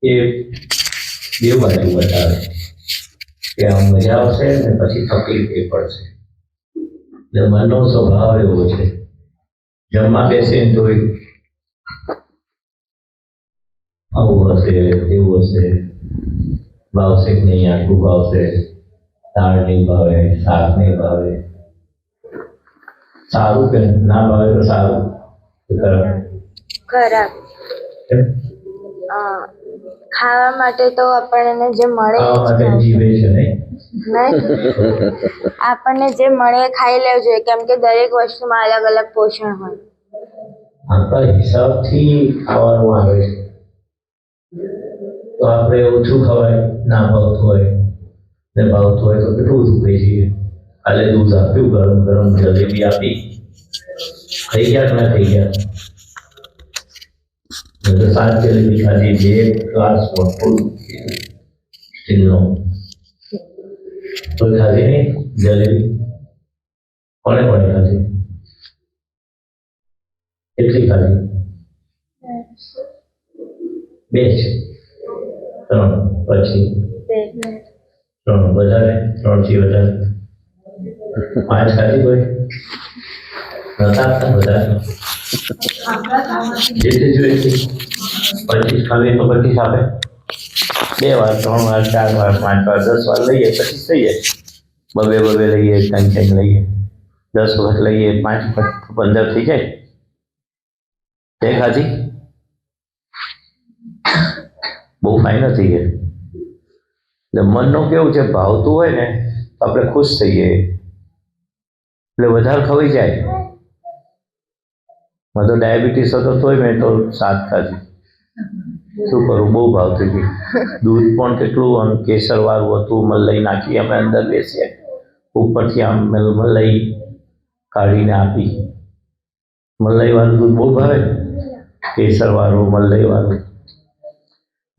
એ બે બાજુ બતાવે કે આમ મજા આવશે ને પછી તકલીફ એ પડશે. એટલે મનનો સ્વભાવ એવો છે, જમવા બેસે ને તો આવું હશે તેવું હશે, ભાવશે કે નહીં, આટલું ભાવશે, દાળ નહીં ભાવે, શાક નહીં ભાવે, સારું કે ના ભાવે તો સારું કે ખરાબ. ખરાબ. ખાવા માટે તો આપણને જે મળે ખાવા માટે જીવે છે નહીં. નહીં, આપણને જે મળે એ ખાઈ લેવું જોઈએ, કેમ કે દરેક વસ્તુમાં અલગ અલગ પોષણ હોય. આપણા હિસાબથી ખાવાનું આવે છે તો આપણે ઓછું ખવાય, ના ભાવતું હોય ને ભાવતું હોય તો કેટલું બધું ખાઈ જઈએ. કાલે દૂધ આપ્યું, ગરમ ગરમ જલેબી આપી, ખાઈ ગયા કે ના ખાઈ ગયા? મેં તો 7 જલેબી ખાધી, 2 ગ્લાસ મોટો સ્ટીલનો. કોઈ ખાધી નહીં જલેબી? કોને ખાધી? કેટલી ખાધી? 2 છે, 3 પછી 3 વધારે, 3 થી વધારે 5 ખાધી કોઈ નતા આપતા? વધારે જેટલી જોઈએ 25 ખાવી તો 25 આપે. 2 વાર, 3 વાર, 4 વાર, 5 વાર, 10 વાર લઈએ 25 થઈ જાય. 2 લઈએ, 3 લઈએ, 10 વખત લઈએ, 5 વખત 15 થઈ જાય. તે ખાધી બહુ ફાઇન નથી છે. એટલે મનનું કેવું છે, ભાવતું હોય ને તો આપણે ખુશ થઈએ, એટલે વધારે ખવાઈ જાય. મને તો ડાયાબિટીસ હતો તોય મેં તો 7 ખાધી. શું કરું, બહુ ભાવતી હતી. દૂધ પણ કેટલું આમ કેસરવાળું હતું, મલાઈ નાખી અમે અંદર બેસીએ, ઉપરથી આમ મલાઈ કાઢીને આપી. મલાઈવાળું દૂધ બહુ ભાવે, કેસરવાળું, મલાઈવાળું.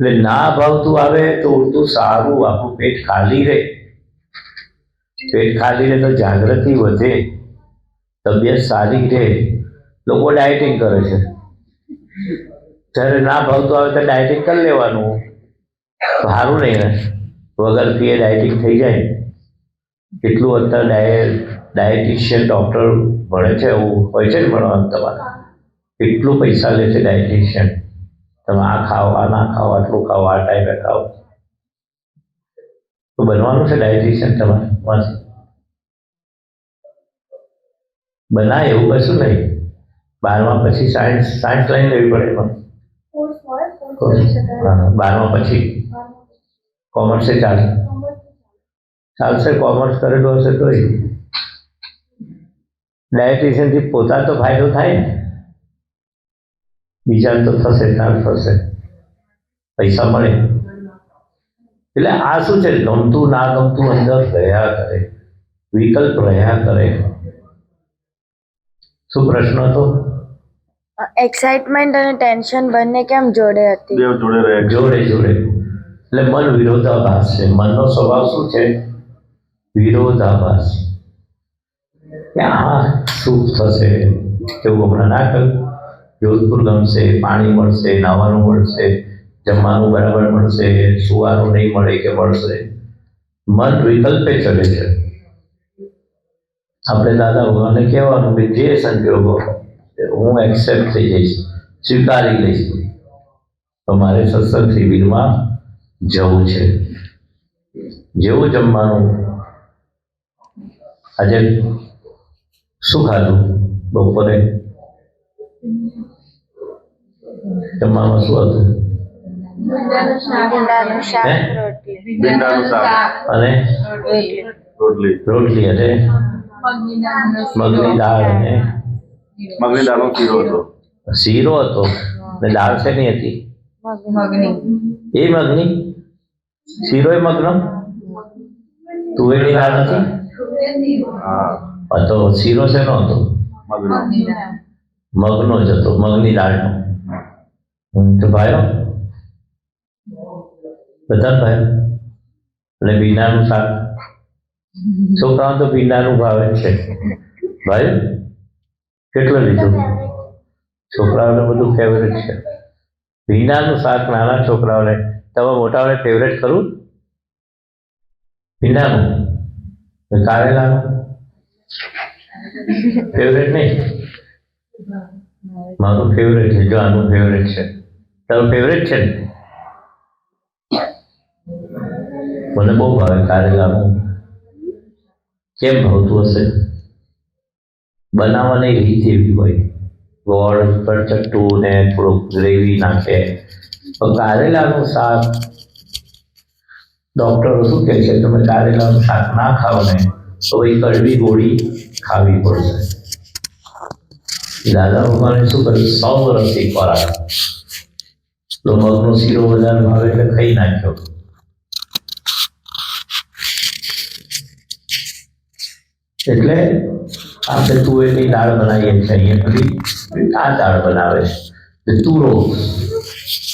એટલે ના ભાવતું આવે તો ઉલટું સારું, આપણું પેટ ખાલી રહે. પેટ ખાલી રહે તો જાગૃતિ વધે, તબિયત સારી રહે. લોકો ડાયટિંગ કરે છે, જ્યારે ના ભાવતું આવે તો ડાયટિંગ કરી લેવાનું, સારું નહીં ને. વગર ફીએ ડાયટિંગ થઈ જાય. કેટલું અત્યારે ડાયટિશિયન ડૉક્ટર ભણે છે, એવું હોય છે ને ભણવાનું તમારે. કેટલું પૈસા લે છે ડાયટિશિયન. તમે આ ખાઓ, આ ના ખાઓ, આટલું ખાઓ, આ ટાઈમે ખાઓ. તો બનવાનું છે ડાયટિશિયન તમારે માંથી. બનાય એવું કશું નહીં. 12મા પછી સાયન્સ લઈને લેવી પડે એમાં. 12મા પછી કોમર્સે ચાલશે. કોમર્સ કરેલું હશે તો ડાયટિશિયનથી પોતાનો તો ફાયદો થાય ને, બીજાને તો થશે, પૈસા મળે. એટલે આ શું છે, ગમતું ના ગમતું અંદર રહ્યા કરે, વિકલ્પ રહ્યા કરે. શું પ્રશ્ન હતો? એક્સાઇટમેન્ટ અને ટેન્શન બંને કેમ જોડે હતી? જોડે. એટલે મન વિરોધાભાસ છે. મનનો સ્વભાવ શું છે? વિરોધાભાસ. આ સુખ થશે એવું હમણાં ના કહ્યું. જોધપુર ગમશે, પાણી મળશે, નાહવાનું મળશે, જમવાનું બરાબર મળશે, સુવાનું નહીં મળે કે મળશે. મન વિકલ્પે ચડે છે. આપણે દાદા ભગવાનને કહેવાનું કે જે સંજોગો હું એક્સેપ્ટ થઈ જઈશ, સ્વીકારી લઈશ. તો મારે સત્સંગ શિબિરમાં જવું છે. જેવું જમવાનું, આજે શું ખાધું બપોરે? જમવામાં શું હતું? ભીંડાનું શાક, રોટલી. ભીંડાનું શાક અને રોટલી. અને મગની દાળ અને મગની દાળનો શીરો હતો. શીરો હતો ને દાળ શેની હતી? એ મગની શીરો એ મગનો તુવેરની દાળ નથી. હા, તો શીરો શેનો હતો? મગનો. મગનો જ હતો, મગની દાળનો. તો ભાઈઓ બધા ભાઈઓ અને ભીંડાનું શાક. છોકરાઓ તો ભીંડાનું ભાવે જ છે. ભાઈ કેટલો લીધું? છોકરાઓને બધું ફેવરેટ છે. ભીંડાનું શાક નાના છોકરાઓને, તમે મોટાઓને ફેવરેટ ખરું? ભીંડાનું કારેલાનું ફેવરેટ નહીં? મારું ફેવરેટ છે. જો આનું ફેવરેટ છે, તારું ફેવરેટ છે ને? મને બહુ ભાવે કારેલાનું. કેમ ભાવતું હશે? બનાવવાની રીત એવી હોય, ગોળ પર ચટ્ટું ને થોડુંક ગ્રેવી નાખે. તો કારેલાનું શાક, ડૉક્ટરો શું કહે છે, તમે કારેલાનું શાક ના ખાઓ ને તો એ કડવી ગોળી ખાવી પડશે. દાદા ભગવાને શું કર્યું? સૌરસી ખોરાક. તો મગનો શીરો વધારે ભાવે એટલે ખાઈ નાખ્યો. એટલે આપણે તુવેરની દાળ બનાવીએ છીએ અહીંયા બધી. આ દાળ બનાવે છે તુરો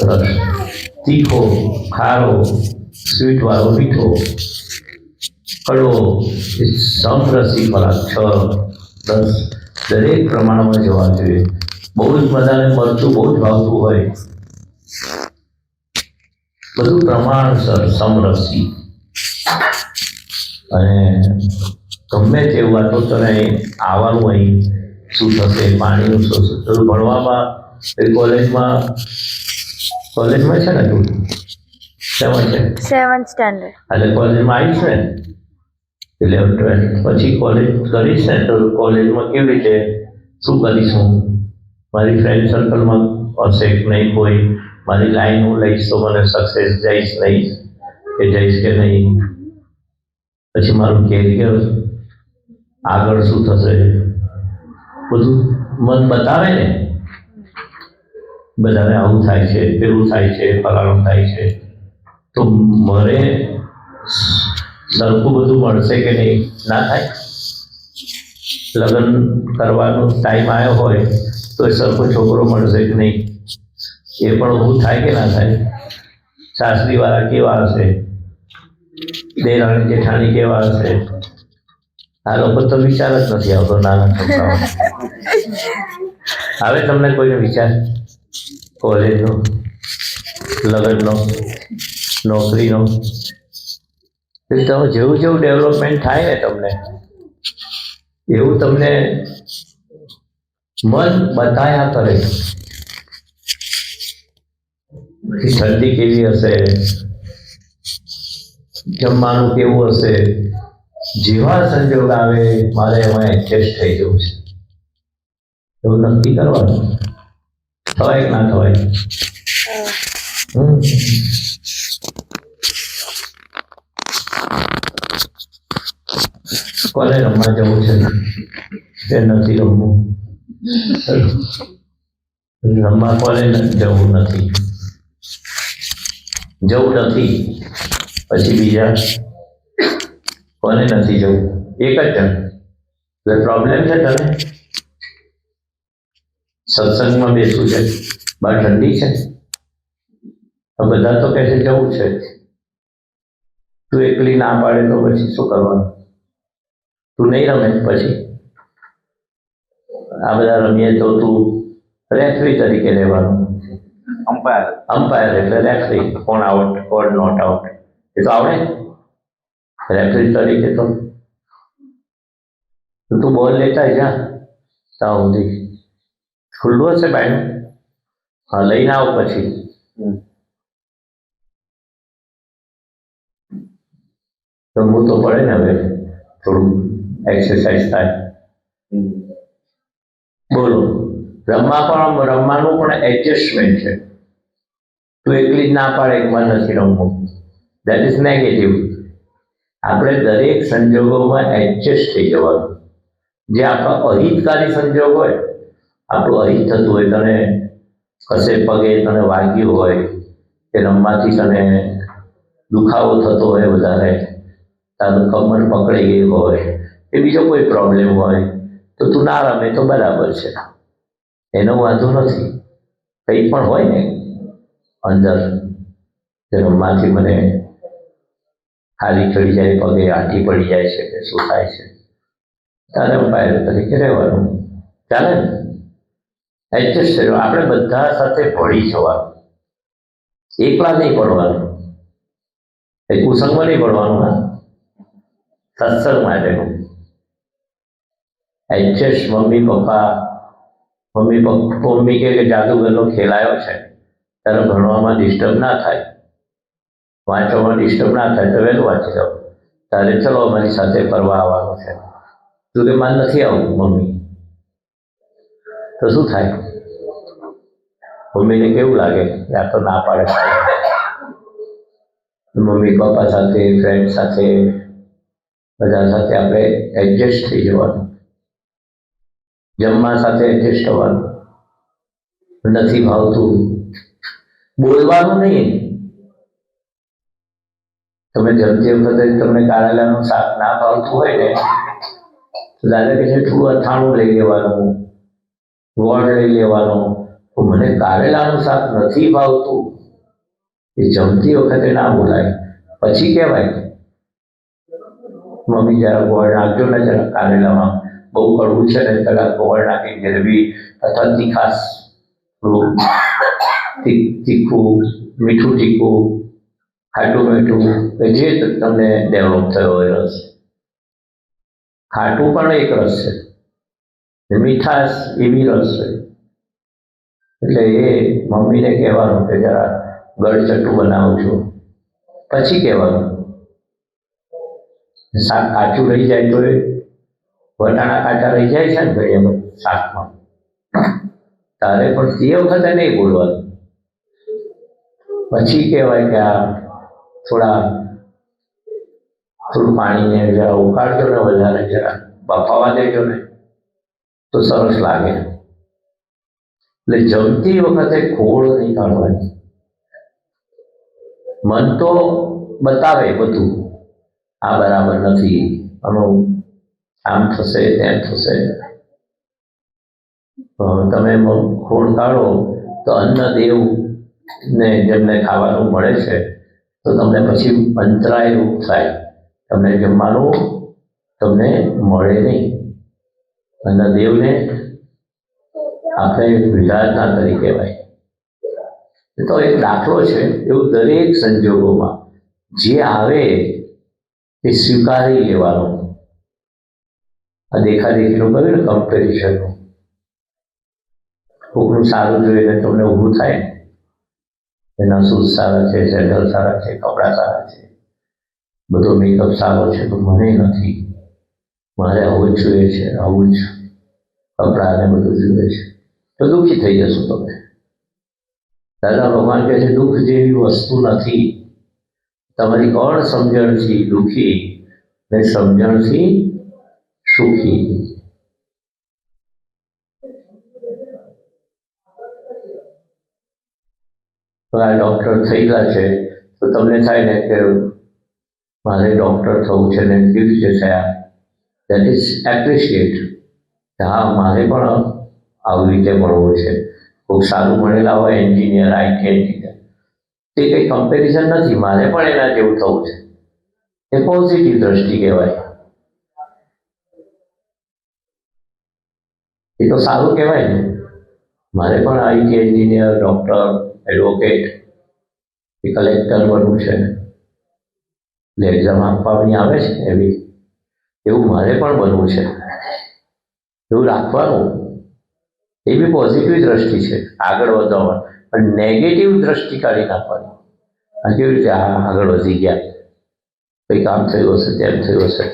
રસ, તીખો, ખારો, સ્વીટ વાળો, મીઠો, કડવો, સમરસી ખોરાક 6, 10 દરેક પ્રમાણમાં જવા જોઈએ. બહુ જ બધાને મરચું બહુ જ ભાવતું હોય, બધું પ્રમાણસર સમરસી. અને ગમે તેવું આ તો તમે આવવાનું અહીં શું થશે, પાણીનું શું થશે, તો ભણવામાં કોલેજમાં છે ને તું શેમાં છે? 7th standard. એટલે કોલેજમાં આવીશ ને 11th 12th પછી કોલેજ કરીશ ને, તો કોલેજમાં કેવી રીતે શું કરીશું? મારી ફ્રેન્ડ સર્કલમાં હશે કે નહીં કોઈ? મારી લાઈન હું લઈશ તો મને સક્સેસ જઈશ નહીં કે જઈશ કે નહીં? પછી મારું કેરિયર આગળ શું થશે બધું મન બતાવે ને. બધાને આવું થાય છે, પેલું થાય છે, ફલાણું થાય છે, તો મારે સરખું બધું મળશે કે નહીં? ના થાય. લગ્ન કરવાનો ટાઈમ આવ્યો હોય તો એ સરખો છોકરો મળશે કે નહીં? એ પણ ઊભું થાય કે ના થાય? સાસરીવાળા કેવા હશે, દેરાણી જેઠાણી કેવા હશે? આ લોકો તો વિચાર જ નથી આવતો નાના છોકરાઓ. હવે તમને કોઈનો વિચાર કોલેજનો, લગ્નનો, નોકરીનો? તમે જેવું જેવું ડેવલપમેન્ટ થાય ને તમને એવું તમને મન બતાયા કરે. ઠંડી કેવી હશે, જમવાનું કેવું હશે, જેવા સંજોગ આવે મારે એમાં એડજસ્ટ થઈ જવું છે એવું નક્કી કરવાનું. થવાય કે ના થવાય? કોને રમવા જવું છે કે નથી રમવું? રમવા કોને જવું નથી? જવું નથી. પછી બીજા કોને નથી જવું? એક જ જણ. પ્રોબ્લેમ છે તને? સત્સંગમાં બેસવું છે, બહાર ઠંડી છે, તો બધા તો કહે છે જવું છે. તું એકલી ના પાડે તો પછી શું કરવાનું? તું નહીં રમે પછી આ બધા રમીએ તો તું રેફરી તરીકે રહેવાનું. અમ્પાયર એટલે રેફરી. કોણ આઉટ, કોણ નોટ આઉટ, એ તો આવડે રેફરી તરીકે. તો તું બોલ લેતા જા ત્યાં સુધી ખુલ્લું હશે બાયણું, હા લઈને આવ. પછી રમવું તો પડે ને. હવે થોડું એક્સરસાઇઝ થાય. બોલો, રમવાનું પણ એડજસ્ટમેન્ટ છે. તું એકલી જ ના પાડે એકમાં નથી રમવું, દેટ ઇઝ નેગેટિવ. આપણે દરેક સંજોગોમાં એડજસ્ટ થઈ જવાનું. જે આપણો અહિતકારી સંજોગ હોય, આપણું અહિત થતું હોય, તને કશે પગે તને વાગ્યું હોય કે રમવાથી તને દુખાવો થતો હોય વધારે, તારું કમર પકડી ગઈ હોય કે બીજો કોઈ પ્રોબ્લેમ હોય તો તું ના રમે તો બરાબર છે, એનો વાંધો નથી. કંઈ પણ હોય ને અંદર કે રમવાથી મને ખાલી ચડી જાય, પગે આંટી પડી જાય છે કે શું થાય છે, તારે અમ્પાયર તરીકે રહેવાનું, ચાલે ને? એડજસ્ટ થયું. આપણે બધા સાથે ભળી જવાનું, એકલા નહીં પડવાનું, એ કુસંગમાં નહીં પડવાનું. હા, સત્સંગ માટેનું એડજસ્ટ. મમ્મી કે જાદુગરનો ખેલાયો છે, તારે ભણવામાં ડિસ્ટર્બ ના થાય, વાંચવામાં ડિસ્ટર્બ ના થાય તો વહેલું વાંચી જાઓ. તારે ચલો અમારી સાથે ફરવા આવવાનું છે, તું કે મારે નથી આવવું મમ્મી, તો શું થાય? મમ્મીને કેવું લાગે કે આ તો ના પાડે. મમ્મી પપ્પા સાથે, ફ્રેન્ડ સાથે, બધા સાથે આપણે એડજસ્ટ થઈ જવાનું, જમવા સાથે એડજસ્ટ થવાનું. નથી ભાવતું બોલવાનું નહીં. તમે જમતી વખતે તમને કારેલાનું શાક ના ભાવતું હોય ને તો દાદા કહે છે થોડું અથાણું લઈ લેવાનું, ગોળ લઈ લેવાનો. તો મને કારેલાનું શાક નથી ભાવતું એ જમતી વખતે ના બોલાય, પછી કહેવાય મમ્મી જરા ગોળ નાખજો ને, જરા કારેલામાં બહુ કડવું છે ને, જરા ગોળ નાખી ગરબી અથવા તીખાશ, થોડું તીખું, મીઠું તીખું, ખાટું મીઠું, જે તમને ડેવલપ થયો હોય રસ. ખાટું પણ એક રસ છે, મીઠાશ એ બી રસ છે. એટલે એ મમ્મીને કહેવાનું કે જરા ગળચટ્ટું બનાવું છું, પછી કહેવાનું. શાક કાચું રહી જાય તો એ વટાણા કાચા રહી જાય છે ને ભાઈ શાકમાં, તારે પણ તે વખતે નહીં બોલવાનું. પછી કહેવાય કે આ થોડું પાણીને જરા ઉકાળજો ને, વધારે જરા બફાવા દેજો ને તો સરસ લાગે. એટલે જમતી વખતે ખોળ નહીં કાઢવાની. મન તો બતાવે બધું, આ બરાબર નથી, આનું આમ થશે તેમ થશે. તમે ખોળ કાઢો તો અન્નદેવ ને જેમને ખાવાનું મળે છે તો તમને પછી અંતરાય રૂપ થાય, તમને જમવાનું તમને મળે નહીં. અન્નદેવને આપણે વિધાતા કરી કહેવાય. તો એક દાખલો છે, એવું દરેક સંજોગોમાં જે આવે તે સ્વીકારી લેવાનું. આ દેખાદેખીનું કહ્યું ને, કમ્પેરિઝનનું. કોકનું સારું જોઈને તમને ઊભું થાય, એના શૂઝ સારા છે, સેન્ડલ સારા છે, કપડાં સારા છે, બધો મેકઅપ સારો છે, તો મને નથી, મારે આવું જ જોઈએ છે, આવું જ કપડાં ને બધું જોઈએ છે, તો દુઃખી થઈ જશો તમે. દાદા ભગવાન કહે છે દુઃખ જેવી વસ્તુ નથી. તમારી કોણ સમજણથી દુઃખી ને સમજણથી સુખી. આ ડૉક્ટર થઈ ગયા છે તો તમને થાય ને કે મારે ડૉક્ટર થવું છે ને, કેવી રીતે થયા? That is appreciate. હા, મારે પણ આવી રીતે ભણવું છે. ખૂબ સારું ભણેલા હોય એન્જિનિયર, IT એન્જિનિયર, તે કંઈ કમ્પેરિઝન નથી, મારે પણ એના જેવું થવું છે. એ પોઝિટિવ દ્રષ્ટિ કહેવાય. એ તો સારું કહેવાય ને. મારે પણ IT એન્જિનિયર, ડૉક્ટર, એડવોકેટ કે કલેક્ટર બનવું છે, એટલે એક્ઝામ આપવાની આવે છે એવી, એવું મારે પણ બનવું છે, એવું રાખવાનું. એ બી પોઝિટિવ દ્રષ્ટિ છે આગળ વધવામાં. પણ નેગેટિવ દ્રષ્ટિ કાઢી નાખવાની. આ કેવી રીતે આગળ વધી ગયા, કંઈ કામ થયું હશે, તેમ થયું હશે,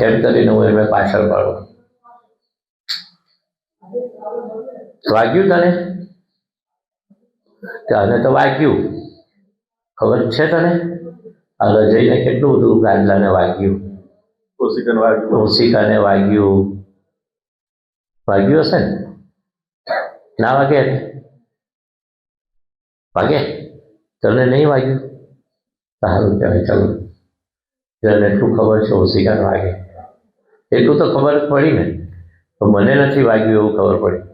એમ કરીને હું એમને પાછળ પાડું. વાગ્યું તને? તને તો વાગ્યું, ખબર છે તને? આગળ જઈને કેટલું બધું ગાદલાને વાગ્યું, ઓશિકાને વાગ્યું, વાગ્યું હશે ને? ના વાગે? વાગે? તને નહીં વાગ્યું? સારું કહેવાય. ચાલો, જેને એટલું ખબર છે હોશિયાર વાગે, એટલું તો ખબર પડી ને. તો મને નથી વાગ્યું એવું ખબર પડી.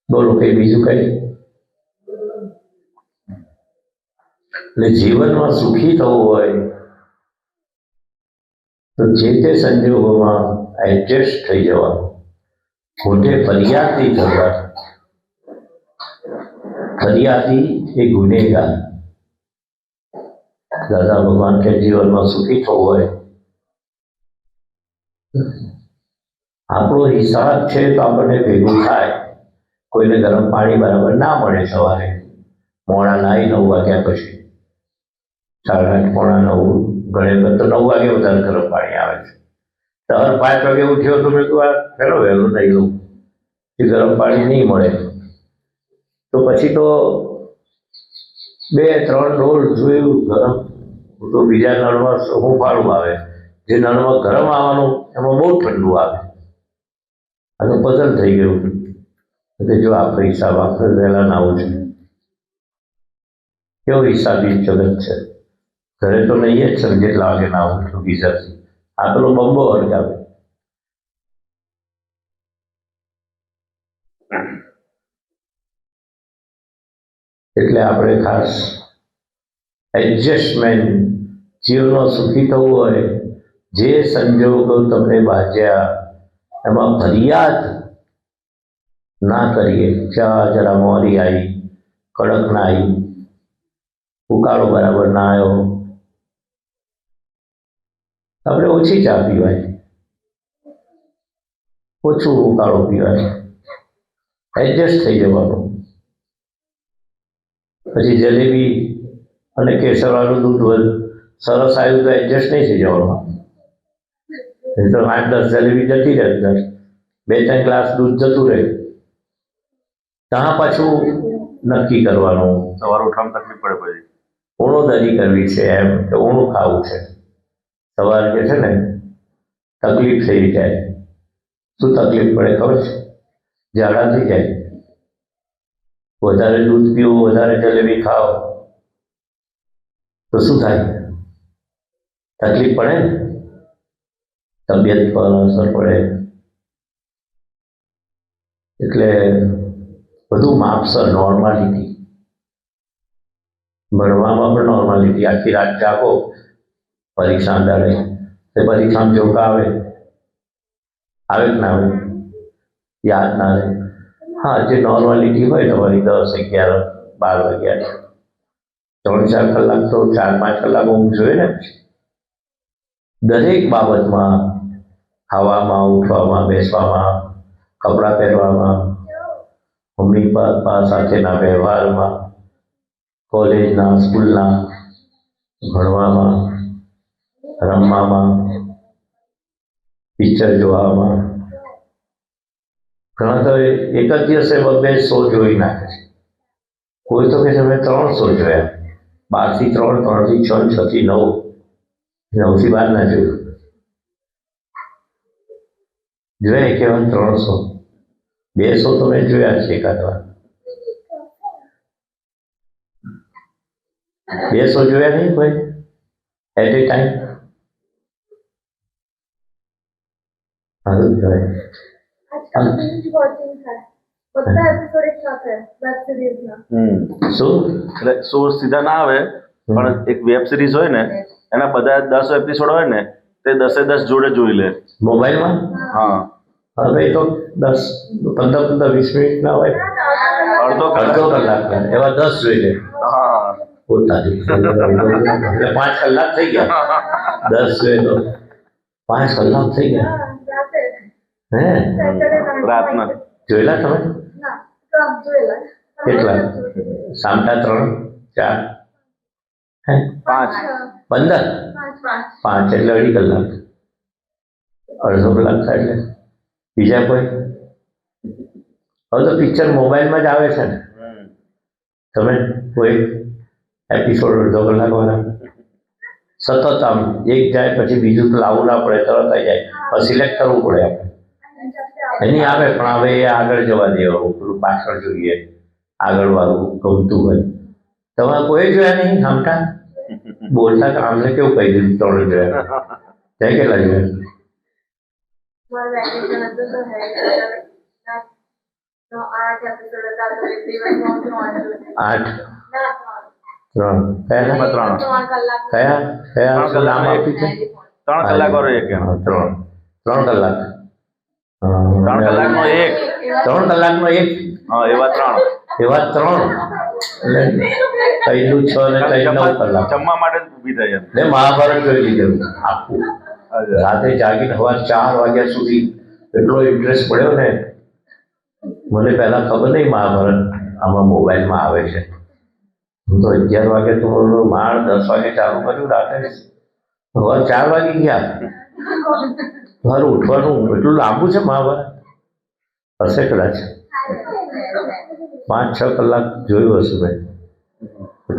બોલો કંઈ બીજું કંઈ? એટલે જીવનમાં સુખી થવું હોય તો જે તે સંજોગોમાં એડજસ્ટ થઈ જવાનું. મોટે ફરિયાદ નહીં કરવાની. ફરિયાદી એ ગુનેગાર. દાદા ભગવાન કે જીવનમાં સુખી થવું હોય, આપણો હિસાબ છે તો આપણને ભેગું થાય. કોઈને ગરમ પાણી બરાબર ના મળે સવારે, મોડા નાહી 9 વાગ્યા પછી, 8:30 પોણા 9, ઘણી તો 9 વાગે વધારે ગરમ પાણી આવે છે. સવાર 5 વાગે ઉઠ્યો તો મેં કહ્યું આ ફેરો વહેલું નહીં લઉં, એ ગરમ પાણી નહીં મળે. તો પછી તો 2-3 ડોલ જોયું ગરમ, તો બીજા નળમાં હુંફાળું આવે. જે નળમાં ગરમ આવવાનું એમાં બહુ ઠંડુ આવે. આ તો પઝલ થઈ ગયું કે જો આપણે હિસાબ આપણે વહેલા નાવું છે. કેવો હિસાબી જગત છે. ઘરે તો નહીં જ છે જેટલા વાગે નાવું એટલું ગીઝરથી. આ પેલો બંબો હરગાવે. એટલે આપણે ખાસ એડજસ્ટમેન્ટ, જીવનમાં સુખી થવું હોય, જે સંજોગો તમને બાંધ્યા એમાં ફરિયાદ ના કરીએ. જરા મોરી આવી, કડક ના આવી, ઉકાળો બરાબર ના આવ્યો, આપણે ઓછી ચા પીવાય, ઓછું ઉકાળો પીવાય, એડજસ્ટ થઈ જવાનું. પછી જલેબી અને કેસરવાળું દૂધ સરસ આવ્યું તો એડજસ્ટ નહીં થઈ જવાનું. તો 8-10 જલેબી જતી રહે, 2-3 ગ્લાસ દૂધ જતું રહે. ત્યાં પાછું નક્કી કરવાનું. સવારે ઉઠવામાં તકલીફ પડે પછી ઊણોદરી કરવી છે, એમ કે ઊણું ખાવું છે. સવારે જે છે ને તકલીફ થઈ જાય. શું તકલીફ પડે ખબર છે? ઝાડા થઈ જાય. વધારે દૂધ પીવું, વધારે જલેબી ખાઓ તો શું થાય? તકલીફ પડે ને, તબિયત પર અસર પડે. એટલે બધું માપસર, નોર્માલિટી. ભણવામાં પણ નોર્માલિટી. આખી રાત જાગો, પરીક્ષા દાડે તે પરીક્ષામાં જોકા આવે કે ના આવે, યાદ ના રહે. હા, જે નોર્માલિટી હોય તમારી 10, 11, 12 વાગ્યા, 3-4 કલાક તો 4-5 કલાક ઊંઘ જોઈએ ને. દરેક બાબતમાં, ખાવામાં, ઉઠવામાં, બેસવામાં, કપડાં પહેરવામાં, મમ્મી પપ્પા સાથેના વ્યવહારમાં, કોલેજના, સ્કૂલના, ભણવામાં, રમવામાં, પિક્ચર જોવામાં. ઘણા તો એક જ દિવસે 2 શો જોઈ નાખે છે. કોઈ તો કે તમે 3 શો જોયા, 12 થી 3, 3 થી 6, 6 થી 9, 9 થી 12 ના જોયું. જોયા કેવા 3 શો? 2 શો તો મેં જોયા છે એકાદ વાર. 2 શો જોયા નહીં કોઈ એટ એ ટાઈમ? સારું કહેવાય. શું એટલે શો સીધા ના આવે, પણ એક વેબ સિરીઝ હોય ને એના બધા 10 એપિસોડ હોય ને તે 10-10 જોડે જોઈ લે મોબાઈલમાં? હા. હવે તો 10, 15, 20 મિનિટ ના હોય, અડધો અડધો કલાક એવા 10 જોઈ લે. હા. પોતાની એટલે 5 કલાક થઈ ગયા. 10 જોઈએ તો 5 કલાક થઈ ગયા. હે રાતના જોયેલા તમે? કેટલા? સામટા 3, 4, હે 5, 15, 5 એટલે અઢી કલાક, અડધો કલાક થાય. એટલે બીજા કોઈ? હવે તો પિક્ચર મોબાઈલમાં જ આવે છે ને. તમે કોઈ એપિસોડ અડધો કલાક વાળા સતત આમ એક જાય પછી બીજું તો લાવવું ના પડે, તરત આવી જાય. સિલેક્ટ કરવું પડે આપણે એની આવે પણ હવે એ આગળ જવા દેવા પેલું પાછળ જોઈએ આગળ વાળું ગમતું હોય તમારે કોઈ જોયા નહીં આમટા બોલતા કે આમને કેવું કહી દીધું 3 જોયા ત્યાં કેટલા જોયા 8 3 કયા કયા કયા શું નામ આપ્યું છે 3 કલાક વાળો એક એમ. 3 કલાક 3 કલાકનો એક 3 કલાકનો એક હા એવા 3 એવા 3 એટલે કઈનું 6 ને કઈ 9 કલાક જમવા માટે જ ઊભી થાય એમ. ને મહાભારત જોઈ લીધેલું આખું રાતે જાગીને સવાર 4 વાગ્યા સુધી એટલો ઇન્ટરેસ્ટ પડ્યો ને મને પહેલા ખબર નહીં મહાભારત આમાં મોબાઈલમાં આવે છે હું તો 11 વાગે તો માળ 10 વાગે ચાલુ કર્યું રાતે સવાર 4 વાગી ગયા સવારે ઉઠવાનું એટલું લાંબુ છે મહાભારત હશે કદાચ 5-6 કલાક જોયું હશે મેં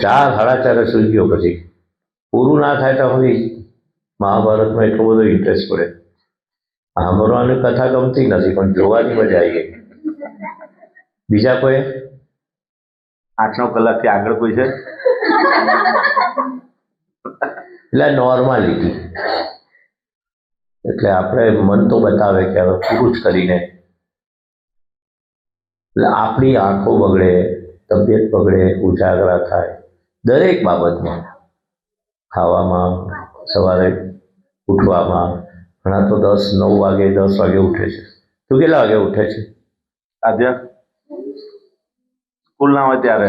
4-4:30 સુઈ ગયો પછી પૂરું ના થાય તો હવે મહાભારતમાં એટલો બધો ઇન્ટરેસ્ટ પડે સાંભળવાની કથા ગમતી નથી પણ જોવાની મજા આવી ગઈ બીજા કોઈ 8-9 કલાકથી આગળ કોઈ છે એટલે નોર્માલિટી એટલે આપણે મન તો બતાવે કે હવે પૂરું જ કરીને એટલે આપણી આંખો બગડે તબિયત બગડે ઉજાગરા થાય દરેક બાબતમાં ખાવામાં સવારે ઉઠવામાં ઘણા તો 10-9 વાગે 10 વાગે ઉઠે છે તું કેટલા વાગે ઉઠે છે આદ્યા સ્કૂલ ના હોય ત્યારે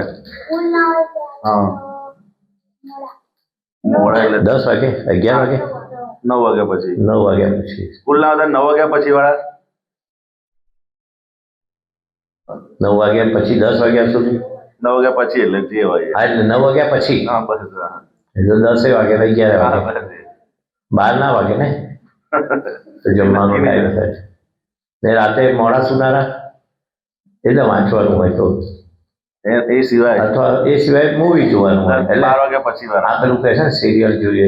હા મોડા એટલે 10 વાગે 11 વાગે 9 વાગ્યા પછી 9 વાગ્યા પછી સ્કૂલ ના હોય 9 વાગ્યા પછી વાળા 9 વાગ્યા પછી 10 વાગ્યા સુધી 9 વાગ્યા પછી એટલે જે હોય હા એટલે 9 વાગ્યા પછી હા બસ હા. એટલે 10 વાગે ને 11 હા, વાગે બસ. 12 ના વાગે ને તો જમવાનો ટાઈમ થાય ને રાતે મોડા સુનારા એટલે વાંચવાનું હોય તો એ સિવાય અથવા એ સિવાય મૂવી જોવાનું હોય 12 એટલે વાગ્યા પછી વાળા આ પેલું કહે છે ને સિરિયલ જોઈએ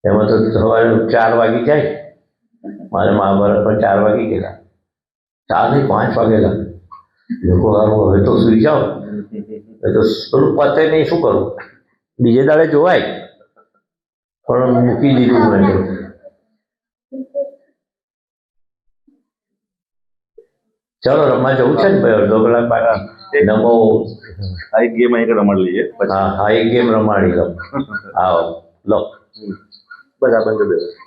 એમાં તો સવારે 4 વાગી જાય મારે મહાભારત પર 4 વાગી ગયેલા 4 નહીં 5 વાગેલા લોકો હારું હવે તો સુઈ જાઓ એ તો પેલું પતે નહીં શું કરું બીજે દાડે જોવાય પણ મૂકી દીધું મેં તો ચાલો રમવા જવું છે ને ભાઈ અડધો કલાક બાકી નમો આ એક ગેમ અહીં રમાડી લઈએ પછી હા હા એક ગેમ રમાડી લો આવો લો બસ આપણે કરી દેવું